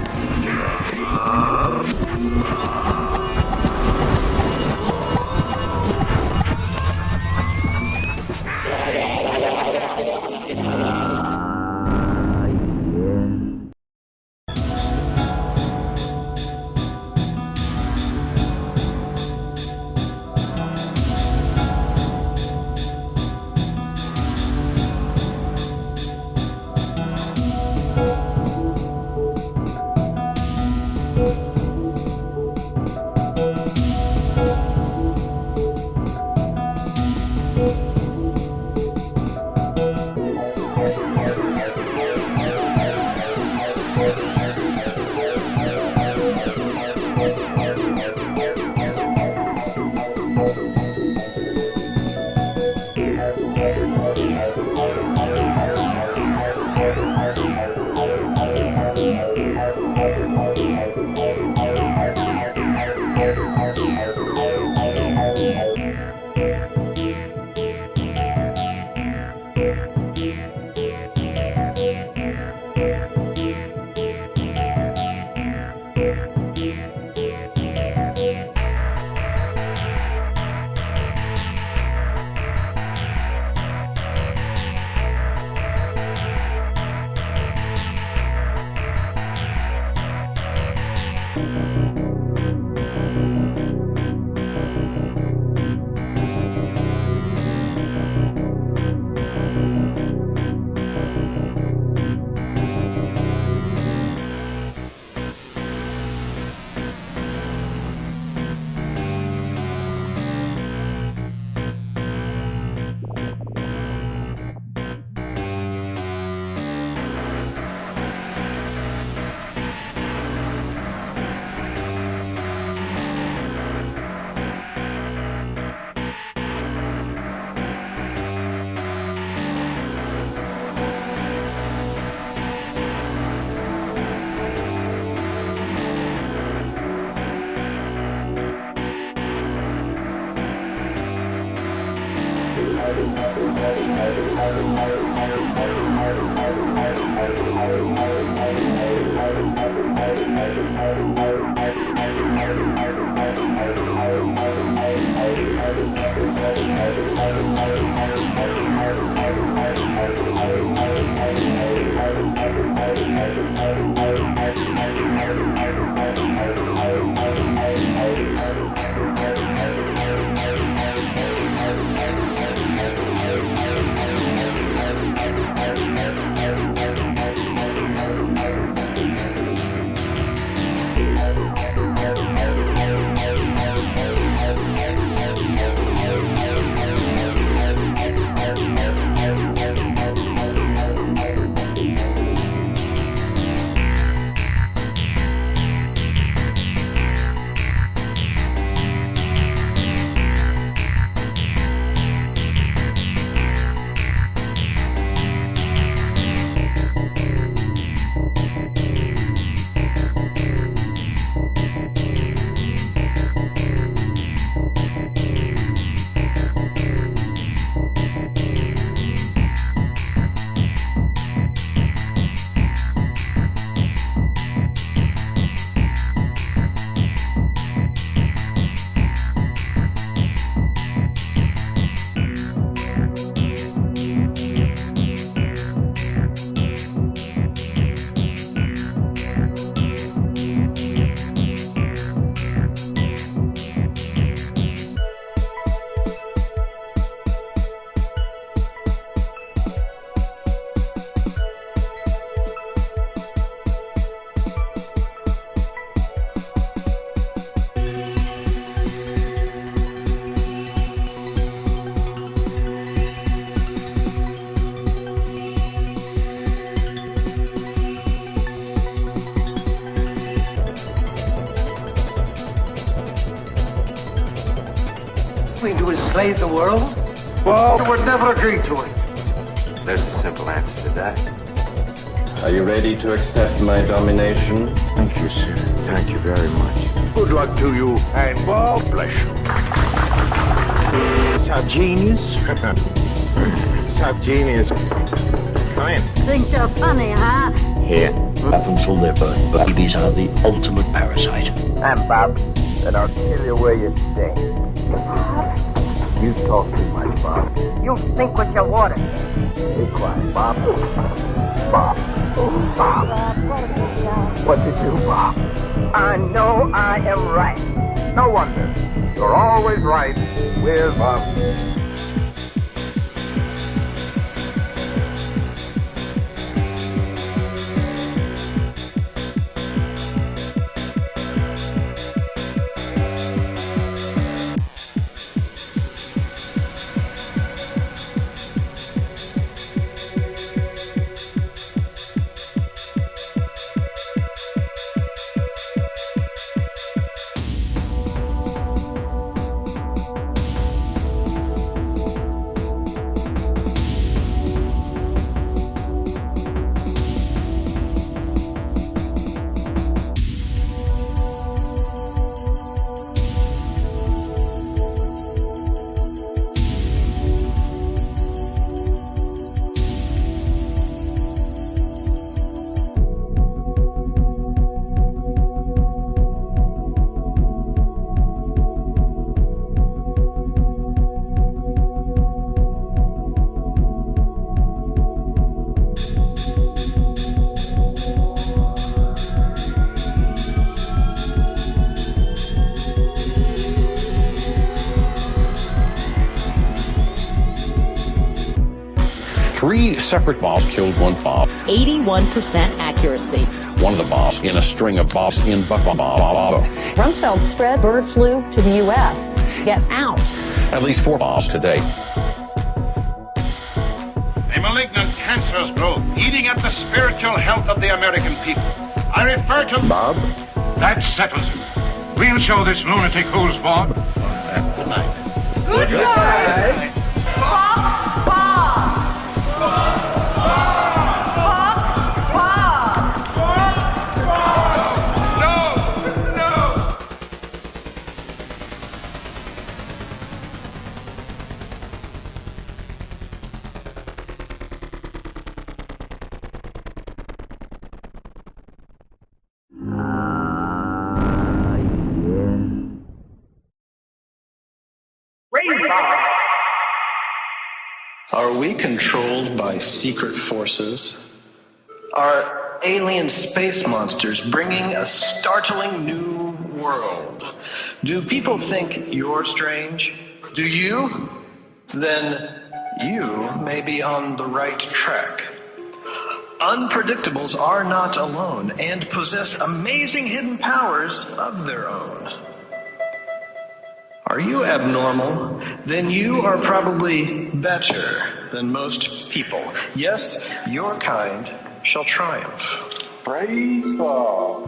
To enslave the world? Well, I would never agree to it. There's a simple answer to that. Are you ready to accept my domination? Thank you, sir. Thank you very much. Good luck to you, and God bless you. Subgenius? Subgenius. Come in. Think you're funny, huh? Here, happen to liver. Babies are the ultimate parasite. I'm Bob, and I'll tell you where you stay. You talk too much, Bob. You think with your water. Be quiet, Bob. Bob. Bob. What did you do, Bob? I know I am right. No wonder. You're always right. Where's Bob? 3 separate bombs killed one bomb. 81% accuracy. One of the bombs in a string of bombs in Rumsfeld spread bird flu to the U.S. Get out. At least 4 bombs today. A malignant, cancerous growth eating at the spiritual health of the American people. I refer to Bob. That settles it. We'll show this lunatic who's Bob. Good night. Good night. Are we controlled by secret forces? Are alien space monsters bringing a startling new world? Do people think you're strange? Do you? Then you may be on the right track. Unpredictables are not alone and possess amazing hidden powers of their own. Are you abnormal? Then you are probably better than most people. Yes, your kind shall triumph. Praise God.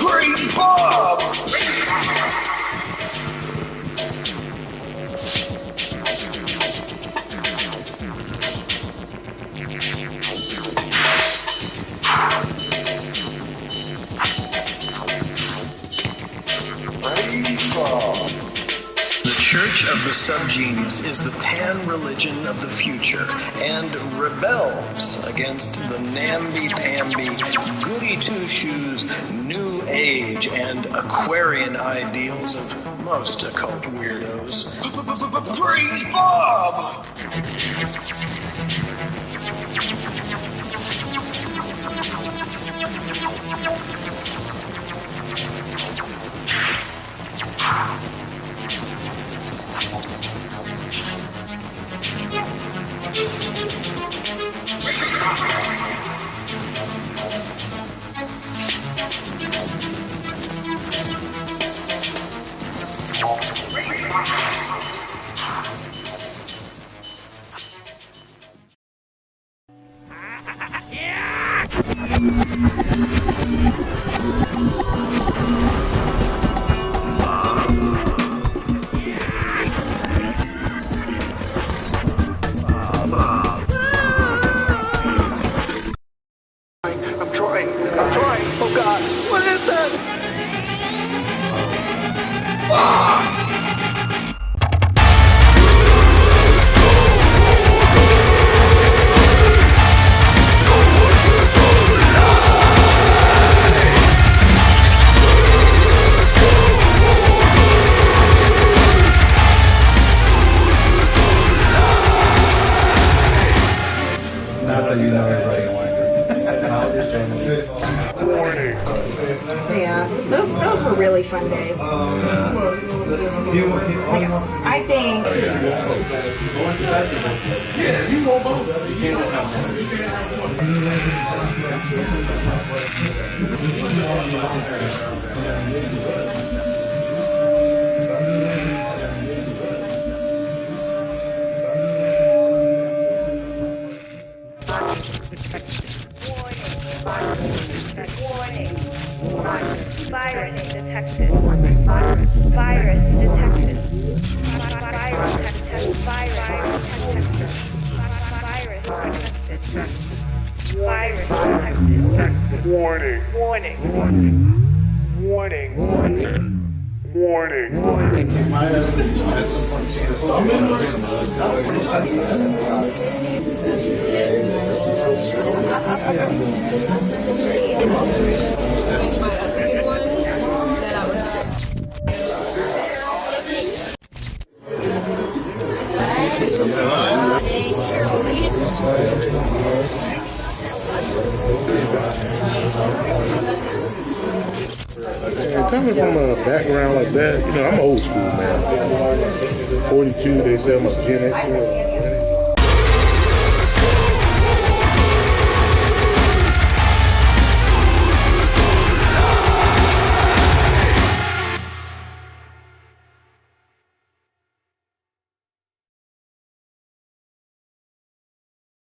Praise Bob! The Church of the Subgenius is the pan-religion of the future and rebels against the namby-pamby, goody-two-shoes, new age and Aquarian ideals of most occult weirdos. Praise Bob! I'm trying. Oh God, what is that? Not that you know everybody. Yeah, those were really fun days. Like, I think. Virus detected. Virus detected. Virus detected. Virus detected. Warning. Warning. Warning. Warning. Coming from a background like that, you know, I'm old school, man. 42, they say I'm a Gen X.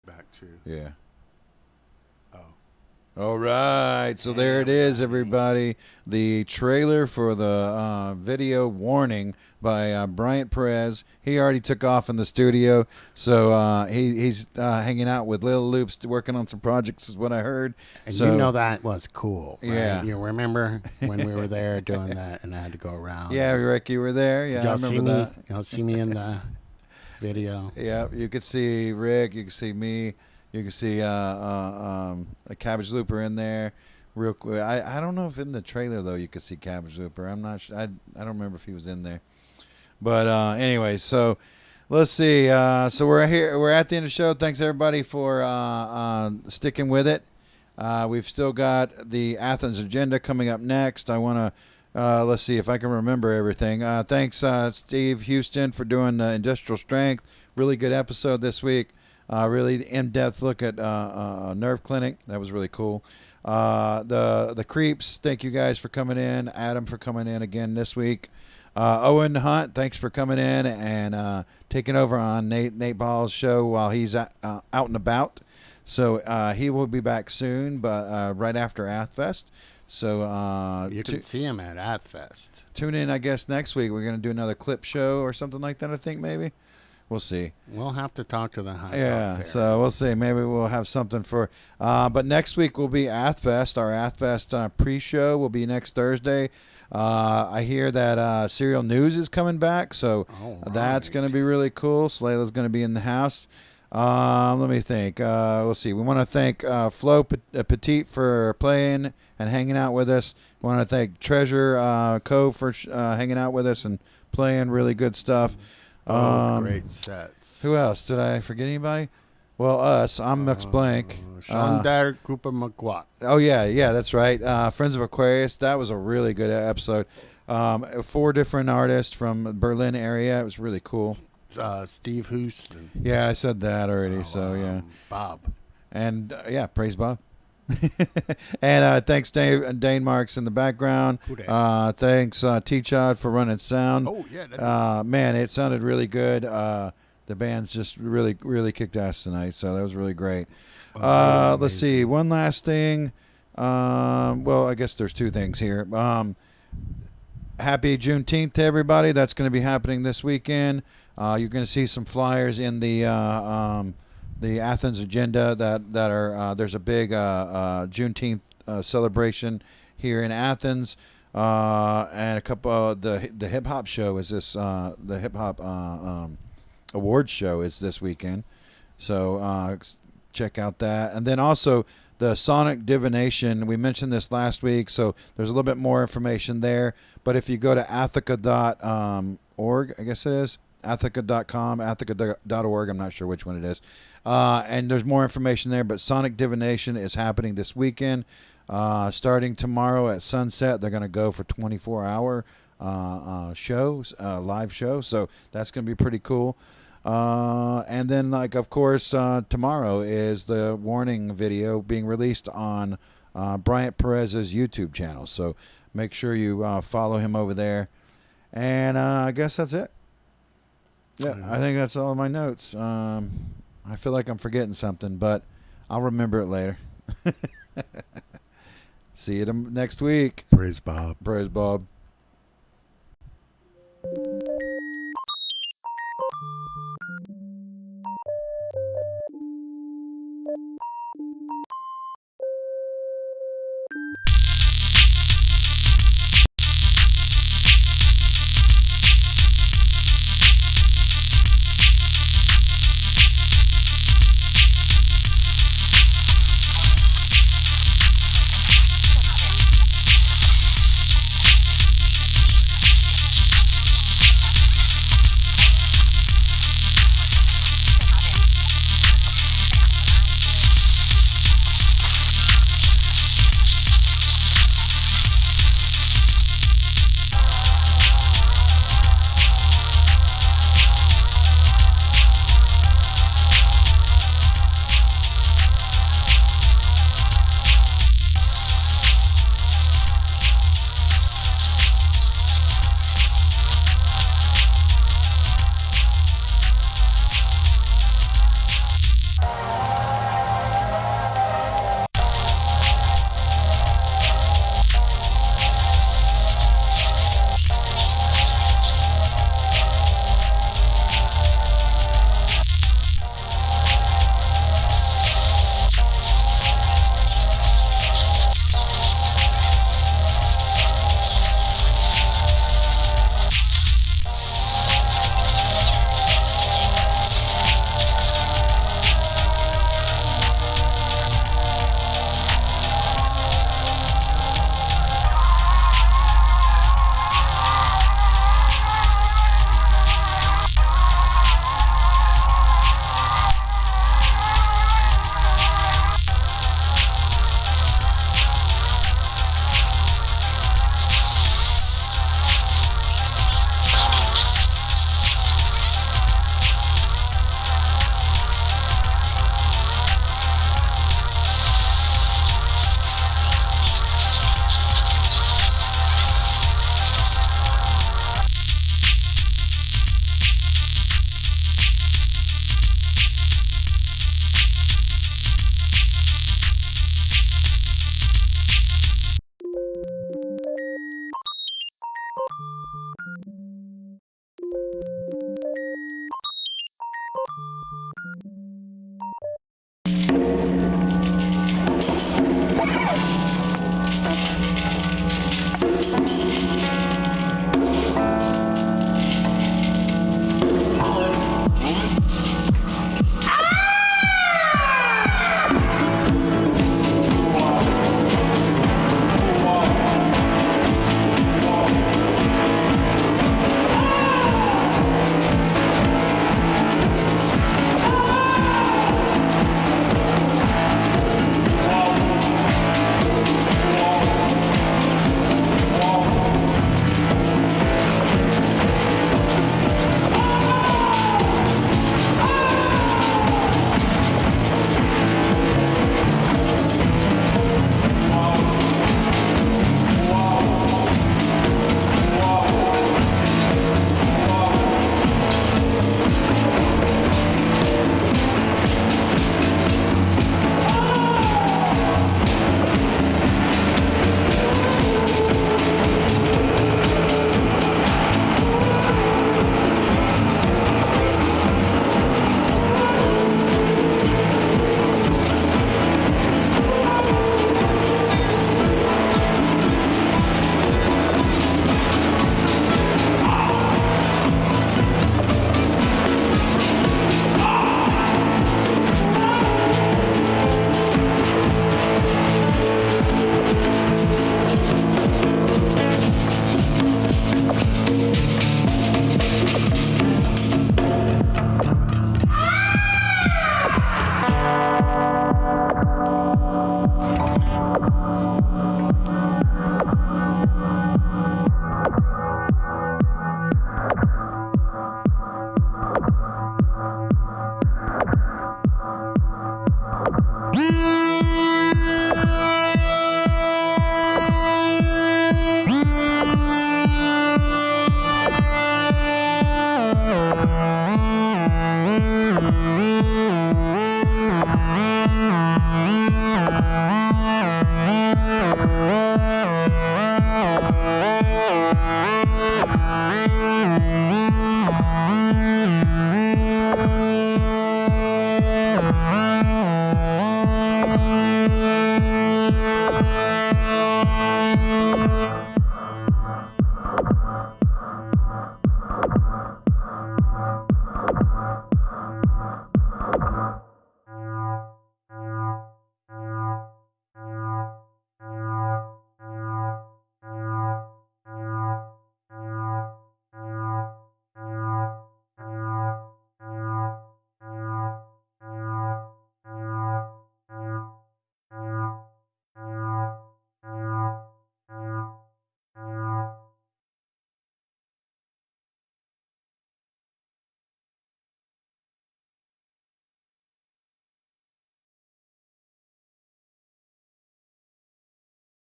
Back to. Yeah. All right, so there it is, everybody. The trailer for the video Warning by Bryant Perez. He already took off in the studio, so he's hanging out with Lil Loops, working on some projects, is what I heard. And so, you know that was cool, right? Yeah. You remember when we were there doing that, and I had to go around. Yeah, Rick, you were there. Yeah, I remember that. Y'all see me in the video. Yeah, you could see Rick, you could see me. You can see a Cabbage Looper in there, real quick. I don't know if in the trailer though you could see Cabbage Looper. I'm not sure. I don't remember if he was in there. But anyway, so let's see. So we're here. We're at the end of the show. Thanks everybody for sticking with it. We've still got the Athens agenda coming up next. I want to let's see if I can remember everything. Thanks Steve Houston for doing Industrial Strength. Really good episode this week. Really in-depth look at Nerve Clinic. That was really cool. The Creeps, thank you guys for coming in. Adam for coming in again this week. Owen Hunt, thanks for coming in and taking over on Nate Ball's show while he's out and about. So he will be back soon, but right after Athfest. So you can see him at Athfest. Tune in, I guess, next week. We're going to do another clip show or something like that, I think, maybe. We'll see. We'll have to talk to the high. Yeah, so we'll see. Maybe we'll have something for. But next week will be Athfest. Our Athfest pre-show will be next Thursday. I hear that Serial News is coming back, so that's going to be really cool. Slayla's going to be in the house. Let me think. Let's see. We want to thank Flo Petite for playing and hanging out with us. We want to thank Treasure Cove for hanging out with us and playing really good stuff. Great sets. Who else? Did I forget anybody? Well, us. I'm Mux Blank. Sean Derrick, Cooper Marquardt. Oh, yeah, that's right. Friends of Aquarius. That was a really good episode. 4 different artists from Berlin area. It was really cool. Steve Houston. Yeah, I said that already. So, yeah. Bob. And, praise Bob. And thanks Dain Marx in the background. Thanks T.Chodd for running sound. Oh yeah, man, it sounded really good. The band's just really kicked ass tonight, so that was really great. Let's see. One last thing. Well, I guess there's two things here. Happy Juneteenth to everybody. That's going to be happening this weekend. You're going to see some flyers in the Athens agenda that are there's a big Juneteenth celebration here in Athens, and a couple the hip hop show is this the hip hop awards show is this weekend. So check out that, and then also the sonic divination. We mentioned this last week, so there's a little bit more information there. But if you go to athica.org, I guess it is, athica.com, athica.org, I'm not sure which one it is. And there's more information there, but sonic divination is happening this weekend. Starting tomorrow at sunset, they're going to go for 24-hour shows, live shows. So that's going to be pretty cool. And then, like, of course, tomorrow is the warning video being released on Bryant Perez's YouTube channel. So make sure you follow him over there. And I guess that's it. Yeah, I think that's all my notes. I feel like I'm forgetting something, but I'll remember it later. See you next week. Praise Bob. Praise Bob.